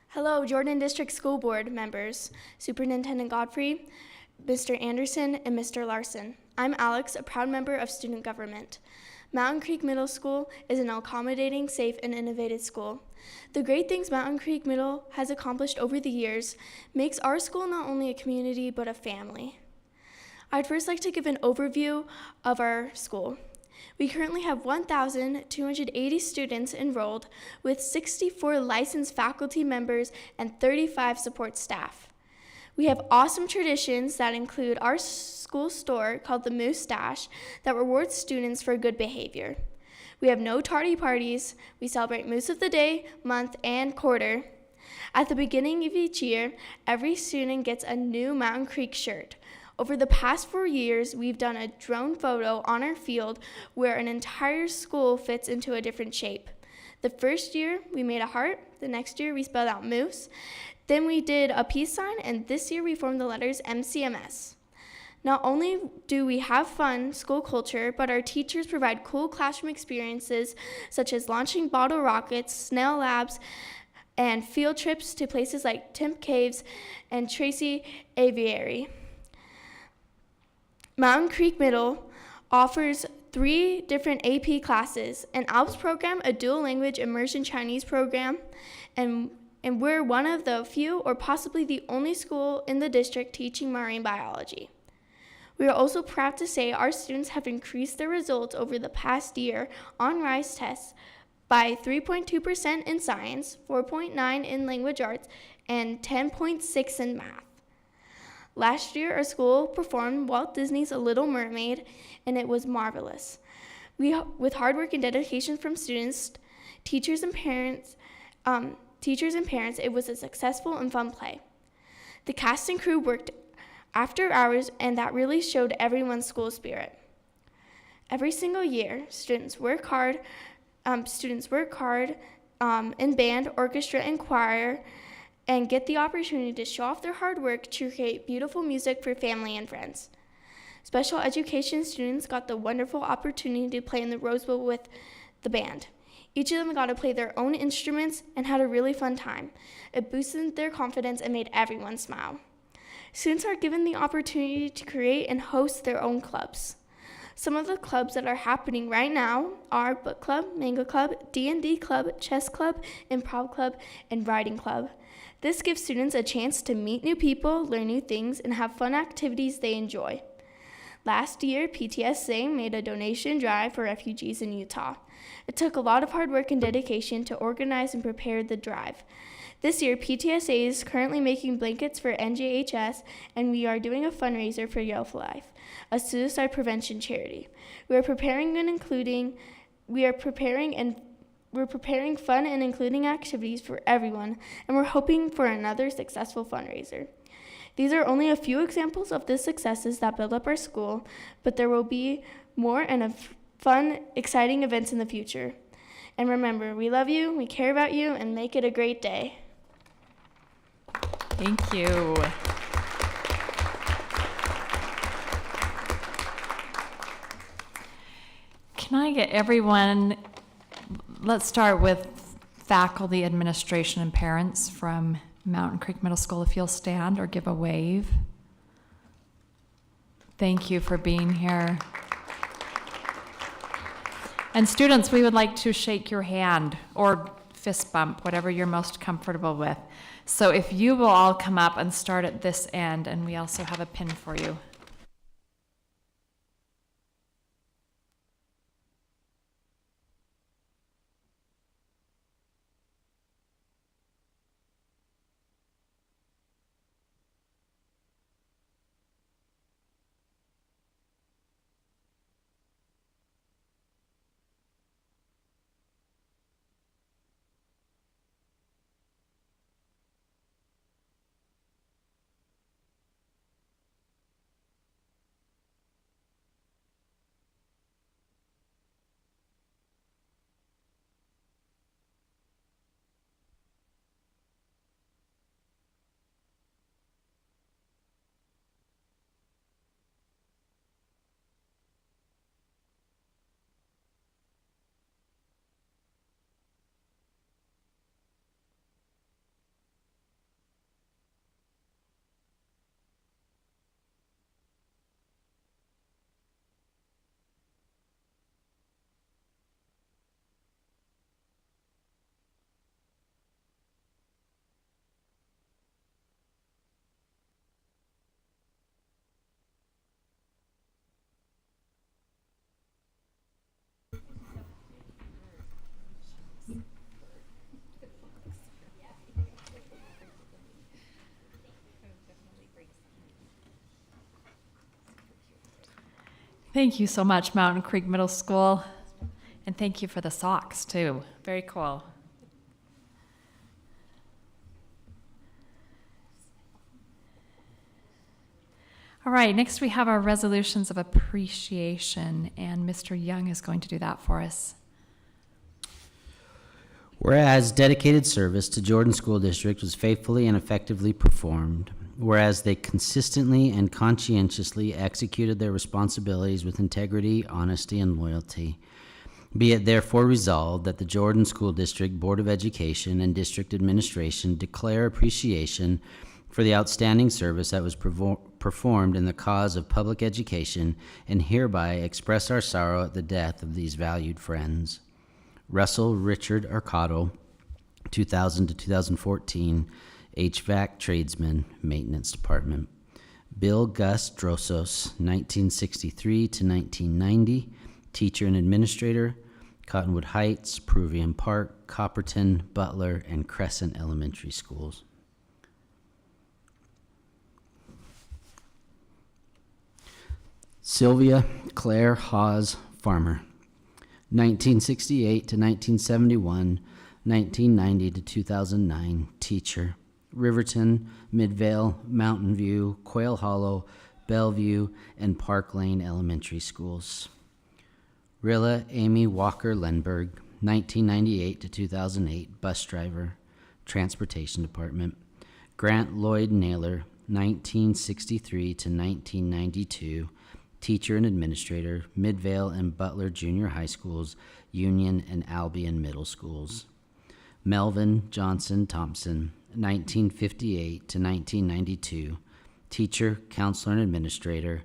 Hello, Jordan District School Board members, Superintendent Godfrey, Mr. Anderson, and Mr. Larson. I'm Alex, a proud member of student government. Mountain Creek Middle School is an accommodating, safe, and innovative school. The great things Mountain Creek Middle has accomplished over the years makes our school not only a community, but a family. I'd first like to give an overview of our school. We currently have 1,280 students enrolled with 64 licensed faculty members and 35 support staff. We have awesome traditions that include our school store called the Moose Stash that rewards students for good behavior. We have no tardy parties. We celebrate Moose of the Day, month, and quarter. At the beginning of each year, every student gets a new Mountain Creek shirt. Over the past 4 years, we've done a drone photo on our field where an entire school fits into a different shape. The first year, we made a heart. The next year, we spelled out moose. Then we did a peace sign, and this year we formed the letters MCMS. Not only do we have fun school culture, but our teachers provide cool classroom experiences such as launching bottle rockets, snail labs, and field trips to places like Timp Caves and Tracy Aviary. Mountain Creek Middle offers 3 different AP classes, an ALPS program, a dual language immersion Chinese program, and we're one of the few or possibly the only school in the district teaching marine biology. We are also proud to say our students have increased their results over the past year on RISE tests by 3.2% in science, 4.9% in language arts, and 10.6% in math. Last year, our school performed Walt Disney's A Little Mermaid, and it was marvelous. With hard work and dedication from students, teachers and parents, it was a successful and fun play. The cast and crew worked after hours, and that really showed everyone's school spirit. Every single year, students work hard in band, orchestra, and choir, and get the opportunity to show off their hard work to create beautiful music for family and friends. Special education students got the wonderful opportunity to play in the Rose Bowl with the band. Each of them got to play their own instruments and had a really fun time. It boosted their confidence and made everyone smile. Students are given the opportunity to create and host their own clubs. Some of the clubs that are happening right now are Book Club, Mango Club, D&D Club, Chess Club, Improv Club, and Writing Club. This gives students a chance to meet new people, learn new things, and have fun activities they enjoy. Last year, PTSA made a donation drive for refugees in Utah. It took a lot of hard work and dedication to organize and prepare the drive. This year, PTSA is currently making blankets for NJHS, and we are doing a fundraiser for Yale for Life, a suicide prevention charity. We're preparing fun and including activities for everyone, and we're hoping for another successful fundraiser. These are only a few examples of the successes that build up our school, but there will be more and fun, exciting events in the future. And remember, we love you, we care about you, and make it a great day. Thank you. Can I get everyone, let's start with faculty, administration, and parents from Mountain Creek Middle School, if you'll stand or give a wave. Thank you for being here. And students, we would like to shake your hand or fist bump, whatever you're most comfortable with. So if you will all come up and start at this end, and we also have a pin for you. Thank you so much, Mountain Creek Middle School. And thank you for the socks, too. Very cool. All right, next we have our resolutions of appreciation, and Mr. Young is going to do that for us. Whereas dedicated service to Jordan School District was faithfully and effectively performed, whereas they consistently and conscientiously executed their responsibilities with integrity, honesty, and loyalty, be it therefore resolved that the Jordan School District Board of Education and District Administration declare appreciation for the outstanding service that was performed in the cause of public education, and hereby express our sorrow at the death of these valued friends. Russell Richard Arcado, 2000 to 2014, HVAC tradesman, maintenance department. Bill Gus Drosos, 1963 to 1990, teacher and administrator, Cottonwood Heights, Peruvian Park, Copperton, Butler, and Crescent Elementary Schools. Sylvia Claire Hawes Farmer, 1968 to 1971, 1990 to 2009, teacher, Riverton, Midvale, Mountain View, Quail Hollow, Bellevue, and Park Lane Elementary Schools. Rilla Amy Walker Lenberg, 1998 to 2008, bus driver, Transportation Department. Grant Lloyd Naylor, 1963 to 1992, teacher and administrator, Midvale and Butler Junior High Schools, Union and Albion Middle Schools. Melvin Johnson Thompson, 1958 to 1992, teacher, counselor, and administrator,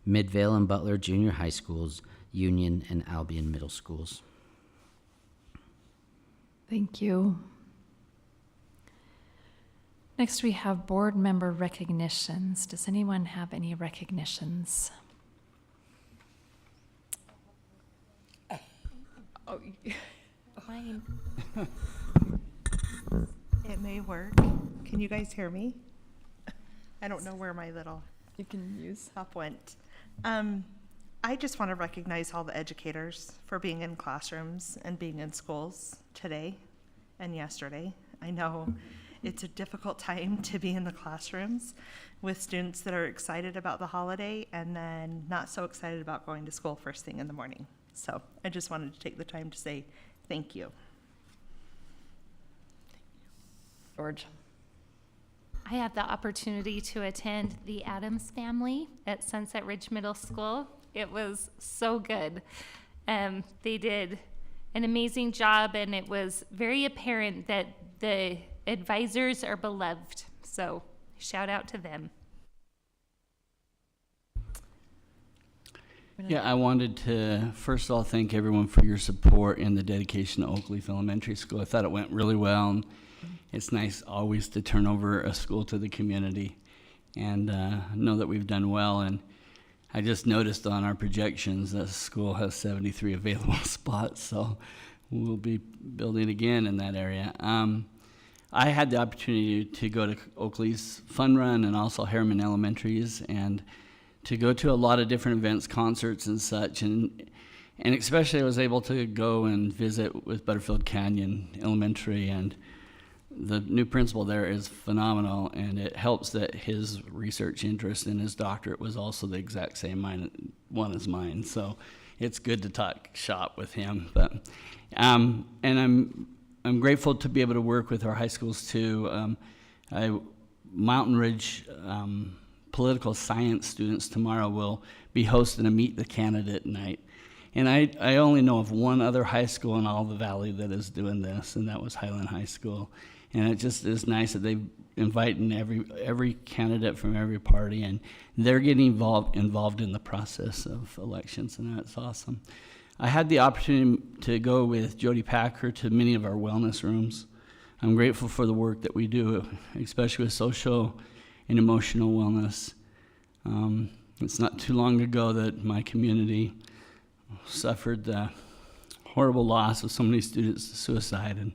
Midvale and Butler Junior High Schools, Union and Albion Middle Schools. Thank you. Next, we have board member recognitions. Does anyone have any recognitions? Oh, Mine. It may work. Can you guys hear me? I don't know where my little you can use up went. I just want to recognize all the educators for being in classrooms and being in schools today and yesterday. I know it's a difficult time to be in the classrooms with students that are excited about the holiday and then not so excited about going to school first thing in the morning. So I just wanted to take the time to say thank you. George. I had the opportunity to attend the Addams family at Sunset Ridge Middle School. It was so good. They did an amazing job, and it was very apparent that the advisors are beloved. So shout out to them. Yeah, I wanted to first of all thank everyone for your support and the dedication to Oakleaf Elementary School. I thought it went really well, and it's nice always to turn over a school to the community, and know that we've done well. And I just noticed on our projections that the school has 73 available spots, so we'll be building again in that area. I had the opportunity to go to Oakleaf's Fun Run and also Harriman Elementaries, and to go to a lot of different events, concerts and such, and especially I was able to go and visit with Butterfield Canyon Elementary, and the new principal there is phenomenal, and it helps that his research interest in his doctorate was also the exact same one as mine, so it's good to talk shop with him. But and I'm grateful to be able to work with our high schools too. Mountain Ridge political science students tomorrow will be hosting a Meet the Candidate night. And I only know of one other high school in all the valley that is doing this, and that was Highland High School. And it just is nice that they've invited every candidate from every party, and they're getting involved in the process of elections, and that's awesome. I had the opportunity to go with Jody Packer to many of our wellness rooms. I'm grateful for the work that we do, especially with social and emotional wellness. It's not too long ago that my community suffered the horrible loss of so many students to suicide, and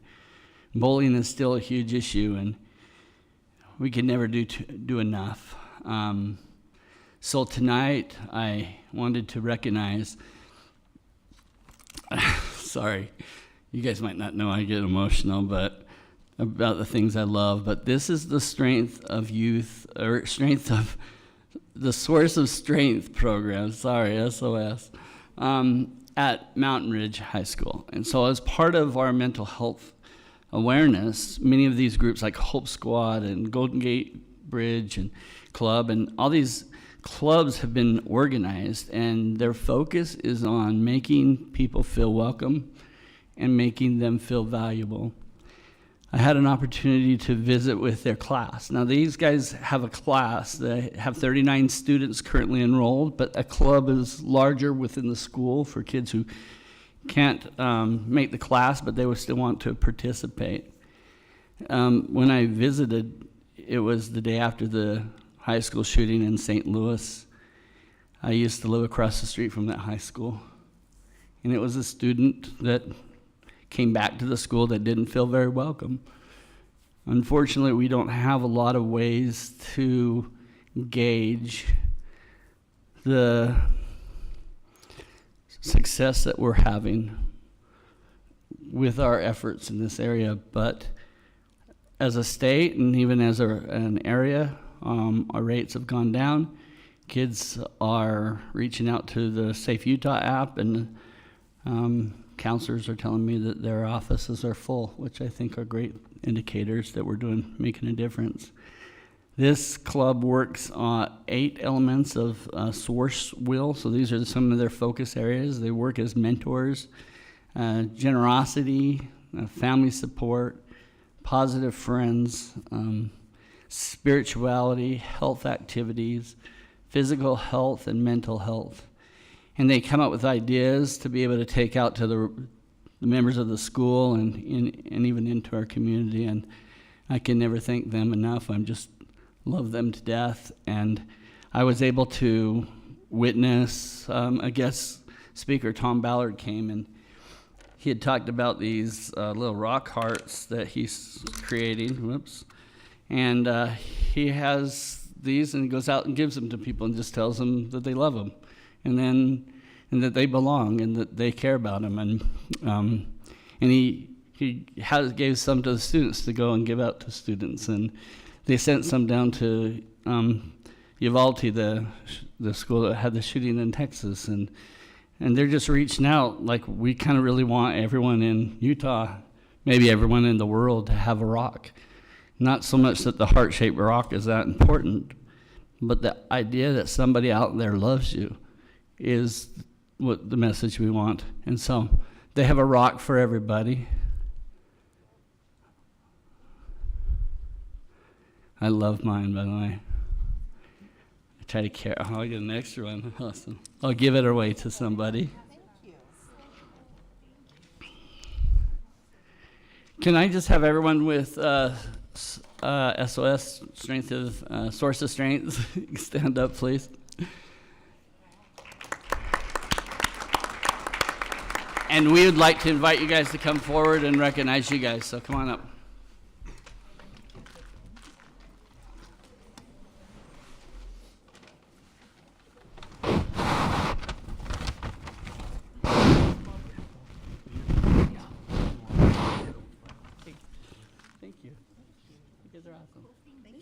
bullying is still a huge issue, and we can never do enough. So tonight I wanted to recognize, sorry, you guys might not know I get emotional, but about the things I love, but this is the Strength of Youth, or Strength of, the Source of Strength program, sorry, SOS, at Mountain Ridge High School. And so as part of our mental health awareness, many of these groups like Hope Squad and Golden Gate Bridge and Club, and all these clubs have been organized, and their focus is on making people feel welcome and making them feel valuable. I had an opportunity to visit with their class. Now these guys have a class. They have 39 students currently enrolled, but a club is larger within the school for kids who can't make the class, but they would still want to participate. When I visited, it was the day after the high school shooting in St. Louis. I used to live across the street from that high school, and it was a student that came back to the school that didn't feel very welcome. Unfortunately, we don't have a lot of ways to gauge the success that we're having with our efforts in this area. But as a state and even as an area, our rates have gone down. Kids are reaching out to the Safe Utah app, and counselors are telling me that their offices are full, which I think are great indicators that we're making a difference. This club works on 8 elements of source will. So these are some of their focus areas. They work as mentors, generosity, family support, positive friends, spirituality, health activities, physical health, and mental health. And they come up with ideas to be able to take out to the members of the school and even into our community. And I can never thank them enough. I'm just love them to death. And I was able to witness, a guest speaker, Tom Ballard, came, and he had talked about these little rock hearts that he's creating. Whoops. And he has these, and he goes out and gives them to people and just tells them that they love them, and that they belong and that they care about them. And he gave some to the students to go and give out to students, and they sent some down to Uvalde, the school that had the shooting in Texas, and they're just reaching out. Like, we kind of really want everyone in Utah, maybe everyone in the world, to have a rock. Not so much that the heart-shaped rock is that important, but the idea that somebody out there loves you is what the message we want. And so they have a rock for everybody. I love mine, by the way. I try to carry. Oh, I get an extra one. Awesome. I'll give it away to somebody. Can I just have everyone with SOS, strength of source of strength, stand up, please? And we would like to invite you guys to come forward and recognize you guys. So come on up. Thank you. You guys are awesome.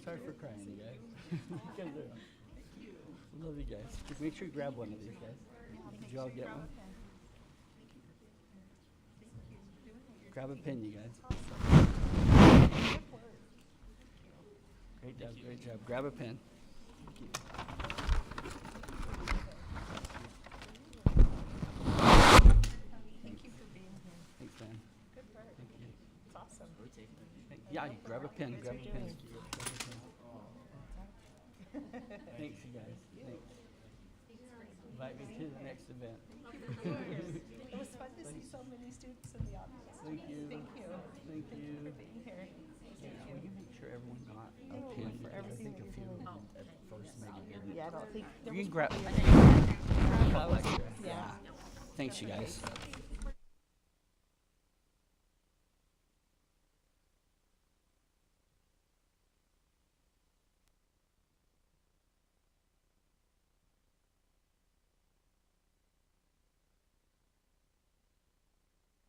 Sorry for crying, you guys. You guys are awesome. I love you guys. Just make sure you grab one of these guys. Did you all get one? Grab a pen, you guys. Great job, great job. Grab a pen. Thank you. Thank you for being here. Thanks, man. Good work. Thank you. It's awesome. Yeah, you grab a pen, grab a Thanks pen. for Thanks, you guys. Thanks. Invite me to the next event. It was fun to see so many students in the audience. Thank you. Thank you. Thank you. For being here. Will you make sure everyone got a No, pin? for Because I everything think a that few you're doing. at first maybe didn't. Yeah, I don't think there You was can grab. probably Yeah. Thanks, you guys.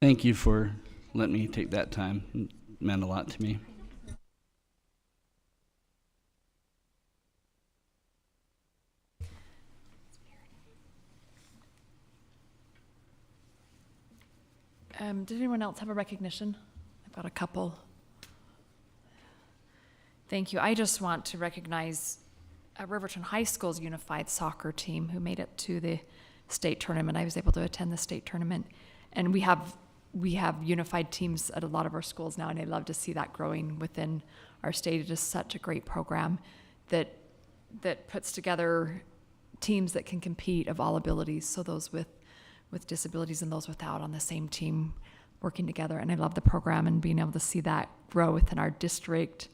Thank you for letting me take that time. It meant a lot to me. Did anyone else have a recognition? I've got a couple. Thank you. I just want to recognize Riverton High School's unified soccer team who made it to the state tournament. I was able to attend the state tournament, and we have unified teams at a lot of our schools now, and I love to see that growing within our state. It is such a great program that puts together teams that can compete of all abilities, so those with disabilities and those without on the same team working together. And I love the program and being able to see that grow within our district.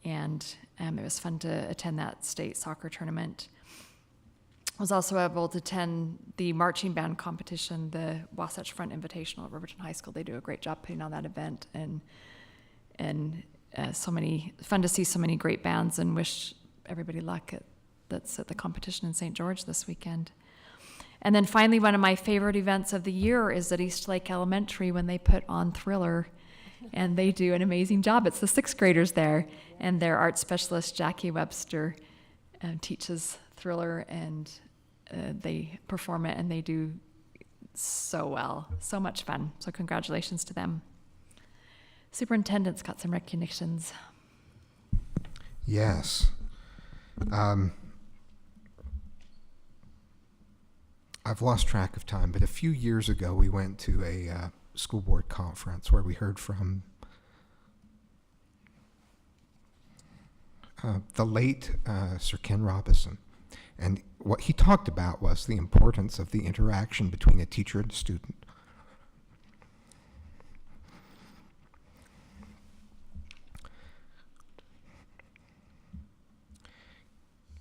And it was fun to attend that state soccer tournament. I was also able to attend the marching band competition, the Wasatch Front Invitational at Riverton High School. They do a great job putting on that event, and fun to see so many great bands, and wish everybody luck that's at the competition in St. George this weekend. And then finally, one of my favorite events of the year is at East Lake Elementary when they put on Thriller, and they do an amazing job. It's the sixth graders there, and their art specialist, Jackie Webster, teaches Thriller, and they perform it, and they do so well. So much fun. So congratulations to them. Superintendent's got some recognitions. Yes. I've lost track of time, but a few years ago we went to a school board conference where we heard from the late Sir Ken Robinson. And what he talked about was the importance of the interaction between a teacher and a student.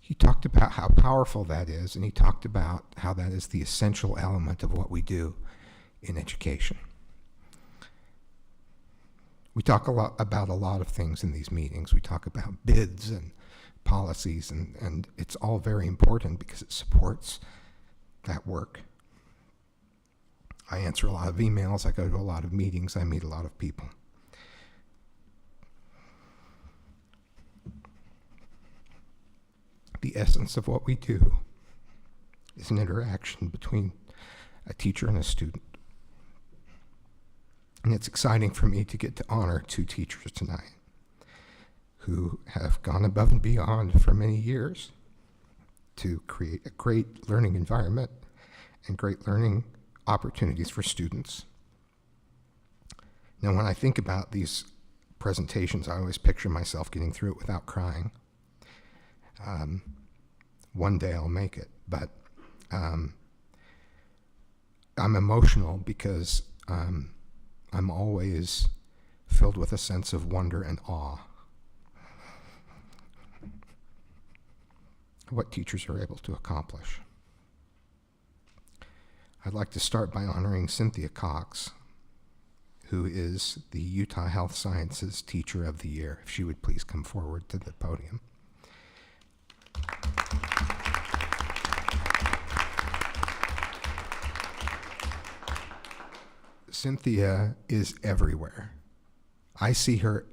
He talked about how powerful that is, and he talked about how that is the essential element of what we do in education. We talk about a lot of things in these meetings. We talk about bids and policies, and it's all very important because it supports that work. I answer a lot of emails, I go to a lot of meetings, I meet a lot of people. The essence of what we do is an interaction between a teacher and a student. And it's exciting for me to get to honor two teachers tonight who have gone above and beyond for many years to create a great learning environment and great learning opportunities for students. Now, when I think about these presentations, I always picture myself getting through it without crying. One day I'll make it, but I'm emotional because I'm always filled with a sense of wonder and awe. What teachers are able to accomplish. I'd like to start by honoring Cynthia Cox, who is the Utah Health Sciences Teacher of the Year. If she would please come forward to the podium. Cynthia is everywhere. I see her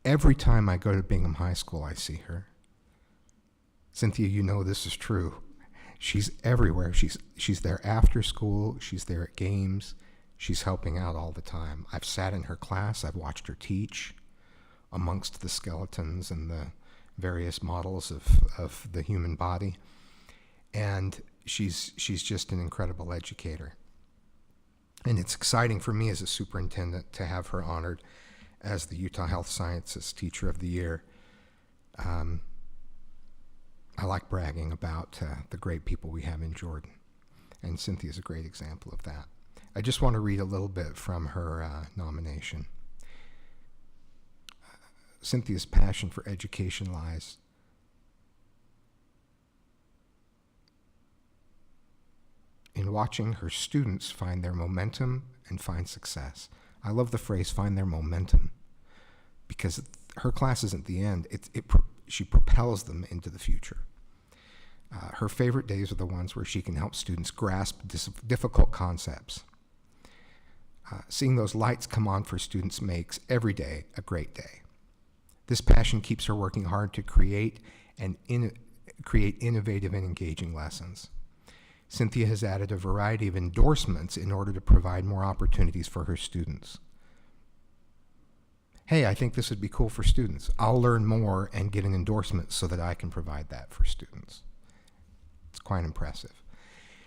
every time I go to Bingham High School. I see her. Cynthia, you know this is true. She's everywhere. She's there after school. She's there at games. She's helping out all the time. I've sat in her class. I've watched her teach amongst the skeletons and the various models of the human body. And she's just an incredible educator. And it's exciting for me as a superintendent to have her honored as the Utah Health Sciences Teacher of the Year. I like bragging about the great people we have in Jordan, and Cynthia's a great example of that. I just want to read a little bit from her nomination. Cynthia's passion for education lies in watching her students find their momentum and find success. I love the phrase, find their momentum, because her class isn't the end. She propels them into the future. Her favorite days are the ones where she can help students grasp difficult concepts. Seeing those lights come on for students makes every day a great day. This passion keeps her working hard to create innovative and engaging lessons. Cynthia has added a variety of endorsements in order to provide more opportunities for her students. Hey, I think this would be cool for students. I'll learn more and get an endorsement so that I can provide that for students. It's quite impressive.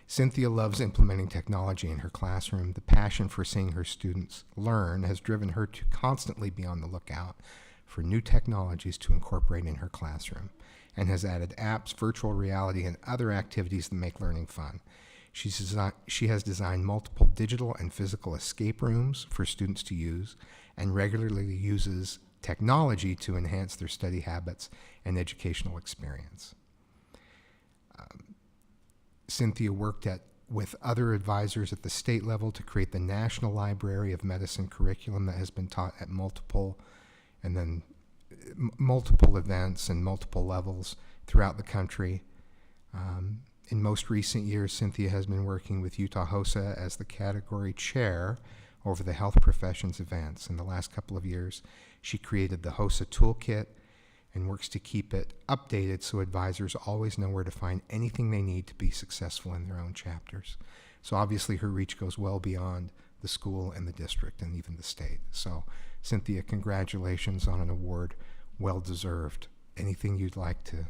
Cynthia loves implementing technology in her classroom. The passion for seeing her students learn has driven her to constantly be on the lookout for new technologies to incorporate in her classroom, and has added apps, virtual reality, and other activities that make learning fun. She has designed multiple digital and physical escape rooms for students to use, and regularly uses technology to enhance their study habits and educational experience. Cynthia worked with other advisors at the state level to create the National Library of Medicine curriculum that has been taught at multiple events and multiple levels throughout the country. In most recent years, Cynthia has been working with Utah HOSA as the category chair over the health professions events. In the last couple of years, she created the HOSA toolkit and works to keep it updated so advisors always know where to find anything they need to be successful in their own chapters. So obviously her reach goes well beyond the school and the district and even the state. So Cynthia, congratulations on an award, well deserved. Anything you'd like to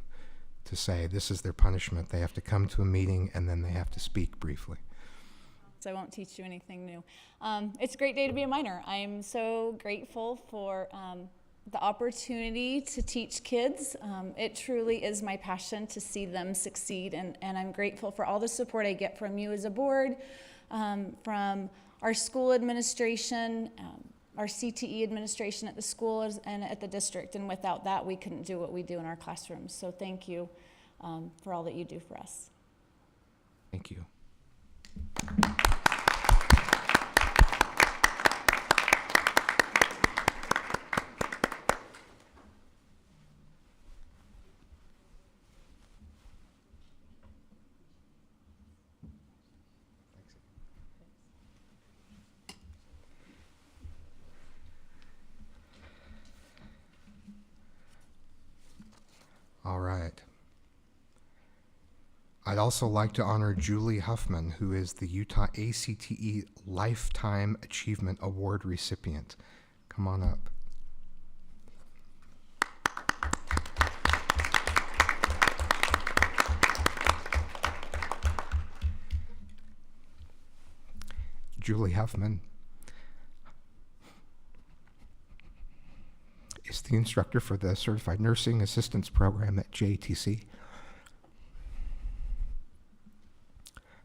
say? This is their punishment. They have to come to a meeting and then they have to speak briefly. So I won't teach you anything new. It's a great day to be a minor. I'm so grateful for the opportunity to teach kids. It truly is my passion to see them succeed, and I'm grateful for all the support I get from you as a board, from our school administration, our CTE administration at the schools and at the district, and without that we couldn't do what we do in our classrooms. So thank you for all that you do for us. Thank you. All right. I'd also like to honor Julie Huffman, who is the Utah ACTE Lifetime Achievement Award recipient. Come on up. Julie Huffman is the instructor for the Certified Nursing Assistance Program at JTC.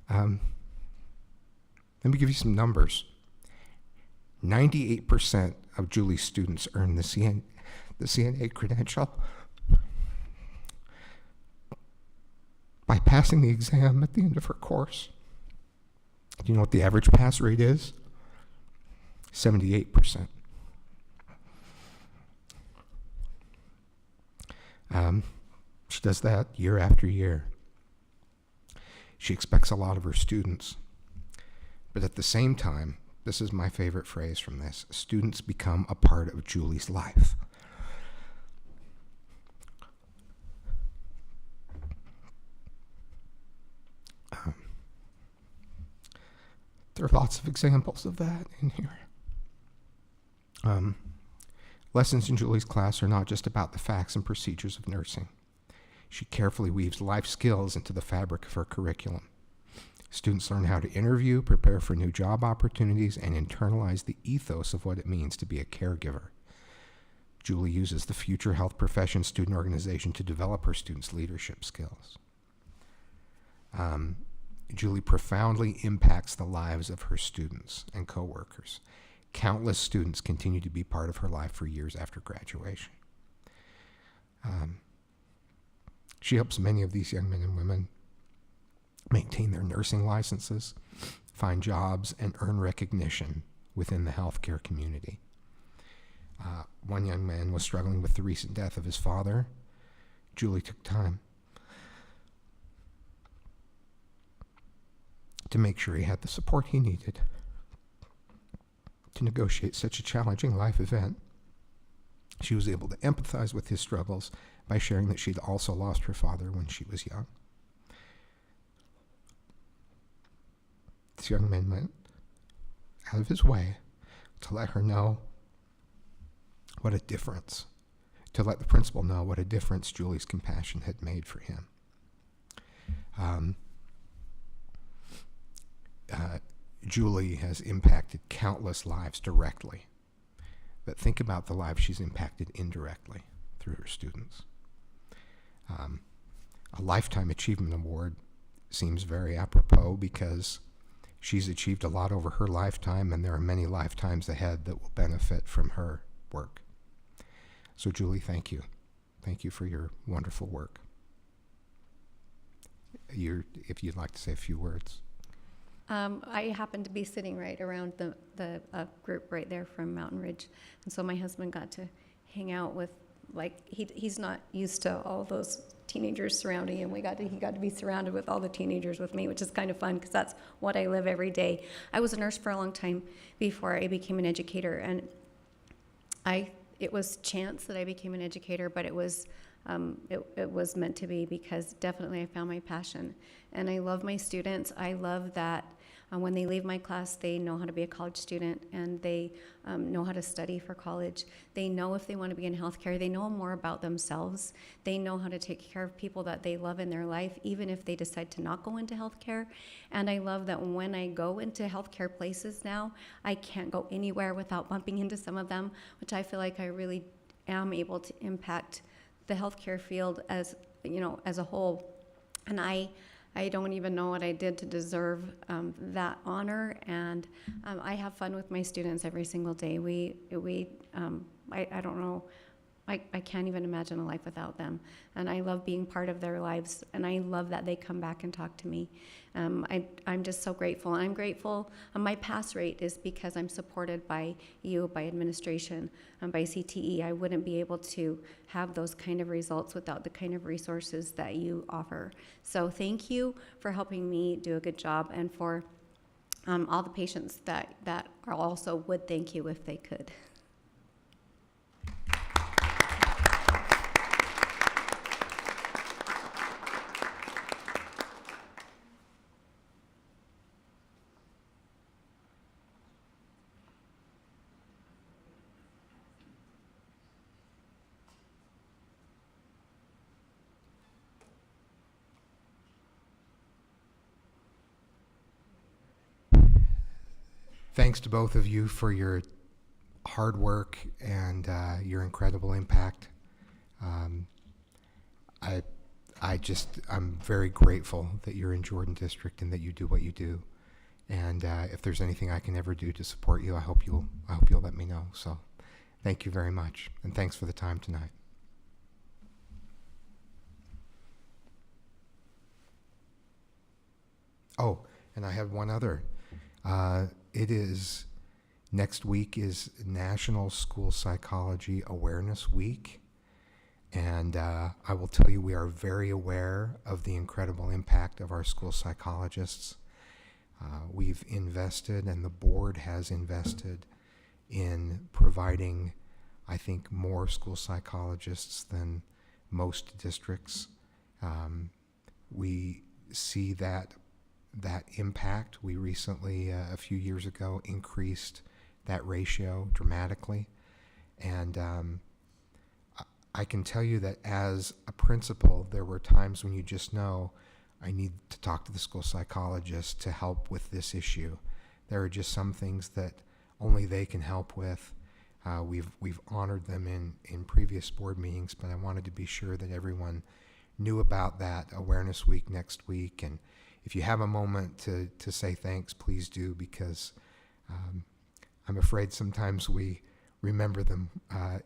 Let me give you some numbers. 98% of Julie's students earn the CNA credential by passing the exam at the end of her course. Do you know what the average pass rate is? 78%. She does that year after year. She expects a lot of her students. But at the same time, this is my favorite phrase from this, students become a part of Julie's life. There are lots of examples of that in here. Lessons in Julie's class are not just about the facts and procedures of nursing. She carefully weaves life skills into the fabric of her curriculum. Students learn how to interview, prepare for new job opportunities, and internalize the ethos of what it means to be a caregiver. Julie uses the Future Health Profession Student Organization to develop her students' leadership skills. Julie profoundly impacts the lives of her students and coworkers. Countless students continue to be part of her life for years after graduation. She helps many of these young men and women maintain their nursing licenses, find jobs, and earn recognition within the healthcare community. One young man was struggling with the recent death of his father. Julie took time to make sure he had the support he needed to negotiate such a challenging life event. She was able to empathize with his struggles by sharing that she'd also lost her father when she was young. This young man went out of his way to let her know what a difference, to let the principal know what a difference Julie's compassion had made for him. Julie has impacted countless lives directly, but think about the lives she's impacted indirectly through her students. A Lifetime Achievement Award seems very apropos because she's achieved a lot over her lifetime, and there are many lifetimes ahead that will benefit from her work. So Julie, thank you. Thank you for your wonderful work. If you'd like to say a few words. I happened to be sitting right around the group right there from Mountain Ridge, and so my husband got to hang out with, like, he's not used to all those teenagers surrounding him. He got to be surrounded with all the teenagers with me, which is kind of fun because that's what I live every day. I was a nurse for a long time before I became an educator, and it was chance that I became an educator, but it was meant to be, because definitely I found my passion. And I love my students. I love that when they leave my class, they know how to be a college student, and they know how to study for college. They know if they want to be in healthcare, they know more about themselves. They know how to take care of people that they love in their life, even if they decide to not go into healthcare. And I love that when I go into healthcare places now, I can't go anywhere without bumping into some of them, which I feel like I really am able to impact the healthcare field as a whole. And I don't even know what I did to deserve that honor. And I have fun with my students every single day. I don't know. I can't even imagine a life without them. And I love being part of their lives. And I love that they come back and talk to me. I'm just so grateful. And I'm grateful. My pass rate is because I'm supported by you, by administration, by CTE. I wouldn't be able to have those kind of results without the kind of resources that you offer. So thank you for helping me do a good job, and for all the patients that are also would thank you if they could. Thanks to both of you for your hard work and your incredible impact. I'm very grateful that you're in Jordan District and that you do what you do. And if there's anything I can ever do to support you, I hope you'll let me know. So thank you very much, and thanks for the time tonight. Oh, and I have one other. Next week is National School Psychology Awareness Week. And I will tell you, we are very aware of the incredible impact of our school psychologists. We've invested, and the board has invested, in providing, I think, more school psychologists than most districts. We see that impact. We recently, a few years ago, increased that ratio dramatically. And I can tell you that as a principal, there were times when you just know, I need to talk to the school psychologist to help with this issue. There are just some things that only they can help with. We've honored them in previous board meetings, but I wanted to be sure that everyone knew about that Awareness Week next week. And if you have a moment to say thanks, please do, because I'm afraid sometimes we remember them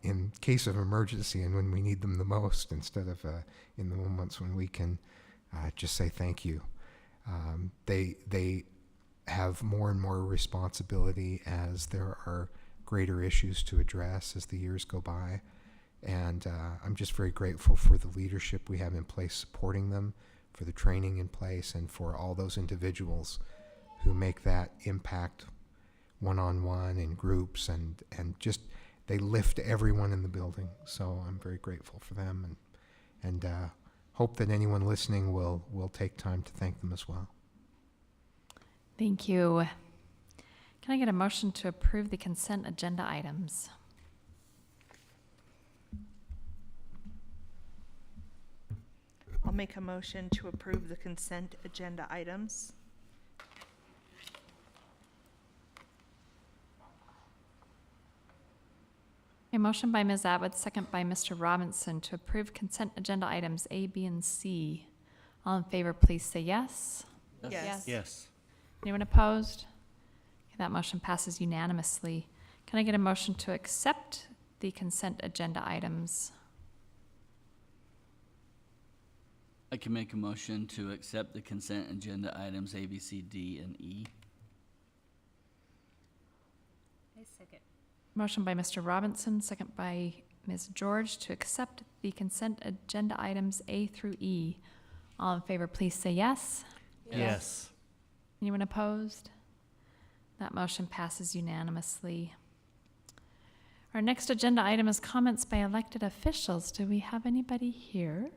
in case of emergency and when we need them the most, instead of in the moments when we can just say thank you. They have more and more responsibility as there are greater issues to address as the years go by. And I'm just very grateful for the leadership we have in place supporting them, for the training in place, and for all those individuals who make that impact one-on-one in groups, and just they lift everyone in the building. So I'm very grateful for them, and hope that anyone listening will take time to thank them as well. Thank you. Can I get a motion to approve the consent agenda items? I'll make a motion to approve the consent agenda items. A motion by Ms. Atwood, second by Mr. Robinson, to approve consent agenda items A, B, and C. All in favor, please say yes. Yes. Yes. Anyone opposed? Okay, that motion passes unanimously. Can I get a motion to accept the consent agenda items? I can make a motion to accept the consent agenda items A, B, C, D, and E. I second. Motion by Mr. Robinson, second by Ms. George to accept the consent agenda items A through E. All in favor, please say yes. Yes. Anyone opposed? That motion passes unanimously. Our next agenda item is comments by elected officials. Do we have anybody here?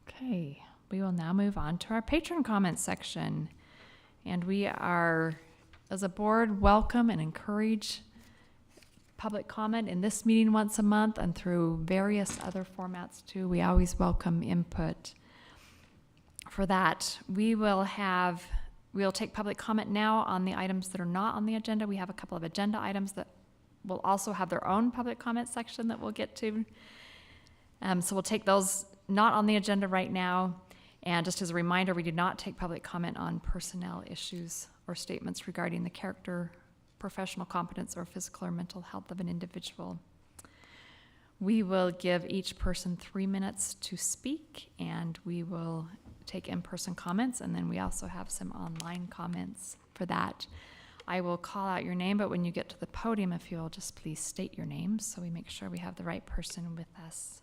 Okay, we will now move on to our patron comments section. And we are, as a board, welcome and encourage public comment in this meeting once a month and through various other formats too. We always welcome input. For that, we'll take public comment now on the items that are not on the agenda. We have a couple of agenda items that will also have their own public comment section that we'll get to. So we'll take those not on the agenda right now. And just as a reminder, we do not take public comment on personnel issues or statements regarding the character, professional competence, or physical or mental health of an individual. We will give each person 3 minutes to speak, and we will take in-person comments, and then we also have some online comments for that. I will call out your name, but when you get to the podium, if you'll just please state your name so we make sure we have the right person with us.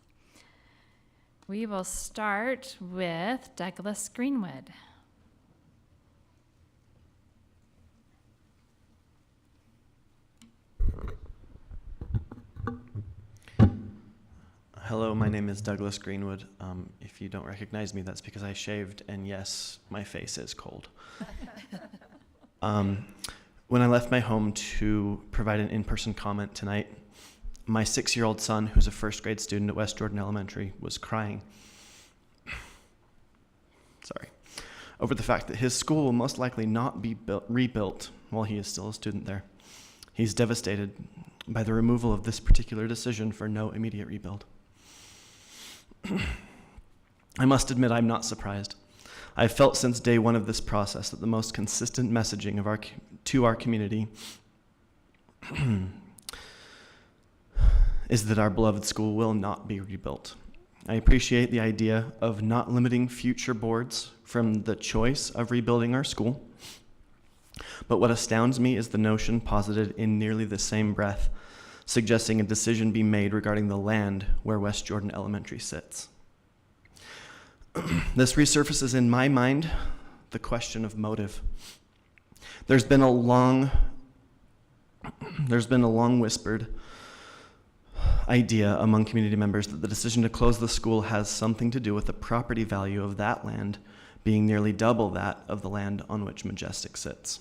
We will start with Douglas Greenwood. Hello, my name is Douglas Greenwood. If you don't recognize me, that's because I shaved, and yes, my face is cold. When I left my home to provide an in-person comment tonight, my 6-year-old son, who's a first grade student at West Jordan Elementary, was crying. Sorry. Over the fact that his school will most likely not be rebuilt while he is still a student there. He's devastated by the removal of this particular decision for no immediate rebuild. I must admit I'm not surprised. I've felt since day one of this process that the most consistent messaging of to our community is that our beloved school will not be rebuilt. I appreciate the idea of not limiting future boards from the choice of rebuilding our school, but what astounds me is the notion posited in nearly the same breath, suggesting a decision be made regarding the land where West Jordan Elementary sits. This resurfaces in my mind the question of motive. There's been a long whispered idea among community members that the decision to close the school has something to do with the property value of that land being nearly double that of the land on which Majestic sits.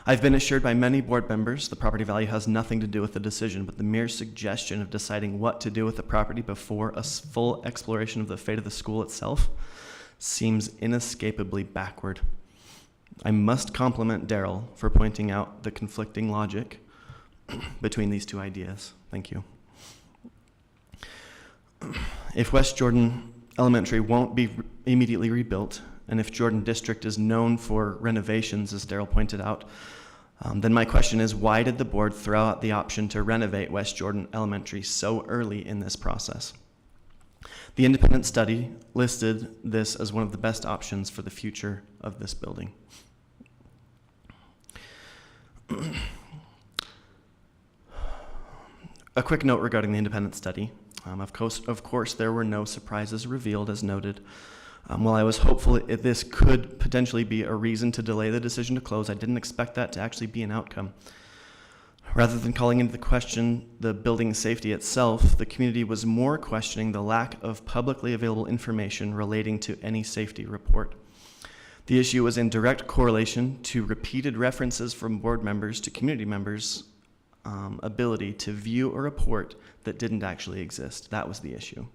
I've been assured by many board members the property value has nothing to do with the decision, but the mere suggestion of deciding what to do with the property before a full exploration of the fate of the school itself seems inescapably backward. I must compliment Daryl for pointing out the conflicting logic between these two ideas. Thank you. If West Jordan Elementary won't be immediately rebuilt, and if Jordan District is known for renovations, as Daryl pointed out, then my question is, why did the board throw out the option to renovate West Jordan Elementary so early in this process? The independent study listed this as one of the best options for the future of this building. A quick note regarding the independent study. Of course, there were no surprises revealed, as noted. While I was hopeful this could potentially be a reason to delay the decision to close, I didn't expect that to actually be an outcome. Rather than calling into question the building safety itself, the community was more questioning the lack of publicly available information relating to any safety report. The issue was in direct correlation to repeated references from board members to community members' ability to view a report that didn't actually exist. That was the issue.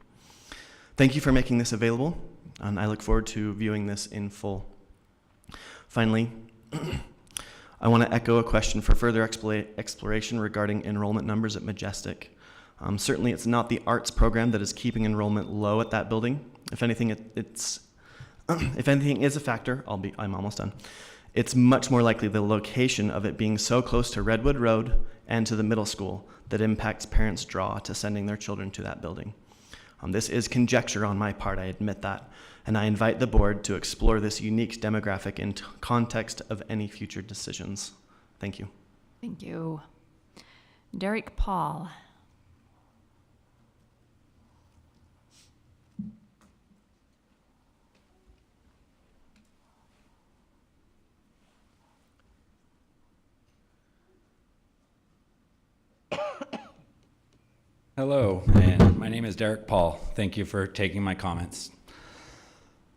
Thank you for making this available, and I look forward to viewing this in full. Finally, I want to echo a question for further exploration regarding enrollment numbers at Majestic. Certainly, it's not the arts program that is keeping enrollment low at that building. If anything, if anything is a factor, I'm almost done. It's much more likely the location of it being so close to Redwood Road and to the middle school that impacts parents' draw to sending their children to that building. This is conjecture on my part, I admit that, and I invite the board to explore this unique demographic in context of any future decisions. Thank you. Thank you. Derek Paul. Hello, and my name is Derek Paul. Thank you for taking my comments.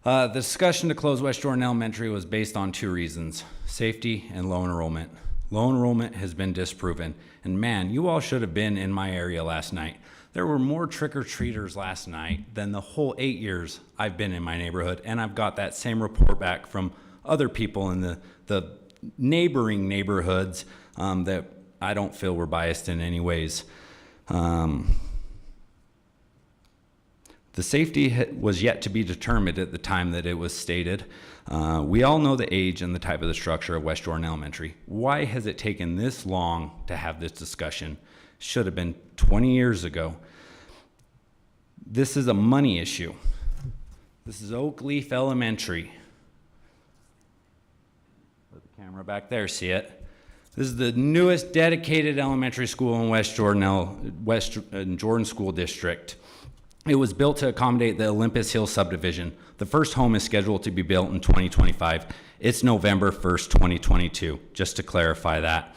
The discussion to close West Jordan Elementary was based on two reasons: safety and low enrollment. Low enrollment has been disproven, and man, you all should have been in my area last night. There were more trick-or-treaters last night than the whole 8 years I've been in my neighborhood, and I've got that same report back from other people in the neighboring neighborhoods that I don't feel were biased in any ways. The safety was yet to be determined at the time that it was stated. We all know the age and the type of the structure of West Jordan Elementary. Why has it taken this long to have this discussion? Should have been 20 years ago. This is a money issue. This is Oak Leaf Elementary. Put the camera back there, see it? This is the newest dedicated elementary school in West Jordan School District. It was built to accommodate the Olympus Hill subdivision. The first home is scheduled to be built in 2025. It's November 1st, 2022, just to clarify that.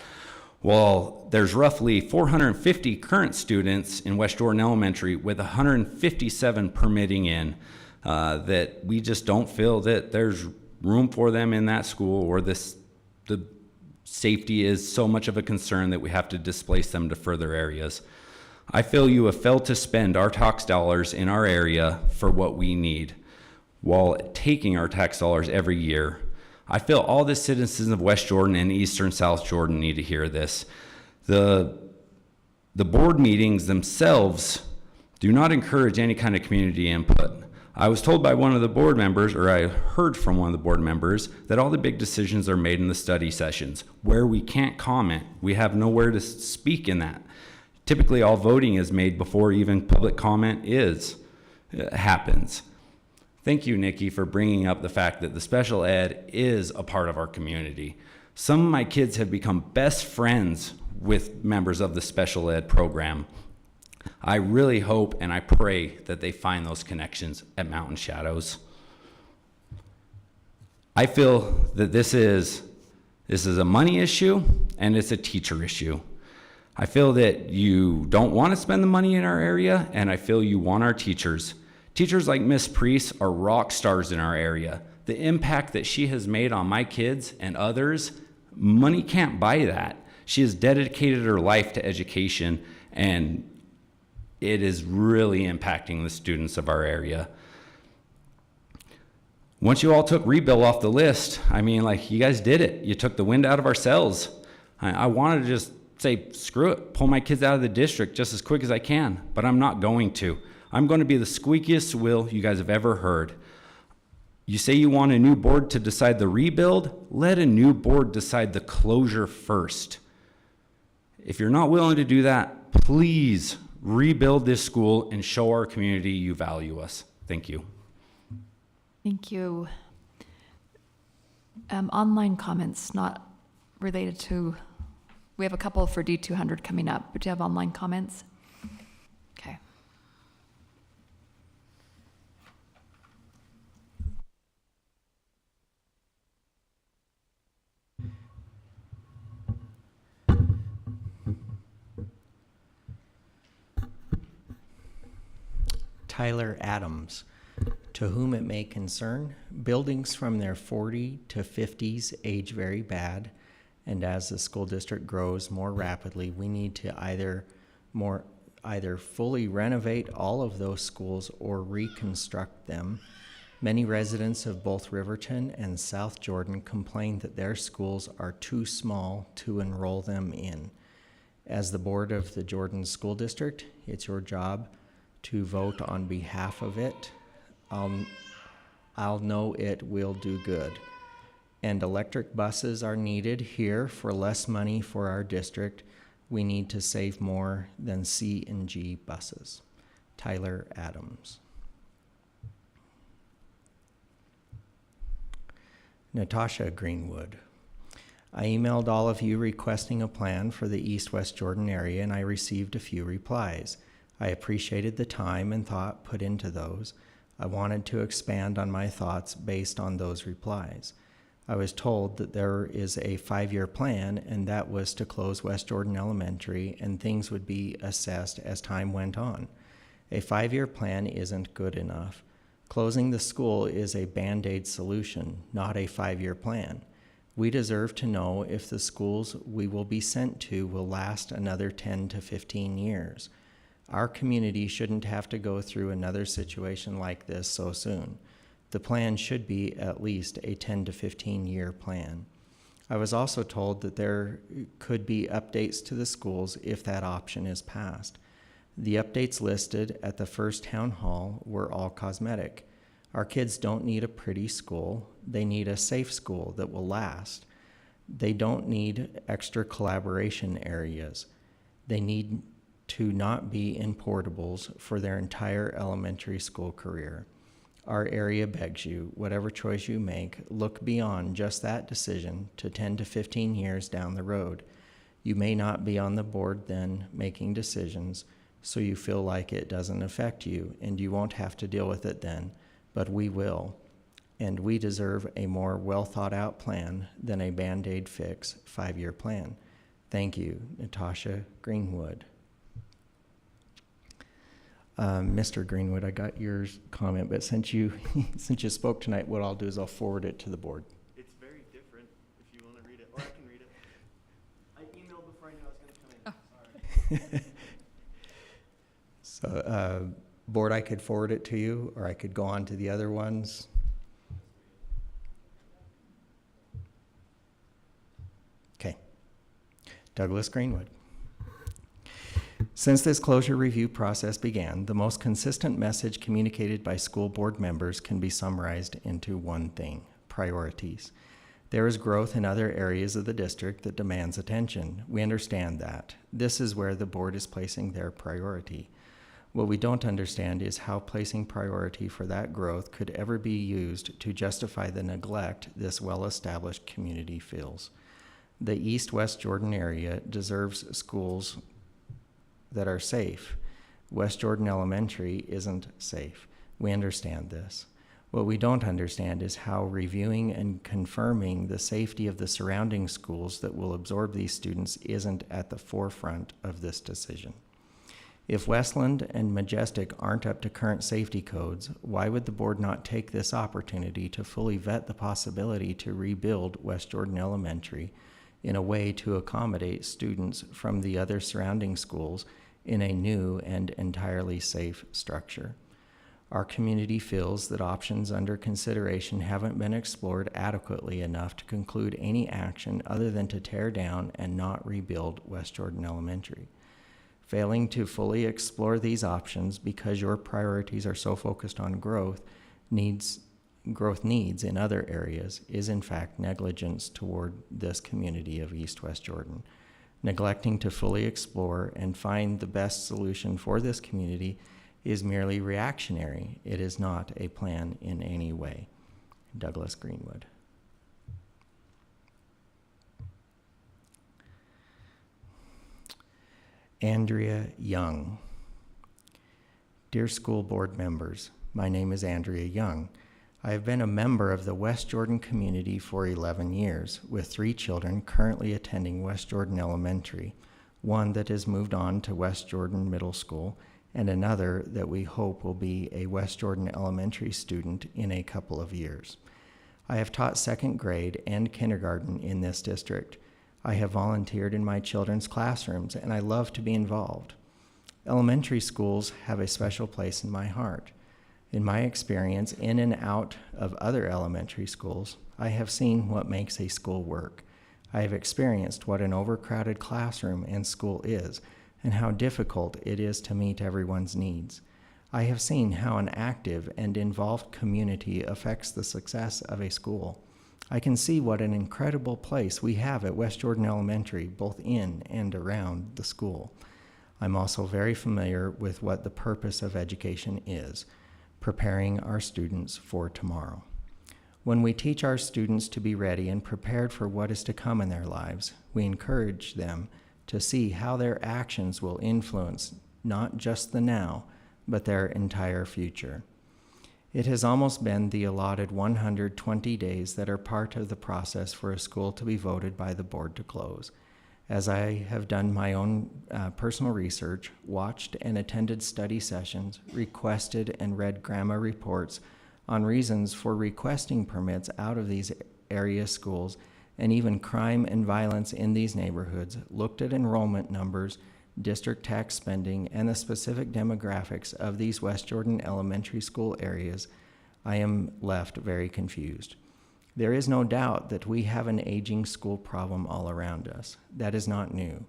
Well, there's roughly 450 current students in West Jordan Elementary with 157 permitting in, that we just don't feel that there's room for them in that school, or the safety is so much of a concern that we have to displace them to further areas. I feel you have failed to spend our tax dollars in our area for what we need, while taking our tax dollars every year. I feel all the citizens of West Jordan and Eastern South Jordan need to hear this. The board meetings themselves do not encourage any kind of community input. I was told by one of the board members, or I heard from one of the board members, that all the big decisions are made in the study sessions. Where we can't comment, we have nowhere to speak in that. Typically, all voting is made before even public comment happens. Thank you, Nikki, for bringing up the fact that the special ed is a part of our community. Some of my kids have become best friends with members of the special ed program. I really hope and I pray that they find those connections at Mountain Shadows. I feel that this is a money issue and it's a teacher issue. I feel that you don't want to spend the money in our area, and I feel you want our teachers. Teachers like Miss Priest are rock stars in our area. The impact that she has made on my kids and others, money can't buy that. She has dedicated her life to education, and it is really impacting the students of our area. Once you all took rebuild off the list, I mean, like, you guys did it. You took the wind out of our sails. I wanted to just say, screw it, pull my kids out of the district just as quick as I can, but I'm not going to. I'm going to be the squeakiest wheel you guys have ever heard. You say you want a new board to decide the rebuild? Let a new board decide the closure first. If you're not willing to do that, please rebuild this school and show our community you value us. Thank you. Thank you. Online comments not related to, we have a couple for D200 coming up, but do you have online comments? Okay. Tyler Adams. To whom it may concern, buildings from their 40 to 50s age very bad, and as the school district grows more rapidly, we need to either fully renovate all of those schools or reconstruct them. Many residents of both Riverton and South Jordan complain that their schools are too small to enroll them in. As the board of the Jordan School District, it's your job to vote on behalf of it. I'll know it will do good. And electric buses are needed here for less money for our district. We need to save more than C and G buses. Tyler Adams. Natasha Greenwood. I emailed all of you requesting a plan for the East-West Jordan area, and I received a few replies. I appreciated the time and thought put into those. I wanted to expand on my thoughts based on those replies. I was told that there is a 5-year plan, and that was to close West Jordan Elementary, and things would be assessed as time went on. A 5-year plan isn't good enough. Closing the school is a Band-Aid solution, not a 5-year plan. We deserve to know if the schools we will be sent to will last another 10 to 15 years. Our community shouldn't have to go through another situation like this so soon. The plan should be at least a 10 to 15 year plan. I was also told that there could be updates to the schools if that option is passed. The updates listed at the first town hall were all cosmetic. Our kids don't need a pretty school. They need a safe school that will last. They don't need extra collaboration areas. They need to not be in portables for their entire elementary school career. Our area begs you, whatever choice you make, look beyond just that decision to 10 to 15 years down the road. You may not be on the board then making decisions, so you feel like it doesn't affect you, and you won't have to deal with it then, but we will. And we deserve a more well-thought-out plan than a Band-Aid fix 5-year plan. Thank you, Natasha Greenwood. Mr. Greenwood, I got your comment, but since you spoke tonight, what I'll do is I'll forward it to the board. It's very different if you want to read it, or I can read it. I emailed before I knew I was going to come in. Sorry. So, board, I could forward it to you, or I could go on to the other ones. Okay. Douglas Greenwood. Since this closure review process began, the most consistent message communicated by school board members can be summarized into one thing: priorities. There is growth in other areas of the district that demands attention. We understand that. This is where the board is placing their priority. What we don't understand is how placing priority for that growth could ever be used to justify the neglect this well-established community feels. The East-West Jordan area deserves schools that are safe. West Jordan Elementary isn't safe. We understand this. What we don't understand is how reviewing and confirming the safety of the surrounding schools that will absorb these students isn't at the forefront of this decision. If Westland and Majestic aren't up to current safety codes, why would the board not take this opportunity to fully vet the possibility to rebuild West Jordan Elementary in a way to accommodate students from the other surrounding schools in a new and entirely safe structure? Our community feels that options under consideration haven't been explored adequately enough to conclude any action other than to tear down and not rebuild West Jordan Elementary. Failing to fully explore these options because your priorities are so focused on growth needs in other areas is in fact negligence toward this community of East-West Jordan. Neglecting to fully explore and find the best solution for this community is merely reactionary. It is not a plan in any way. Douglas Greenwood. Andrea Young. Dear school board members, my name is Andrea Young. I have been a member of the West Jordan community for 11 years, with 3 children currently attending West Jordan Elementary, one that has moved on to West Jordan Middle School, and another that we hope will be a West Jordan Elementary student in a couple of years. I have taught 2nd grade and kindergarten in this district. I have volunteered in my children's classrooms, and I love to be involved. Elementary schools have a special place in my heart. In my experience in and out of other elementary schools, I have seen what makes a school work. I have experienced what an overcrowded classroom and school is, and how difficult it is to meet everyone's needs. I have seen how an active and involved community affects the success of a school. I can see what an incredible place we have at West Jordan Elementary, both in and around the school. I'm also very familiar with what the purpose of education is: preparing our students for tomorrow. When we teach our students to be ready and prepared for what is to come in their lives, we encourage them to see how their actions will influence not just the now, but their entire future. It has almost been the allotted 120 days that are part of the process for a school to be voted by the board to close. As I have done my own personal research, watched and attended study sessions, requested and read grandma reports on reasons for requesting permits out of these area schools, and even crime and violence in these neighborhoods, looked at enrollment numbers, district tax spending, and the specific demographics of these West Jordan elementary school areas, I am left very confused. There is no doubt that we have an aging school problem all around us. That is not new.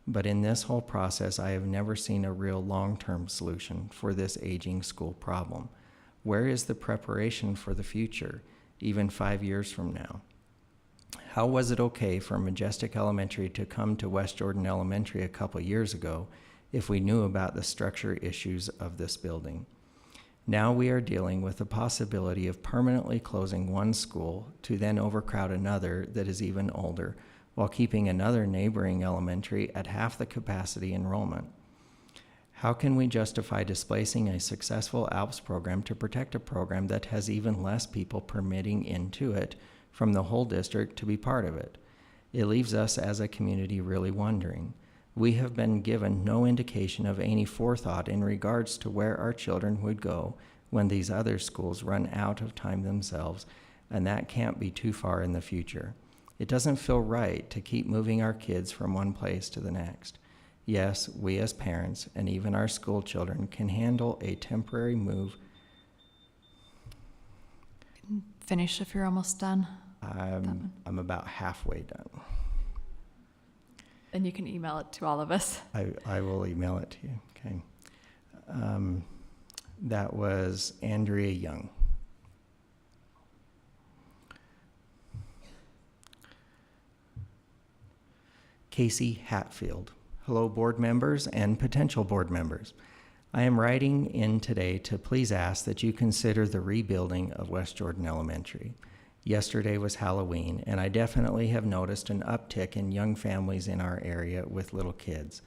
But in this whole process, I have never seen a real long-term solution for this aging school problem. Where is the preparation for the future, even 5 years from now? How was it okay for Majestic Elementary to come to West Jordan Elementary a couple years ago if we knew about the structure issues of this building? Now we are dealing with the possibility of permanently closing one school to then overcrowd another that is even older, while keeping another neighboring elementary at half the capacity enrollment. How can we justify displacing a successful ALPS program to protect a program that has even less people permitting into it from the whole district to be part of it? It leaves us as a community really wondering. We have been given no indication of any forethought in regards to where our children would go when these other schools run out of time themselves, and that can't be too far in the future. It doesn't feel right to keep moving our kids from one place to the next. Yes, we as parents and even our school children can handle a temporary move. Finish if you're almost done. I'm about halfway done. And you can email it to all of us. I will email it to you. Okay. That was Andrea Young. Casey Hatfield. Hello, board members and potential board members. I am writing in today to please ask that you consider the rebuilding of West Jordan Elementary. Yesterday was Halloween, and I definitely have noticed an uptick in young families in our area with little kids.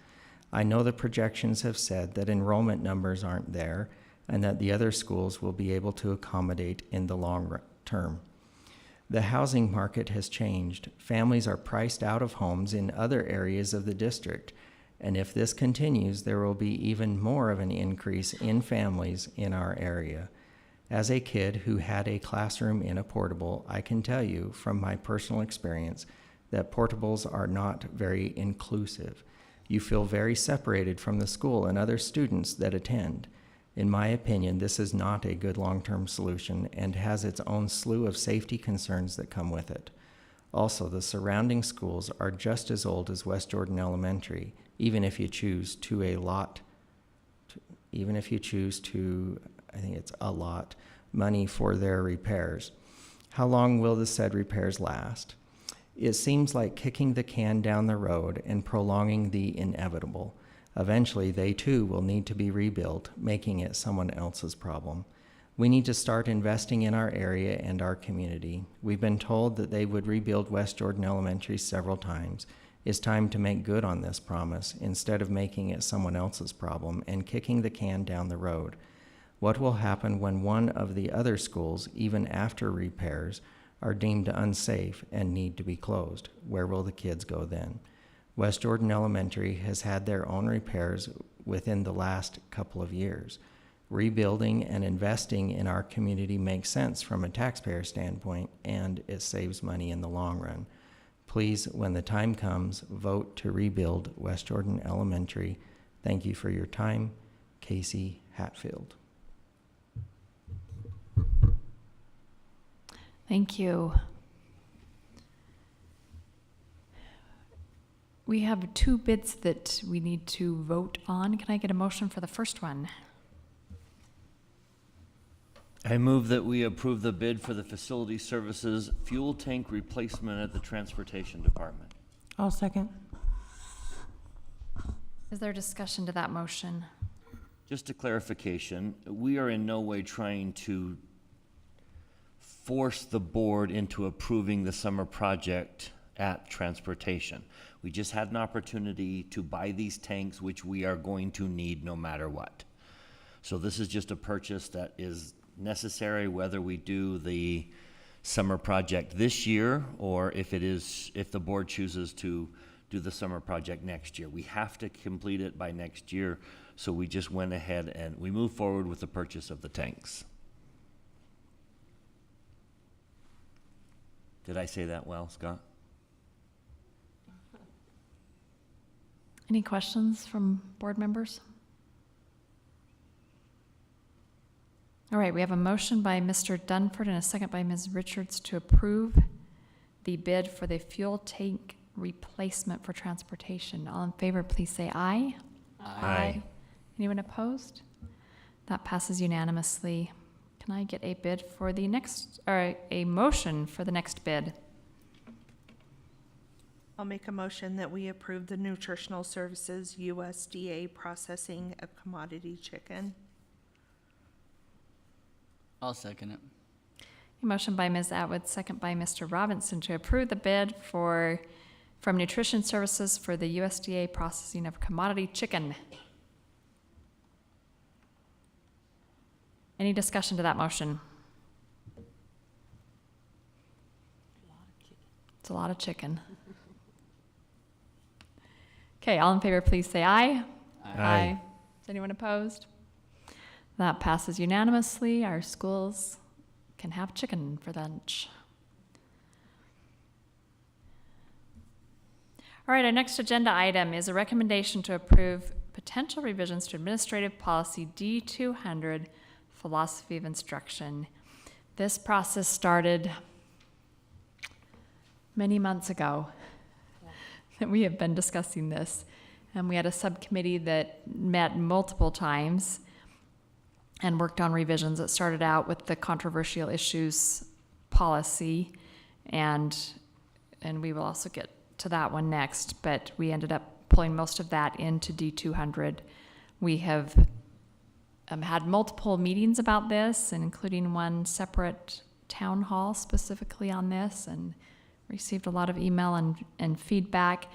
I know the projections have said that enrollment numbers aren't there and that the other schools will be able to accommodate in the long term. The housing market has changed. Families are priced out of homes in other areas of the district. And if this continues, there will be even more of an increase in families in our area. As a kid who had a classroom in a portable, I can tell you from my personal experience that portables are not very inclusive. You feel very separated from the school and other students that attend. In my opinion, this is not a good long-term solution and has its own slew of safety concerns that come with it. Also, the surrounding schools are just as old as West Jordan Elementary, even if you choose to I think it's allot money for their repairs. How long will the said repairs last? It seems like kicking the can down the road and prolonging the inevitable. Eventually, they too will need to be rebuilt, making it someone else's problem. We need to start investing in our area and our community. We've been told that they would rebuild West Jordan Elementary several times. It's time to make good on this promise instead of making it someone else's problem and kicking the can down the road. What will happen when one of the other schools, even after repairs, are deemed unsafe and need to be closed? Where will the kids go then? West Jordan Elementary has had their own repairs within the last couple of years. Rebuilding and investing in our community makes sense from a taxpayer standpoint, and it saves money in the long run. Please, when the time comes, vote to rebuild West Jordan Elementary. Thank you for your time. Casey Hatfield. Thank you. We have two bids that we need to vote on. Can I get a motion for the first one? I move that we approve the bid for the facility services fuel tank replacement at the Transportation Department. I'll second. Is there discussion to that motion? Just a clarification, we are in no way trying to force the board into approving the summer project at transportation. We just had an opportunity to buy these tanks, which we are going to need no matter what. So this is just a purchase that is necessary, whether we do the summer project this year or if the board chooses to do the summer project next year. We have to complete it by next year, so we just went ahead and we moved forward with the purchase of the tanks. Did I say that well, Scott? Any questions from board members? All right, we have a motion by Mr. Dunford and a second by Ms. Richards to approve the bid for the fuel tank replacement for transportation. All in favor, please say aye. Aye. Anyone opposed? That passes unanimously. Can I get a bid for the next, or a motion for the next bid? I'll make a motion that we approve the Nutritional Services USDA processing of commodity chicken. I'll second it. A motion by Ms. Atwood, second by Mr. Robinson to approve the bid from Nutrition Services for the USDA processing of commodity chicken. Any discussion to that motion? It's a lot of chicken. Okay, all in favor, please say aye. Aye. Is anyone opposed? That passes unanimously. Our schools can have chicken for lunch. All right, our next agenda item is a recommendation to approve potential revisions to Administrative Policy D200, Philosophy of Instruction. This process started many months ago that we have been discussing this. And we had a subcommittee that met multiple times and worked on revisions. It started out with the controversial issues policy, and we will also get to that one next, but we ended up pulling most of that into D200. We have had multiple meetings about this, and including one separate town hall specifically on this, and received a lot of email and feedback.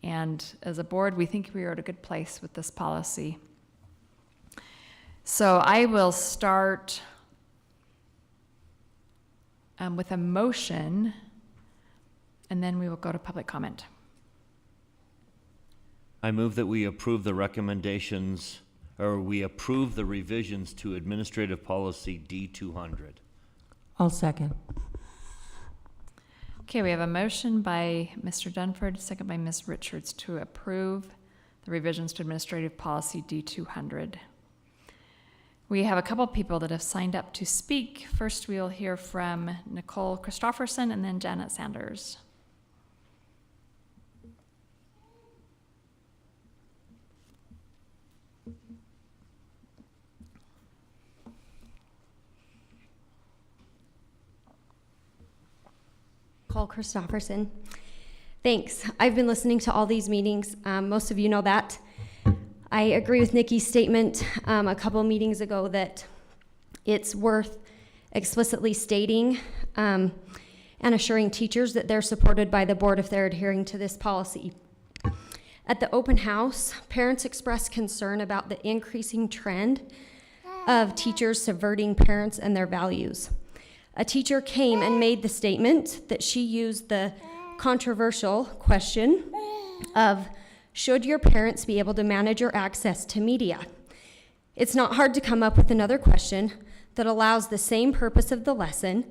And as a board, we think we are at a good place with this policy. So I will start with a motion, and then we will go to public comment. I move that we approve the recommendations, or we approve the revisions to Administrative Policy D200. I'll second. Okay, we have a motion by Mr. Dunford, second by Ms. Richards to approve the revisions to Administrative Policy D200. We have a couple people that have signed up to speak. First, we will hear from Nicole Christofferson and then Janet Sanders. Nicole Christofferson. Thanks. I've been listening to all these meetings. Most of you know that. I agree with Nikki's statement a couple of meetings ago that it's worth explicitly stating and assuring teachers that they're supported by the board if they're adhering to this policy. At the open house, parents expressed concern about the increasing trend of teachers subverting parents and their values. A teacher came and made the statement that she used the controversial question of, should your parents be able to manage your access to media? It's not hard to come up with another question that allows the same purpose of the lesson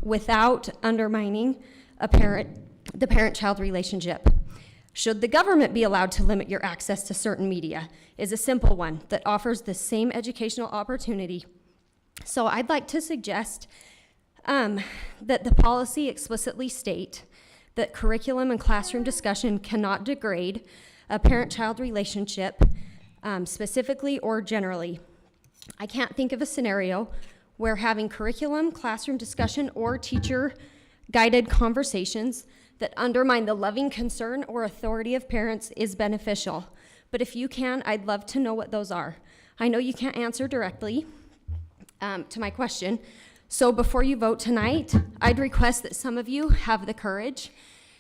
without undermining the parent-child relationship. Should the government be allowed to limit your access to certain media? Is a simple one that offers the same educational opportunity. So I'd like to suggest that the policy explicitly state that curriculum and classroom discussion cannot degrade a parent-child relationship specifically or generally. I can't think of a scenario where having curriculum, classroom discussion, or teacher-guided conversations that undermine the loving concern or authority of parents is beneficial. But if you can, I'd love to know what those are. I know you can't answer directly to my question, So before you vote tonight, I'd request that some of you have the courage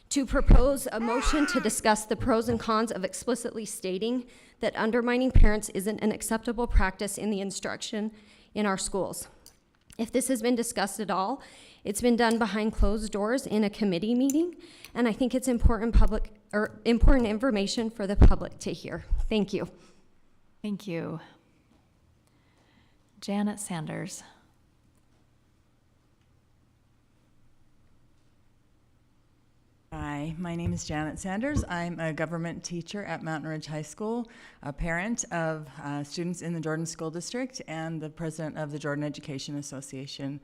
to propose a motion to discuss the pros and cons of explicitly stating that undermining parents isn't an acceptable practice in the instruction in our schools. If this has been discussed at all, it's been done behind closed doors in a committee meeting, and I think it's important information for the public to hear. Thank you. Thank you. Janet Sanders. Hi, my name is Janet Sanders. I'm a government teacher at Mountain Ridge High School, a parent of students in the Jordan School District, and the president of the Jordan Education Association.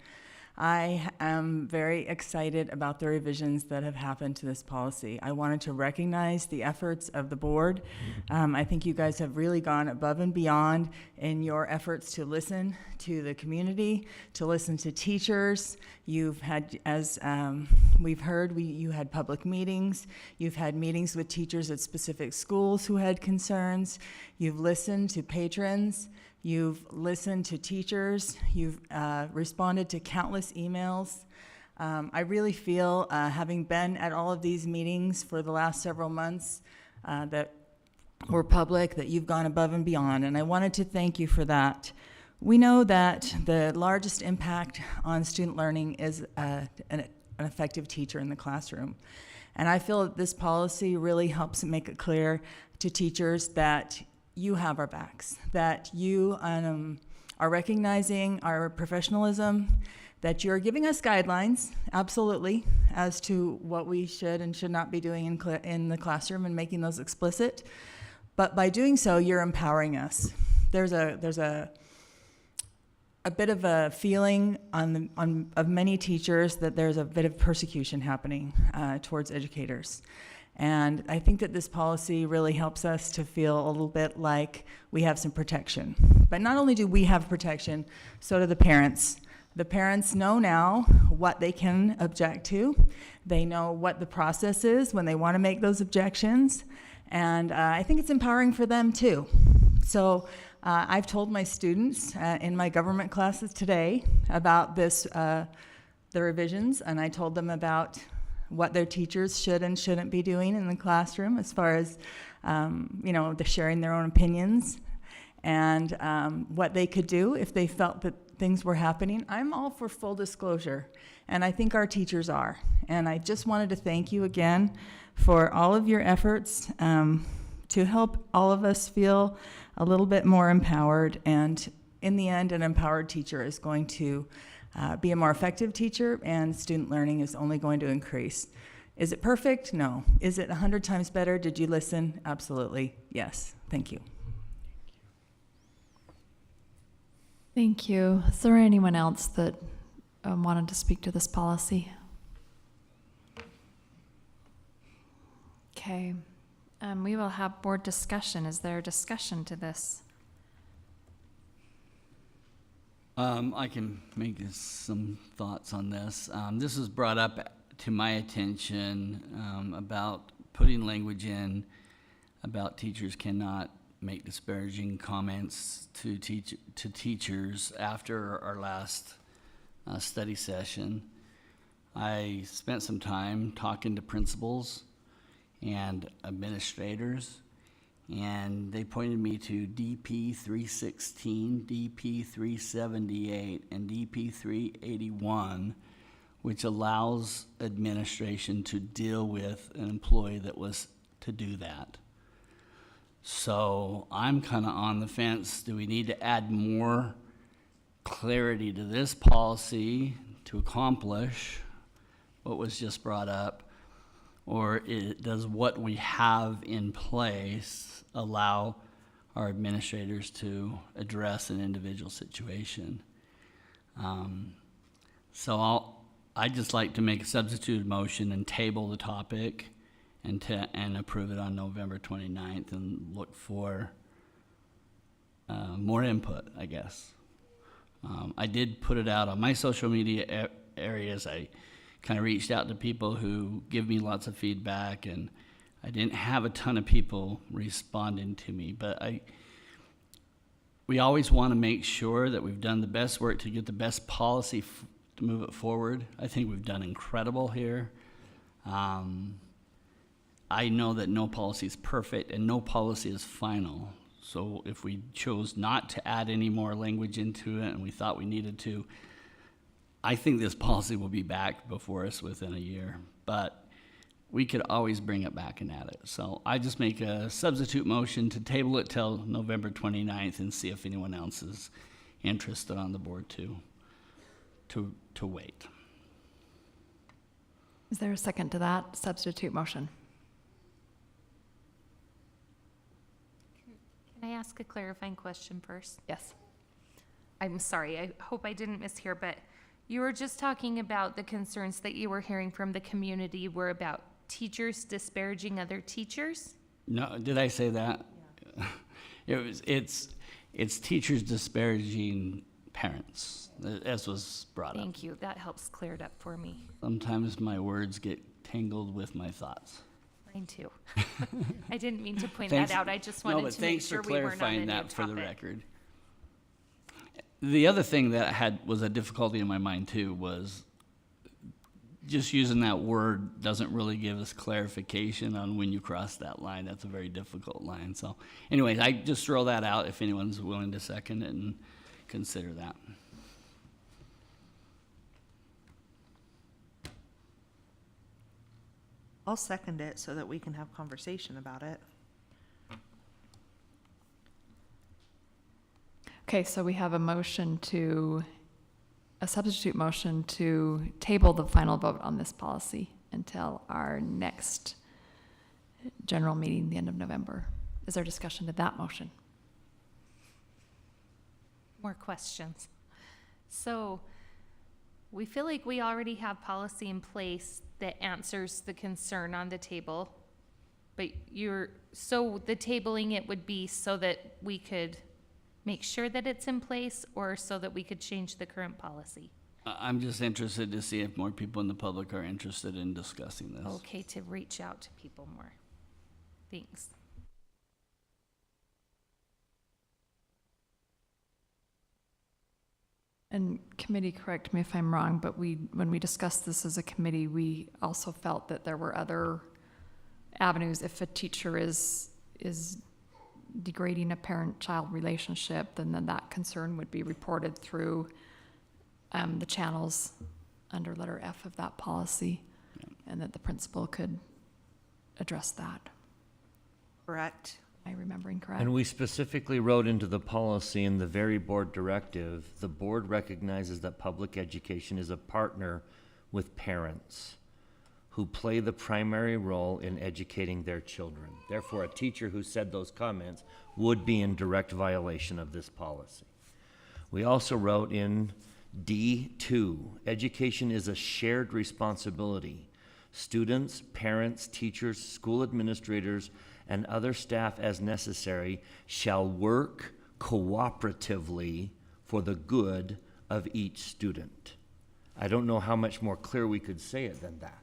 I am very excited about the revisions that have happened to this policy. I wanted to recognize the efforts of the board. I think you guys have really gone above and beyond in your efforts to listen to the community, to listen to teachers. You've had, as we've heard, you had public meetings. You've had meetings with teachers at specific schools who had concerns. You've listened to patrons. You've listened to teachers. You've responded to countless emails. I really feel, having been at all of these meetings for the last several months that were public, that you've gone above and beyond, and I wanted to thank you for that. We know that the largest impact on student learning is an effective teacher in the classroom. And I feel that this policy really helps make it clear to teachers that you have our backs, that you are recognizing our professionalism, that you're giving us guidelines, absolutely, as to what we should and should not be doing in the classroom and making those explicit. But by doing so, you're empowering us. There's a bit of a feeling of many teachers that there's a bit of persecution happening towards educators. And I think that this policy really helps us to feel a little bit like we have some protection. But not only do we have protection, so do the parents. The parents know now what they can object to. They know what the process is when they want to make those objections. And I think it's empowering for them too. So I've told my students in my government classes today about this, the revisions, and I told them about what their teachers should and shouldn't be doing in the classroom as far as, they're sharing their own opinions and what they could do if they felt that things were happening. I'm all for full disclosure, and I think our teachers are. And I just wanted to thank you again for all of your efforts to help all of us feel a little bit more empowered. And in the end, an empowered teacher is going to be a more effective teacher, and student learning is only going to increase. Is it perfect? No. Is it 100 times better? Did you listen? Absolutely. Yes. Thank you. Thank you. Is there anyone else that wanted to speak to this policy? Okay. We will have board discussion. Is there discussion to this? I can make some thoughts on this. This was brought up to my attention about putting language in about teachers cannot make disparaging comments to teachers after our last study session. I spent some time talking to principals and administrators, and they pointed me to DP 316, DP 378, and DP 381, which allows administration to deal with an employee that was to do that. So I'm kind of on the fence. Do we need to add more clarity to this policy to accomplish what was just brought up? Or does what we have in place allow our administrators to address an individual situation? So I'd just like to make a substitute motion and table the topic and approve it on November 29th and look for more input, I guess. I did put it out on my social media areas. I kind of reached out to people who give me lots of feedback, and I didn't have a ton of people responding to me, but we always want to make sure that we've done the best work to get the best policy move it forward. I think we've done incredible here. I know that no policy is perfect and no policy is final. So if we chose not to add any more language into it and we thought we needed to, I think this policy will be back before us within a year. But we could always bring it back and add it. So I just make a substitute motion to table it till November 29th and see if anyone else is interested on the board to wait. Is there a second to that substitute motion? Can I ask a clarifying question first? Yes. I'm sorry, I hope I didn't mishear, but you were just talking about the concerns that you were hearing from the community were about teachers disparaging other teachers? No, did I say that? Yeah. It's teachers disparaging parents, as was brought up. Thank you, that helps clear it up for me. Sometimes my words get tangled with my thoughts. Mine too. I didn't mean to point Thanks- that out, I just No, wanted but to make thanks sure for we weren't on a clarifying new that for the topic. record. The other thing that was a difficulty in my mind too was just using that word doesn't really give us clarification on when you cross that line. That's a very difficult line. So anyways, I just throw that out if anyone's willing to second it and consider that. I'll second it so that we can have conversation about it. Okay, so we have a substitute motion to table the final vote on this policy until our next general meeting, the end of November. Is there discussion to that motion? More questions. So we feel like we already have policy in place that answers the concern on the table, but so the tabling it would be so that we could make sure that it's in place or so that we could change the current policy? I'm just interested to see if more people in the public are interested in discussing this. Okay, to reach out to people more. Thanks. And committee, correct me if I'm wrong, but when we discussed this as a committee, we also felt that there were other avenues. If a teacher is degrading a parent-child relationship, then that concern would be reported through the channels under letter F of that policy, and that the principal could address that. Correct. Am I remembering correct? And we specifically wrote into the policy in the very board directive, the board recognizes that public education is a partner with parents who play the primary role in educating their children. Therefore, a teacher who said those comments would be in direct violation of this policy. We also wrote in D2, education is a shared responsibility. Students, parents, teachers, school administrators, and other staff as necessary shall work cooperatively for the good of each student. I don't know how much more clear we could say it than that.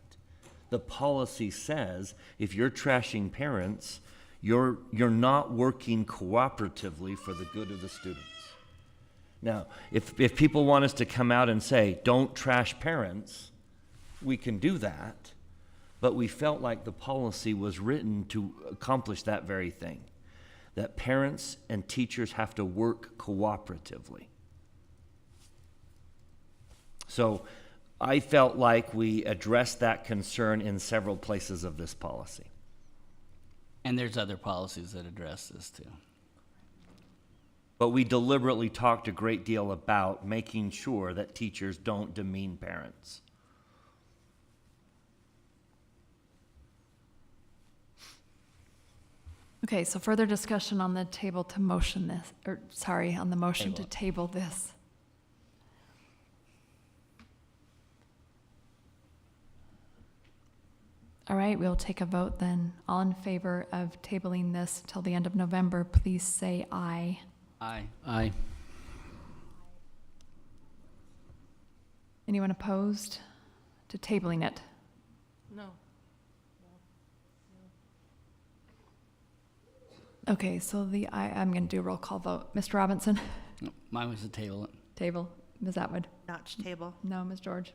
The policy says if you're trashing parents, you're not working cooperatively for the good of the students. Now, if people want us to come out and say, don't trash parents, we can do that. But we felt like the policy was written to accomplish that very thing, that parents and teachers have to work cooperatively. So I felt like we addressed that concern in several places of this policy. And there's other policies that address this too. But we deliberately talked a great deal about making sure that teachers don't demean parents. Okay, so further discussion on the table to motion this, on the motion to table this. All right, we'll take a vote then. All in favor of tabling this till the end of November, please say aye. Aye. Aye. Anyone opposed to tabling it? No. Okay, so I'm going to do a roll call vote. Mr. Robinson? No, mine was to table it. Table. Ms. Atwood? Not to table. No, Ms. George.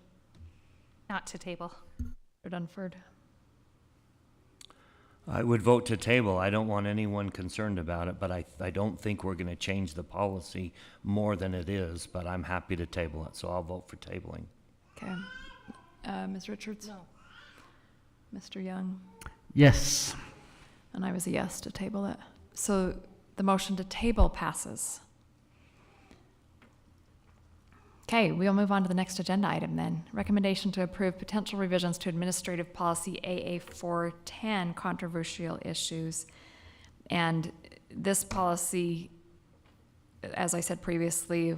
Not to table. Mr. Dunford. I would vote to table. I don't want anyone concerned about it, but I don't think we're going to change the policy more than it is, but I'm happy to table it, so I'll vote for tabling. Okay. Ms. Richards? No. Mr. Young? Yes. And I was a yes to table it. So the motion to table passes. Okay, we'll move on to the next agenda item then. Recommendation to approve potential revisions to Administrative Policy AA 410, controversial issues. And this policy, as I said previously,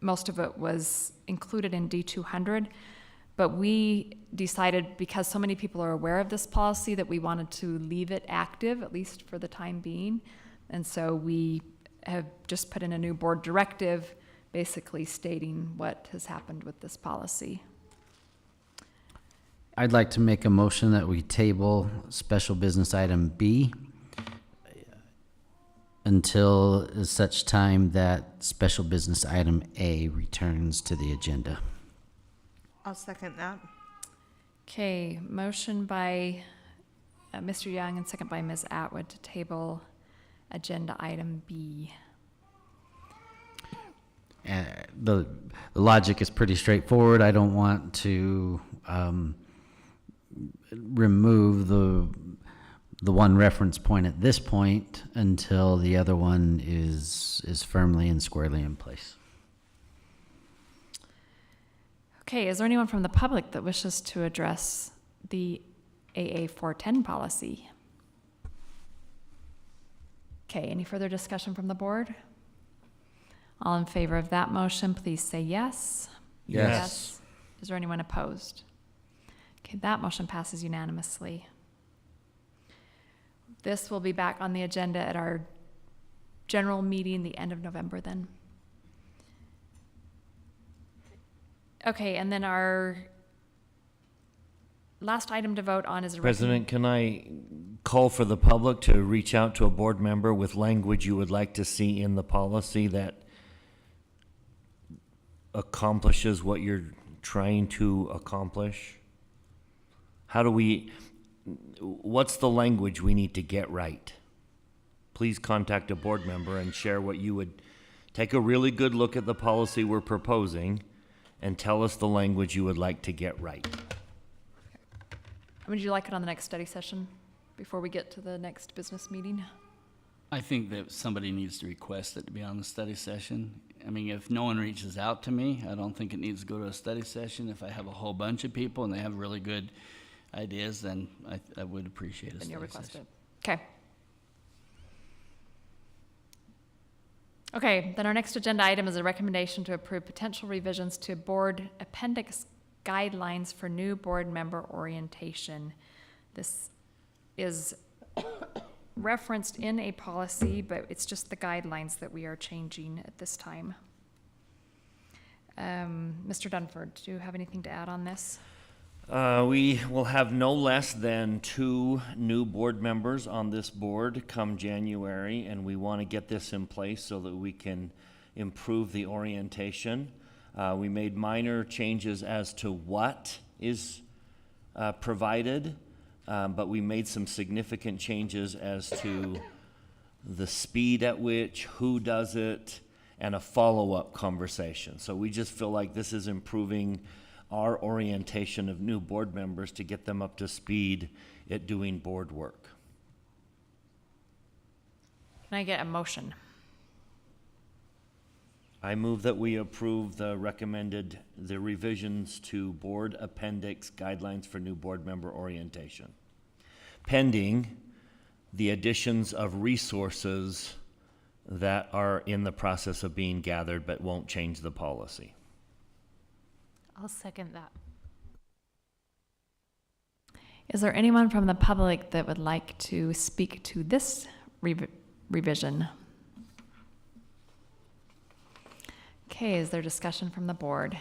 most of it was included in D200, but we decided, because so many people are aware of this policy, that we wanted to leave it active, at least for the time being. And so we have just put in a new board directive basically stating what has happened with this policy. I'd like to make a motion that we table special business item B until such time that special business item A returns to the agenda. I'll second that. Okay, motion by Mr. Young and second by Ms. Atwood to table agenda item B. The logic is pretty straightforward. I don't want to remove the one reference point at this point until the other one is firmly and squarely in place. Okay, is there anyone from the public that wishes to address the AA 410 policy? Okay, any further discussion from the board? All in favor of that motion, please say yes. Yes. Is there anyone opposed? Okay, that motion passes unanimously. This will be back on the agenda at our general meeting, the end of November then. Okay, and then our last item to vote on is a President, can I call for the public to reach out to a board member with language you would like to see in the policy that accomplishes what you're trying to accomplish? What's the language we need to get right? Please contact a board member and share what you would, take a really good look at the policy we're proposing and tell us the language you would like to get right. Would you like it on the next study session before we get to the next business meeting? I think that somebody needs to request it to be on the study session. I mean, if no one reaches out to me, I don't think it needs to go to a study session. If I have a whole bunch of people and they have really good ideas, then I would appreciate a Then study you'll request session. it. Okay. Okay, then our next agenda item is a recommendation to approve potential revisions to board appendix guidelines for new board member orientation. This is referenced in a policy, but it's just the guidelines that we are changing at this time. Mr. Dunford, do you have anything to add on this? We will have no less than 2 new board members on this board come January, and we want to get this in place so that we can improve the orientation. We made minor changes as to what is provided, but we made some significant changes as to the speed at which, who does it, and a follow-up conversation. So we just feel like this is improving our orientation of new board members to get them up to speed at doing board work. Can I get a motion? I move that we approve the revisions to board appendix guidelines for new board member orientation, pending the additions of resources that are in the process of being gathered but won't change the policy. I'll second that. Is there anyone from the public that would like to speak to this revision? Okay, is there discussion from the board?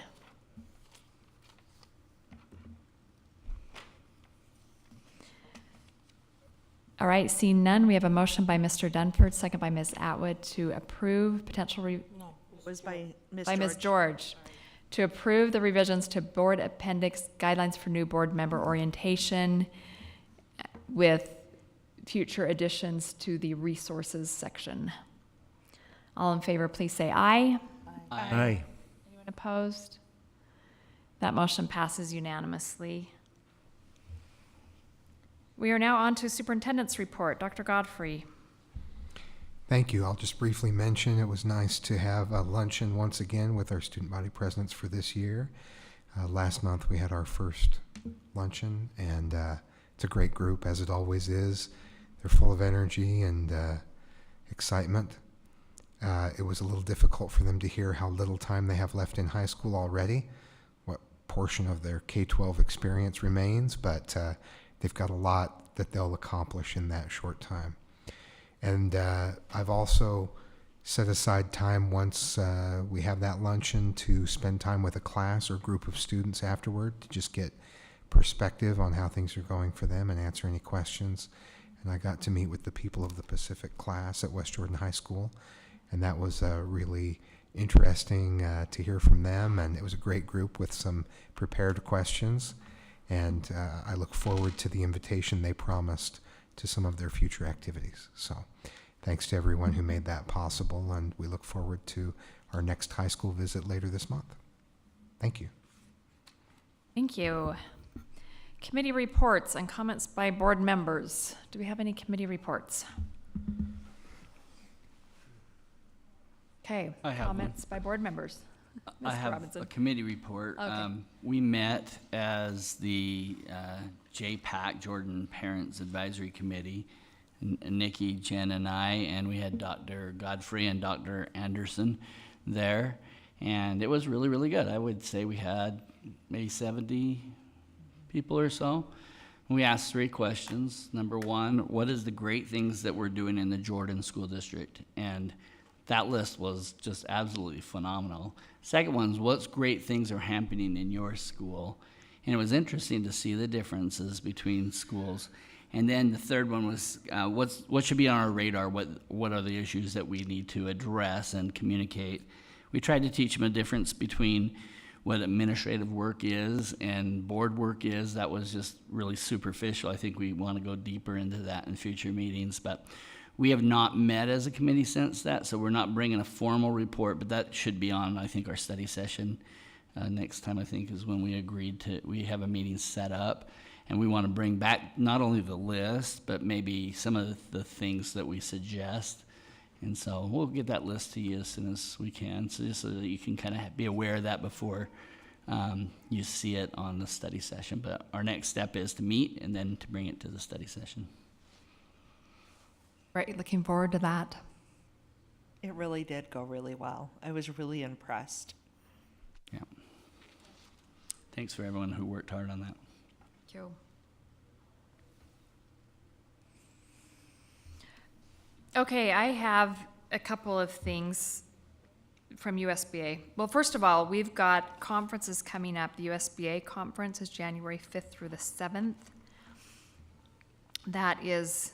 All right, seeing none, we have a motion by Mr. Dunford, second by Ms. Atwood to approve potential No, it was by Ms. by Ms. George to approve the revisions to board appendix guidelines for new board member orientation with future additions to the resources section. All in favor, please say aye. Aye. Anyone opposed? That motion passes unanimously. We are now on to superintendent's report. Dr. Godfrey. Thank you. I'll just briefly mention it was nice to have a luncheon once again with our student body presidents for this year. Last month we had our first luncheon, and it's a great group, as it always is. They're full of energy and excitement. It was a little difficult for them to hear how little time they have left in high school already, what portion of their K-12 experience remains, but they've got a lot that they'll accomplish in that short time. And I've also set aside time once we have that luncheon to spend time with a class or group of students afterward to just get perspective on how things are going for them and answer any questions. And I got to meet with the people of the Pacific class at West Jordan High School, and that was really interesting to hear from them, and it was a great group with some prepared questions, and I look forward to the invitation they promised to some of their future activities. So thanks to everyone who made that possible, and we look forward to our next high school visit later this month. Thank you. Thank you. Committee reports and comments by board members. Do we have any committee reports? Okay, I have comments by board members. I Mr. have Robinson. a committee report. Okay. We met as the JPAC, Jordan Parents Advisory Committee, Nikki, Jen, and I, and we had Dr. Godfrey and Dr. Anderson there, and it was really, really good. I would say we had maybe 70 people or so. We asked 3 questions. Number 1, what is the great things that we're doing in the Jordan School District? And that list was just absolutely phenomenal. Second one is, what great things are happening in your school? And it was interesting to see the differences between schools. And then the third one was, what should be on our radar? What are the issues that we need to address and communicate? We tried to teach them a difference between what administrative work is and board work is. That was just really superficial. I think we want to go deeper into that in future meetings, but we have not met as a committee since that, so we're not bringing a formal report, but that should be on, I think, our study session. Next time, I think, is when we have a meeting set up, and we want to bring back not only the list, but maybe some of the things that we suggest. And so we'll get that list to you as soon as we can, so just so that you can kind of be aware of that before you see it on the study session. But our next step is to meet and then to bring it to the study session. Right, looking forward to that. It really did go really well. I was really impressed. Yeah. Thanks for everyone who worked hard on that. Thank you. Okay, I have a couple of things from USBA. Well, first of all, we've got conferences coming up. The USBA conference is January 5th through the 7th. That is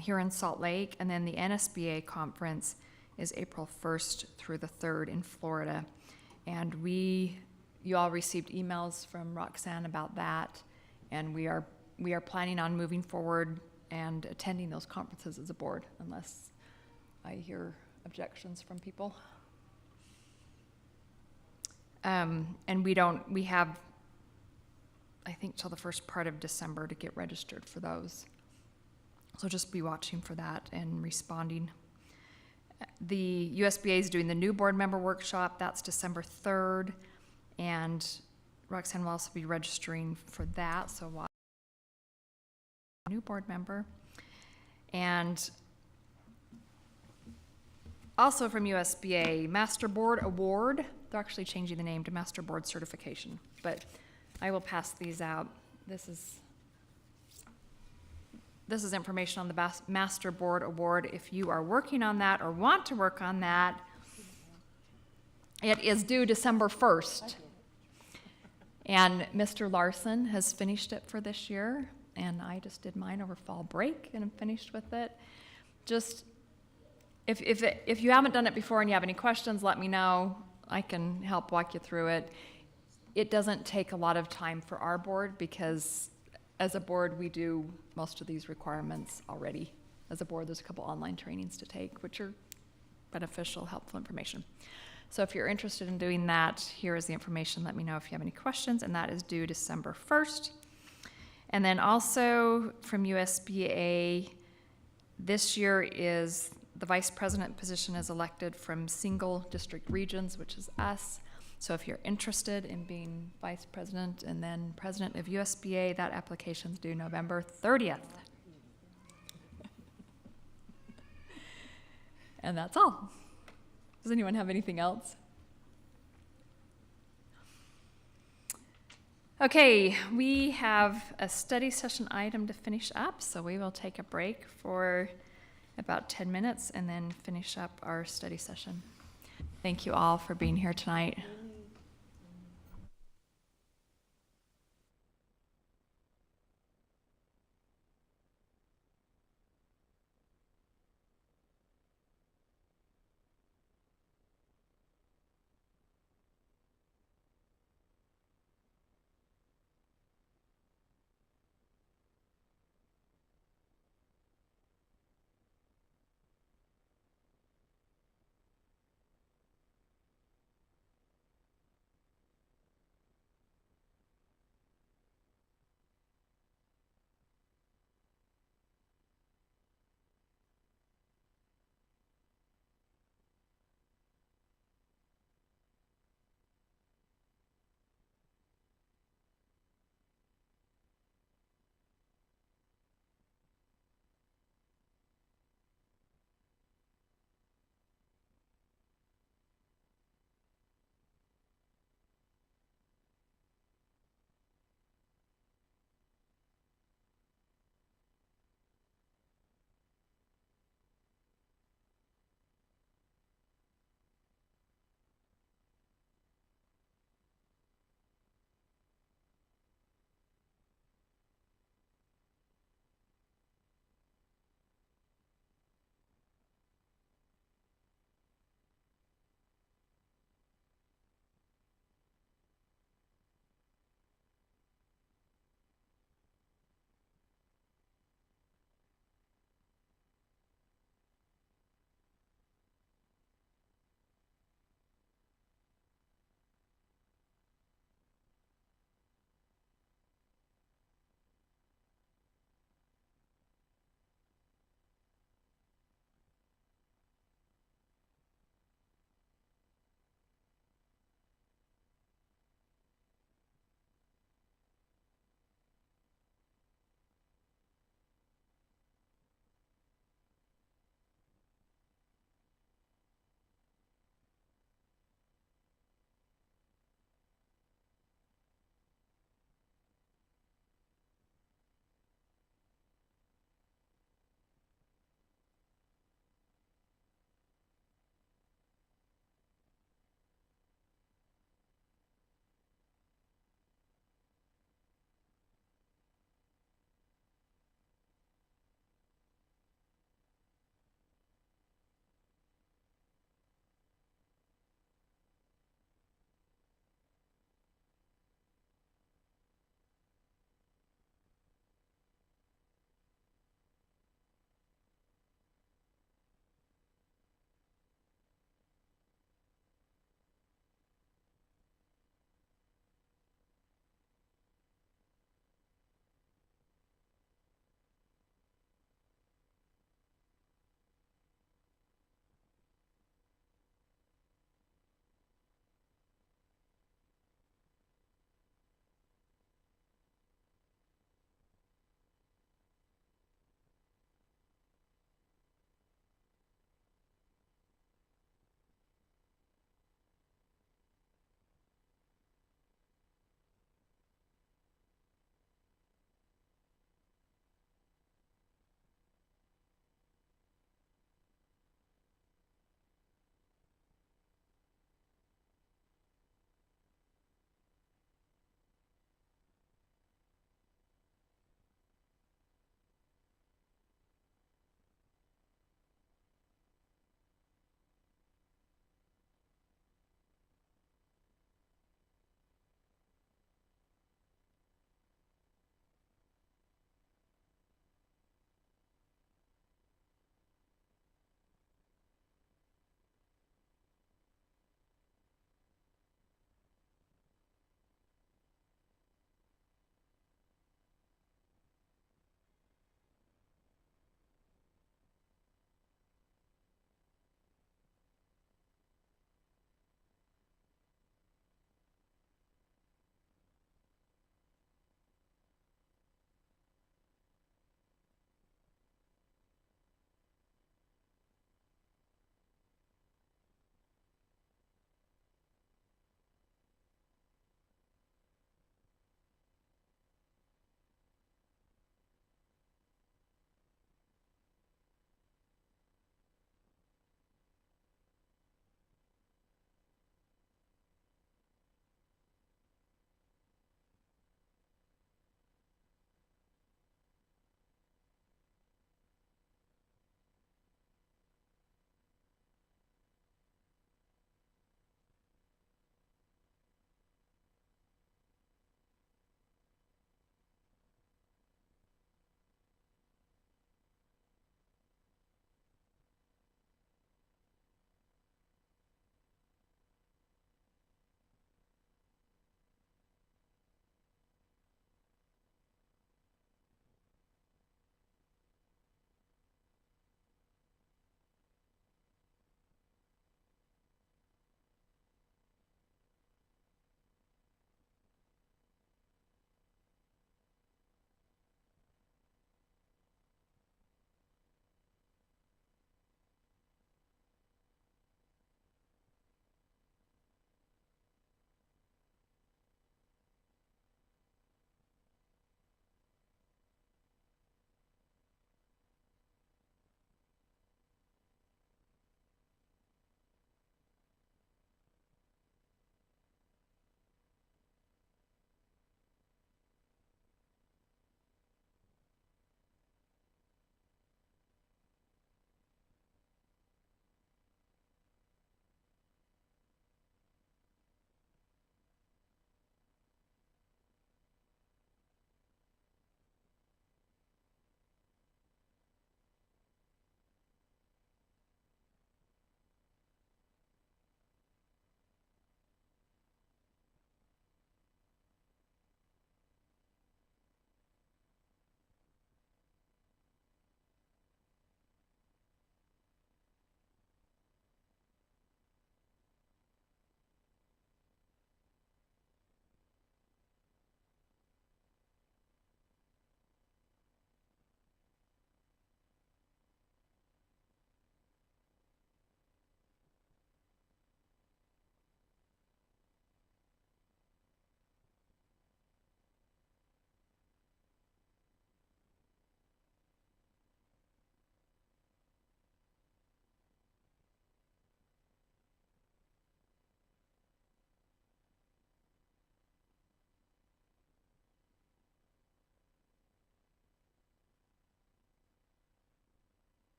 here in Salt Lake, and then the NSBA conference is April 1st through the 3rd in Florida. And you all received emails from Roxanne about that, and we are planning on moving forward and attending those conferences as a board, unless I hear objections from people. And we have, I think, till the first part of December to get registered for those. So just be watching for that and responding. The USBA is doing the new board member workshop. That's December 3rd. And Roxanne will also be registering for that. So watch new board member. And also from USBA, Master Board Award. They're actually changing the name to Master Board Certification. But I will pass these out. This is information on the Master Board Award. If you are working on that or want to work on that, it is due December 1st. And Mr. Larson has finished it for this year, and I just did mine over fall break and I'm finished with it. Just, if you haven't done it before and you have any questions, let me know. I can help walk you through it. It doesn't take a lot of time for our board because as a board, we do most of these requirements already. As a board, there's a couple online trainings to take, which are beneficial, helpful information. So if you're interested in doing that, here is the information. Let me know if you have any questions, and that is due December 1st. And then also from USBA, this year is the vice president position is elected from single district regions, which is us. So if you're interested in being vice president and then president of USBA, that application's due November 30th. And that's all. Does anyone have anything else? Okay, we have a study session item to finish up, so we will take a break for about 10 minutes and then finish up our study session. Thank you all for being here tonight.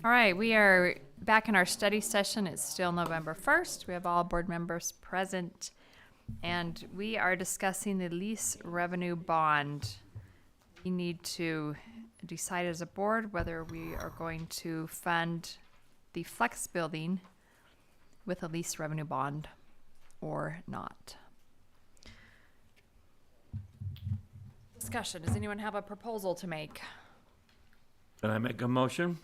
All right, we are back in our study session. It's still November 1st. We have all board members present, and we are discussing the lease revenue bond. We need to decide as a board whether we are going to fund the flex building with a lease revenue bond or not. Discussion. Does anyone have a proposal to make? Can I make a motion?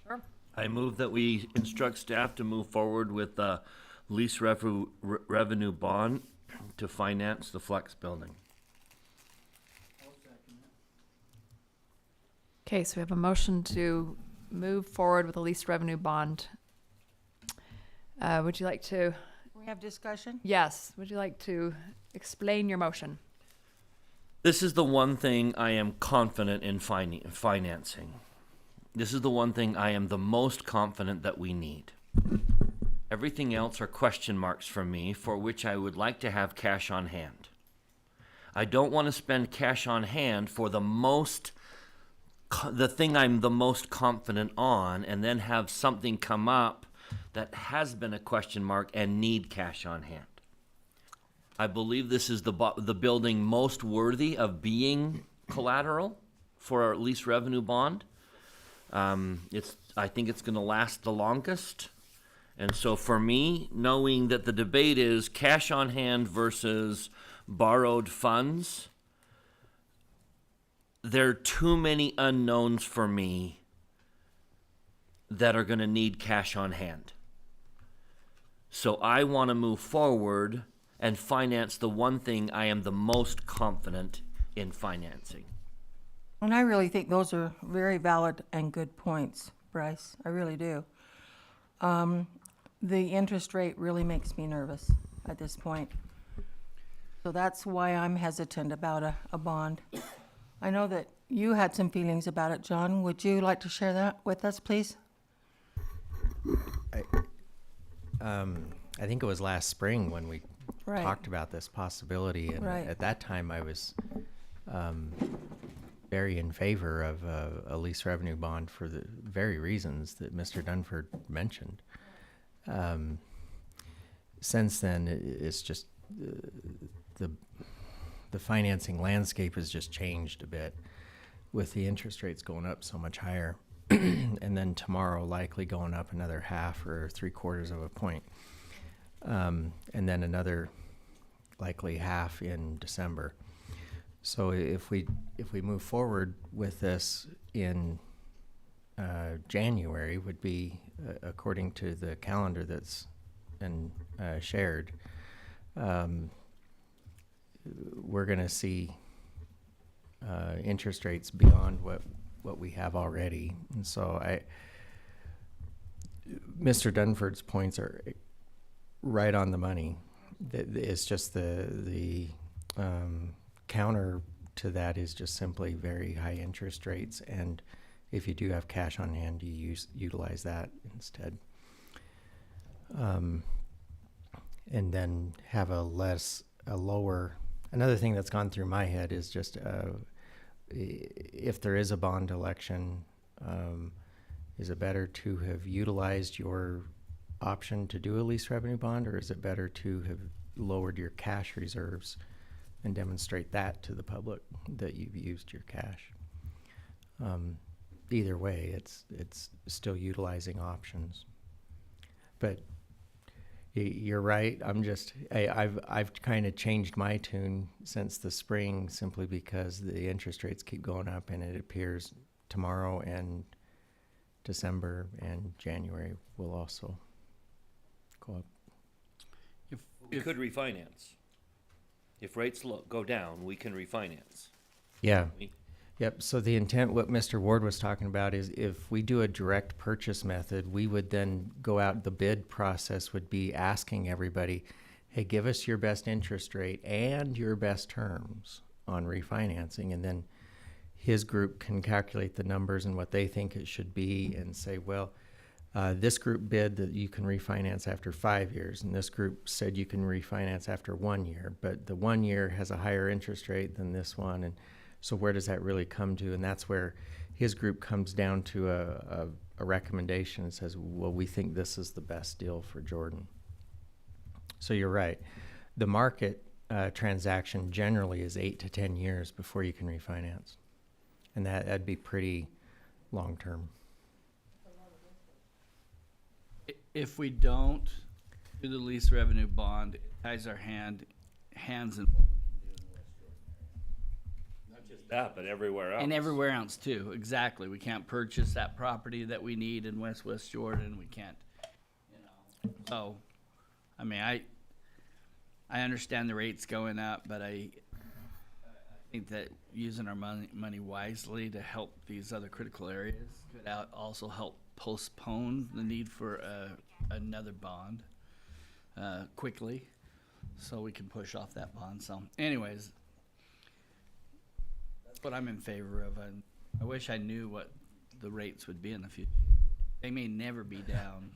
Sure. I move that we instruct staff to move forward with the lease revenue bond to finance the flex building. Okay, so we have a motion to move forward with a lease revenue bond. Would you like to? We have discussion? Yes. Would you like to explain your motion? This is the one thing I am confident in financing. This is the one thing I am the most confident that we need. Everything else are question marks for me, for which I would like to have cash on hand. I don't want to spend cash on hand for the thing I'm the most confident on, and then have something come up that has been a question mark and need cash on hand. I believe this is the building most worthy of being collateral for our lease revenue bond. I think it's going to last the longest. And so for me, knowing that the debate is cash on hand versus borrowed funds, there are too many unknowns for me that are going to need cash on hand. So I want to move forward and finance the one thing I am the most confident in financing. And I really think those are very valid and good points, Bryce. I really do. The interest rate really makes me nervous at this point. So that's why I'm hesitant about a bond. I know that you had some feelings about it, John. Would you like to share that with us, please? I think it was last spring when we Right. talked about this possibility, and Right. at that time I was very in favor of a lease revenue bond for the very reasons that Mr. Dunford mentioned. Since then, it's just the financing landscape has just changed a bit, with the interest rates going up so much higher, and then tomorrow likely going up another 1/2 or 3/4 of a point. And then another likely 1/2 in December. So if we move forward with this in January, would be according to the calendar that's been shared, we're going to see interest rates beyond what we have already. And so Mr. Dunford's points are right on the money. It's just the counter to that is just simply very high interest rates, and if you do have cash on hand, you utilize that instead, and then have a lower. Another thing that's gone through my head is just if there is a bond election, is it better to have utilized your option to do a lease revenue bond, or is it better to have lowered your cash reserves and demonstrate that to the public that you've used your cash? Either way, it's still utilizing options. But you're right. I've kind of changed my tune since the spring, simply because the interest rates keep going up, and it appears tomorrow and December and January will also go up. We could refinance. If rates go down, we can refinance. Yeah. Yep. So the intent, what Mr. Ward was talking about, is if we do a direct purchase method, we would then go out, the bid process would be asking everybody, hey, give us your best interest rate and your best terms on refinancing. And then his group can calculate the numbers and what they think it should be and say, well, this group bid that you can refinance after 5 years, and this group said you can refinance after 1 year, but the 1 year has a higher interest rate than this one. And So where does that really come to? And that's where his group comes down to a recommendation and says, well, we think this is the best deal for Jordan. So you're right. The market transaction generally is 8 to 10 years before you can refinance. And that'd be pretty long term. If we don't do the lease revenue bond, it ties our hands in. Not just that, but everywhere else. And everywhere else too, exactly. We can't purchase that property that we need in West Jordan. We can't, So, I mean, I understand the rates going up, but I think that using our money wisely to help these other critical areas could also help postpone the need for another bond quickly, so we can push off that bond. So anyways, that's what I'm in favor of. I wish I knew what the rates would be in the future. They may never be down.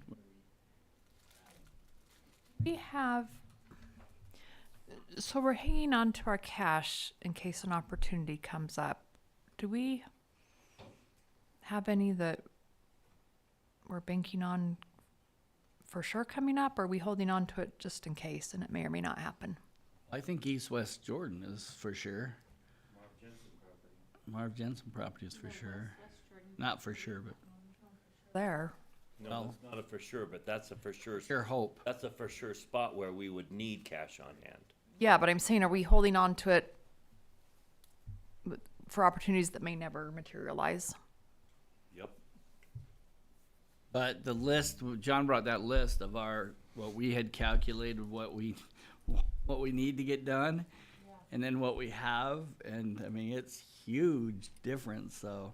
So we're hanging on to our cash in case an opportunity comes up. Do we have any that we're banking on for sure coming up, or are we holding on to it just in case and it may or may not happen? I think East-West Jordan is for sure. Marv Jensen property is for sure. Not for sure, but there. No, Well, that's not a for sure, but that's a for sure. Sure hope. That's a for sure spot where we would need cash on hand. Yeah, but I'm saying, are we holding on to it for opportunities that may never materialize? Yep. But the list, John brought that list of what we had calculated, what we need to get done, and then what we have, and I mean, it's huge difference. So,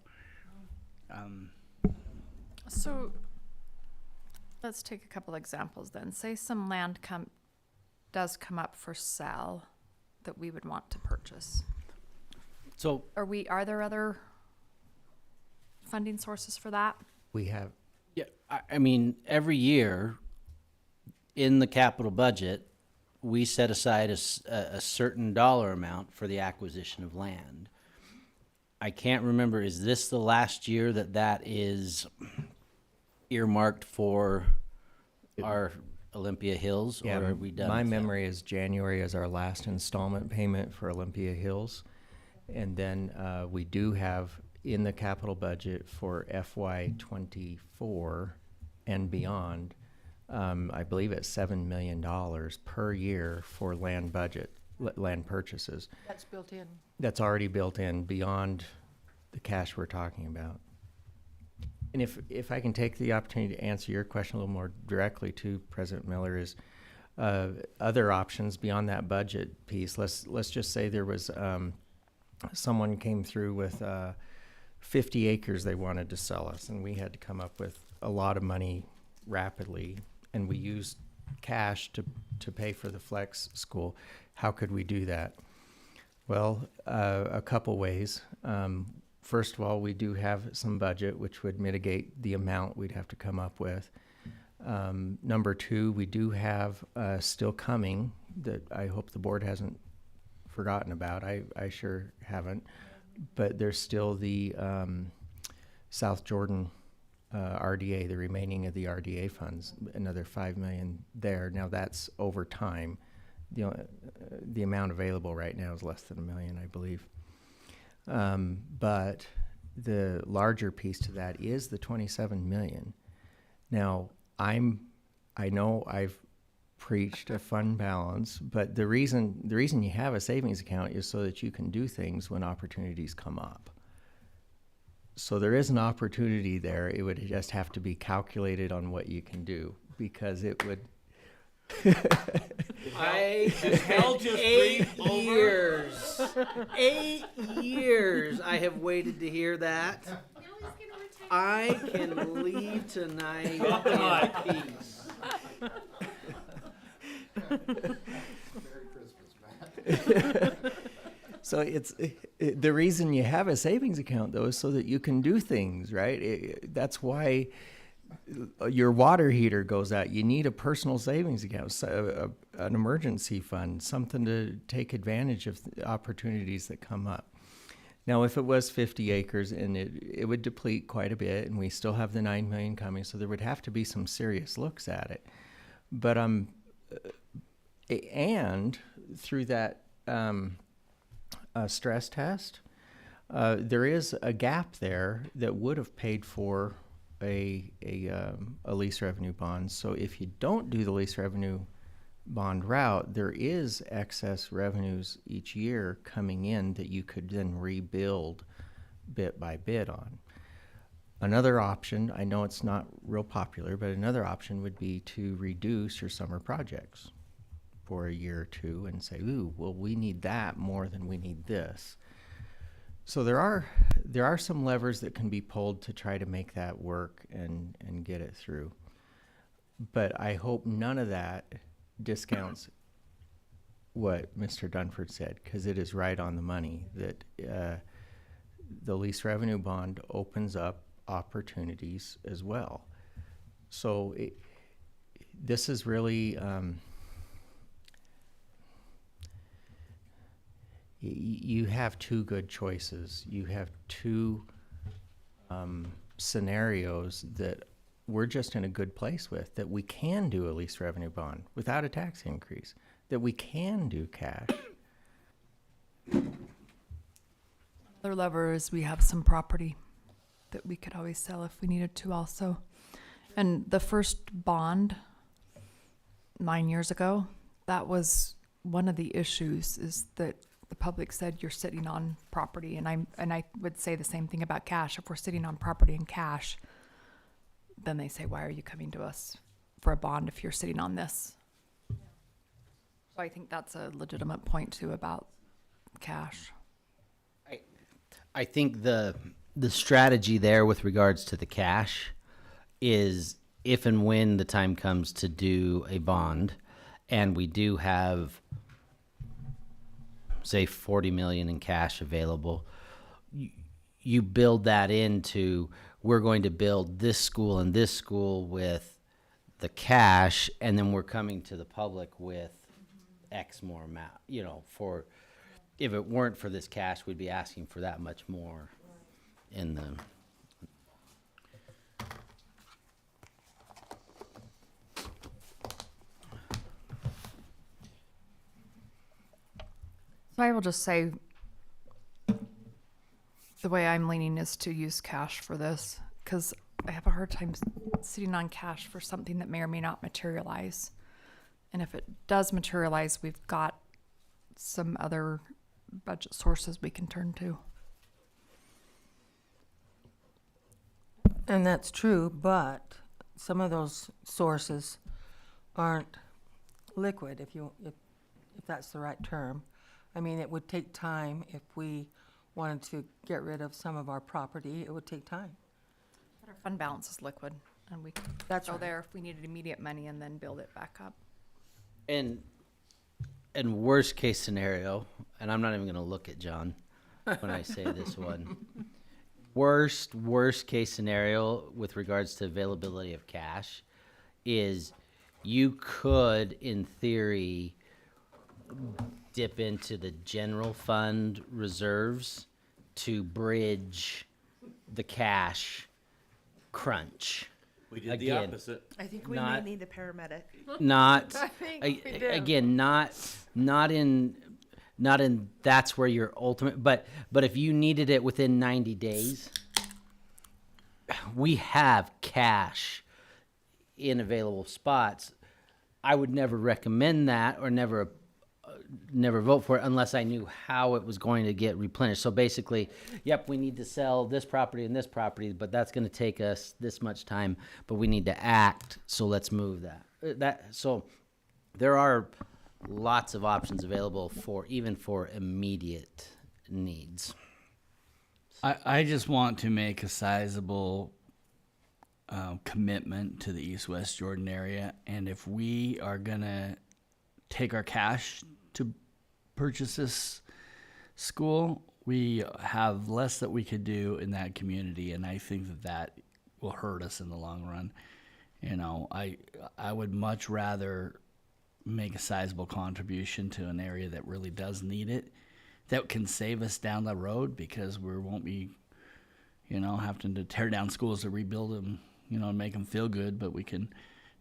So let's take a couple examples then. Say some land does come up for sale that we would want to purchase. So Are there other funding sources for that? We have. yeah, I mean, every year in the capital budget, we set aside a certain dollar amount for the acquisition of land. I can't remember, is this the last year that is earmarked for our Olympia Hills, or are we done? My with that? memory is January is our last installment payment for Olympia Hills. And then we do have in the capital budget for FY24 and beyond, I believe it's $7 million per year for land purchases. That's built in. That's already built in beyond the cash we're talking about. And if I can take the opportunity to answer your question a little more directly to President Miller, is other options beyond that budget piece. Let's just say there was someone came through with 50 acres they wanted to sell us, and we had to come up with a lot of money rapidly, and we used cash to pay for the flex school. How could we do that? Well, a couple ways. First of all, we do have some budget, which would mitigate the amount we'd have to come up with. Number two, we do have still coming that I hope the board hasn't forgotten about. I sure haven't. But there's still the South Jordan RDA, the remaining of the RDA funds, another $5 million there. Now that's over time. The amount available right now is less than $1 million, I believe. But the larger piece to that is the $27 million. Now, I know I've preached a fund balance, but the reason you have a savings account is so that you can do things when opportunities come up. So there is an opportunity there. It would just have to be calculated on what you can do, because it would. I held 8 years. 8 years I have waited to hear that. I can leave tonight in peace. Merry Christmas, Matt. So it's the reason you have a savings account, though, is so that you can do things, right? That's why your water heater goes out. You need a personal savings account, an emergency fund, something to take advantage of the opportunities that come up. Now, if it was 50 acres, and it would deplete quite a bit, and we still have the 9 million coming, so there would have to be some serious looks at it. But and through that stress test, there is a gap there that would have paid for a lease revenue bond. So if you don't do the lease revenue bond route, there is excess revenues each year coming in that you could then rebuild bit by bit on. Another option, I know it's not real popular, but another option would be to reduce your summer projects for a year or two and say, ooh, well, we need that more than we need this. So there are some levers that can be pulled to try to make that work and get it through. But I hope none of that discounts what Mr. Dunford said, because it is right on the money that the lease revenue bond opens up opportunities as well. So this is really you have two good choices. You have two scenarios that we're just in a good place with, that we can do a lease revenue bond without a tax increase, that we can do cash. Another lever is we have some property that we could always sell if we needed to also. And the first bond 9 years ago, that was one of the issues, is that the public said you're sitting on property, and I would say the same thing about cash. If we're sitting on property and cash, then they say, why are you coming to us for a bond if you're sitting on this? So I think that's a legitimate point too about cash. I think the strategy there with regards to the cash is, if and when the time comes to do a bond, and we do have, say, 40 million in cash available, you build that into, we're going to build this school and this school with the cash, and then we're coming to the public with X more amount. You know, for, if it weren't for this cash, we'd be asking for that much more in the. So I will just say, the way I'm leaning is to use cash for this, because I have a hard time sitting on cash for something that may or may not materialize. And if it does materialize, we've got some other budget sources we can turn to. And that's true, but some of those sources aren't liquid, if that's the right term. I mean, it would take time. If we wanted to get rid of some of our property, it would take time. But our fund balance is liquid, and we could go there if we needed immediate money and then build it back up. And worst case scenario, and I'm not even going to look at John when I say this one. Worst case scenario with regards to availability of cash is you could, in theory, dip into the general fund reserves to bridge the cash crunch. We did the opposite. I think we may need a paramedic. Not I think we do. again, not in that's where your ultimate, but if you needed it within 90 days, we have cash in available spots. I would never recommend that, or never vote for it unless I knew how it was going to get replenished. So basically, yep, we need to sell this property and this property, but that's going to take us this much time, but we need to act, so let's move that. So there are lots of options available for immediate needs. I just want to make a sizable commitment to the East-West Jordan area, and if we are gonna take our cash to purchase this school, we have less that we could do in that community, and I think that will hurt us in the long run. You know, I would much rather make a sizable contribution to an area that really does need it that can save us down the road, because we won't be, having to tear down schools to rebuild them, and make them feel good, but we can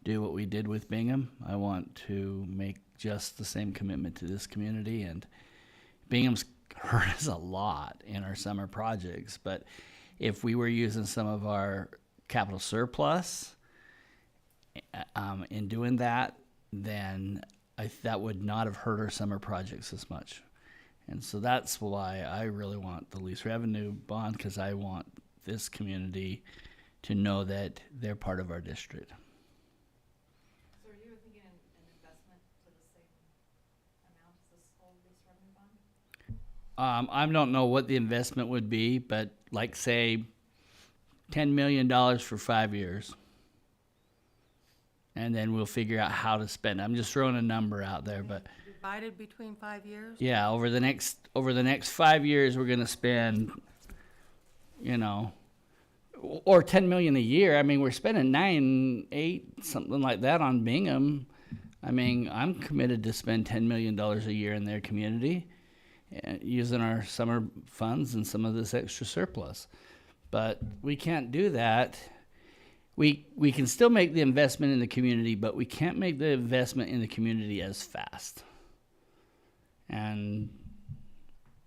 do what we did with Bingham. I want to make just the same commitment to this community, and Bingham's hurt us a lot in our summer projects, but if we were using some of our capital surplus in doing that, then that would not have hurt our summer projects as much. And so that's why I really want the lease revenue bond, because I want this community to know that they're part of our district. So are you thinking an investment to the same amount as this whole lease revenue bond? I don't know what the investment would be, but like say $10 million for 5 years. And then we'll figure out how to spend. I'm just throwing a number out there, but Divided between 5 years? yeah, over the next 5 years, we're gonna spend, or 10 million a year. I mean, we're spending 9, 8, something like that on Bingham. I mean, I'm committed to spend $10 million a year in their community, using our summer funds and some of this extra surplus. But we can't do that. We can still make the investment in the community, but we can't make the investment in the community as fast. And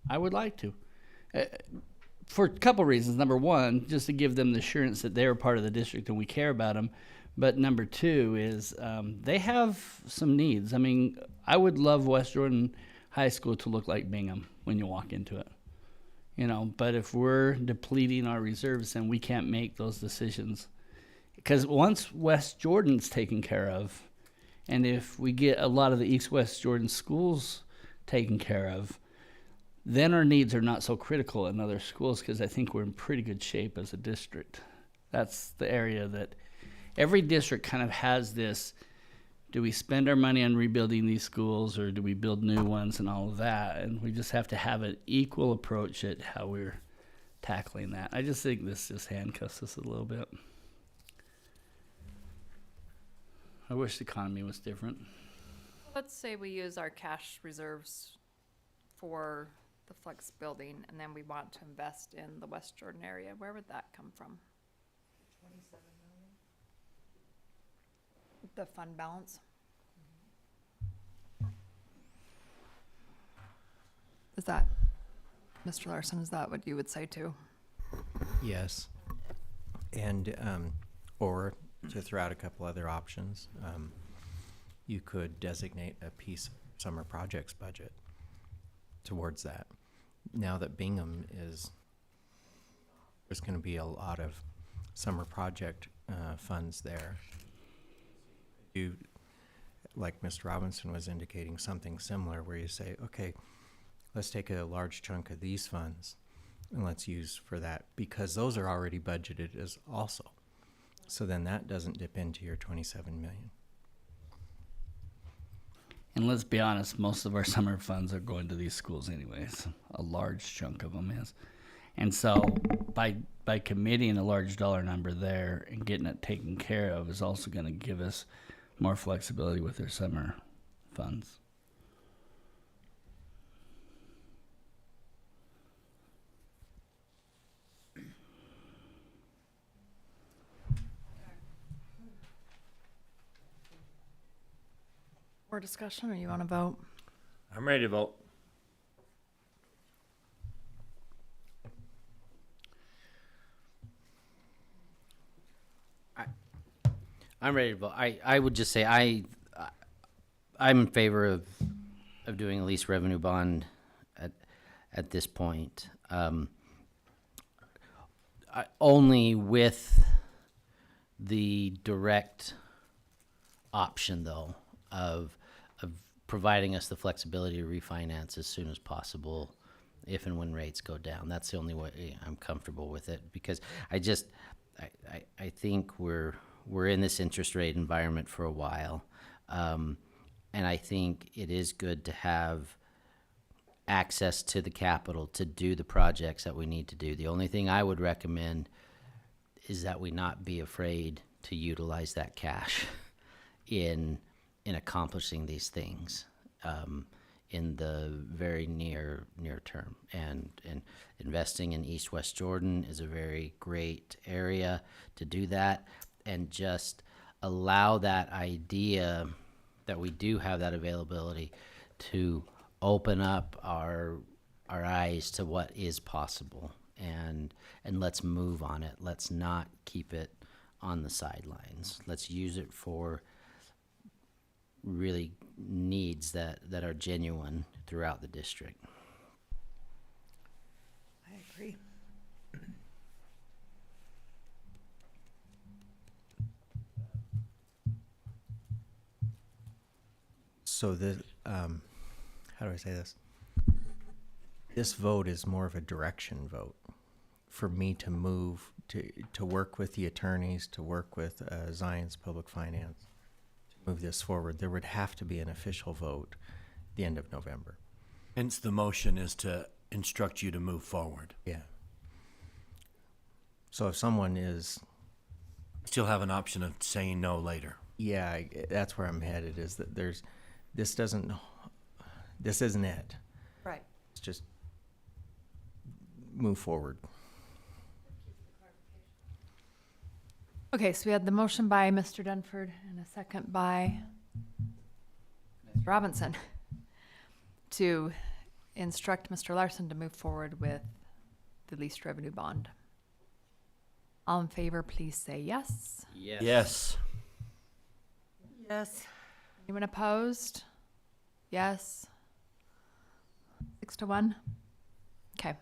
I would like to. For a couple reasons. Number one, just to give them the assurance that they're part of the district and we care about them. But number two is they have some needs. I mean, I would love West Jordan High School to look like Bingham when you walk into it. But if we're depleting our reserves, then we can't make those decisions. Because once West Jordan's taken care of, and if we get a lot of the East-West Jordan schools taken care of, then our needs are not so critical in other schools, because I think we're in pretty good shape as a district. That's the area that every district kind of has this, do we spend our money on rebuilding these schools or do we build new ones and all of that? And we just have to have an equal approach at how we're tackling that. I just think this just handcuffs us a little bit. I wish the economy was different. Let's say we use our cash reserves for the flex building, and then we want to invest in the West Jordan area. Where would that come from? 27 million. The fund balance? Is that, Mr. Larson, is that what you would say too? Yes. And, or to throw out a couple other options, you could designate a piece of summer projects budget towards that. Now that Bingham there's going to be a lot of summer project funds there. You, like Mr. Robinson was indicating, something similar where you say, okay, let's take a large chunk of these funds and let's use for that, because those are already budgeted as also. So then that doesn't dip into your 27 million. And let's be honest, most of our summer funds are going to these schools anyways. A large chunk of them is. And so by committing a large dollar number there and getting it taken care of is also going to give us more flexibility with their summer funds. More discussion, or you want to vote? I'm ready to vote. I'm ready to vote. I would just say I'm in favor of doing a lease revenue bond at this point. Only with the direct option, though, of providing us the flexibility to refinance as soon as possible if and when rates go down. That's the only way I'm comfortable with it, because I think we're in this interest rate environment for a while. And I think it is good to have access to the capital to do the projects that we need to do. The only thing I would recommend is that we not be afraid to utilize that cash in accomplishing these things. in the very near term. And investing in East West Jordan is a very great area to do that, and just allow that idea that we do have that availability to open up our eyes to what is possible, and let's move on it. Let's not keep it on the sidelines. Let's use it for really needs that are genuine throughout the district. I agree. So the, how do I say this? This vote is more of a direction vote for me to move, to work with the attorneys, to work with Zion's Public Finance, to move this forward. There would have to be an official vote the end of November. Hence the motion is to instruct you to move forward. Yeah. So if someone is... Still have an option of saying no later. Yeah, that's where I'm headed, is that this isn't it. Right. It's just move forward. Okay, so we had the motion by Mr. Dunford and a second by Ms. Robinson to instruct Mr. Larson to move forward with the leased revenue bond. All in favor, please say yes. Yes. Yes. Yes. Anyone opposed? Yes. 6-1. Okay.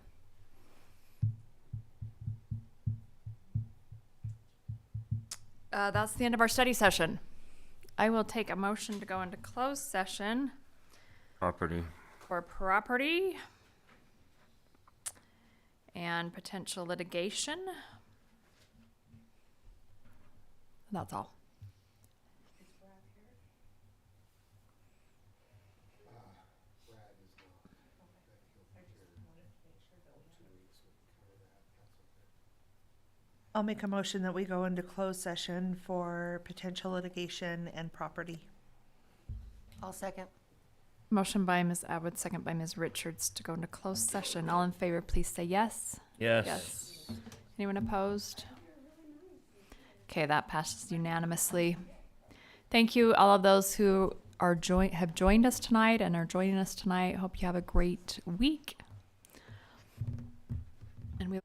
That's the end of our study session. I will take a motion to go into closed session Property. for property and potential litigation. That's all. I'll make a motion that we go into closed session for potential litigation and property. I'll second. Motion by Ms. Atwood, second by Ms. Richards to go into closed session. All in favor, please say yes. Yes. Yes. Anyone opposed? Okay, that passes unanimously. Thank you, all of those who are have joined us tonight and are joining us tonight. Hope you have a great week. And we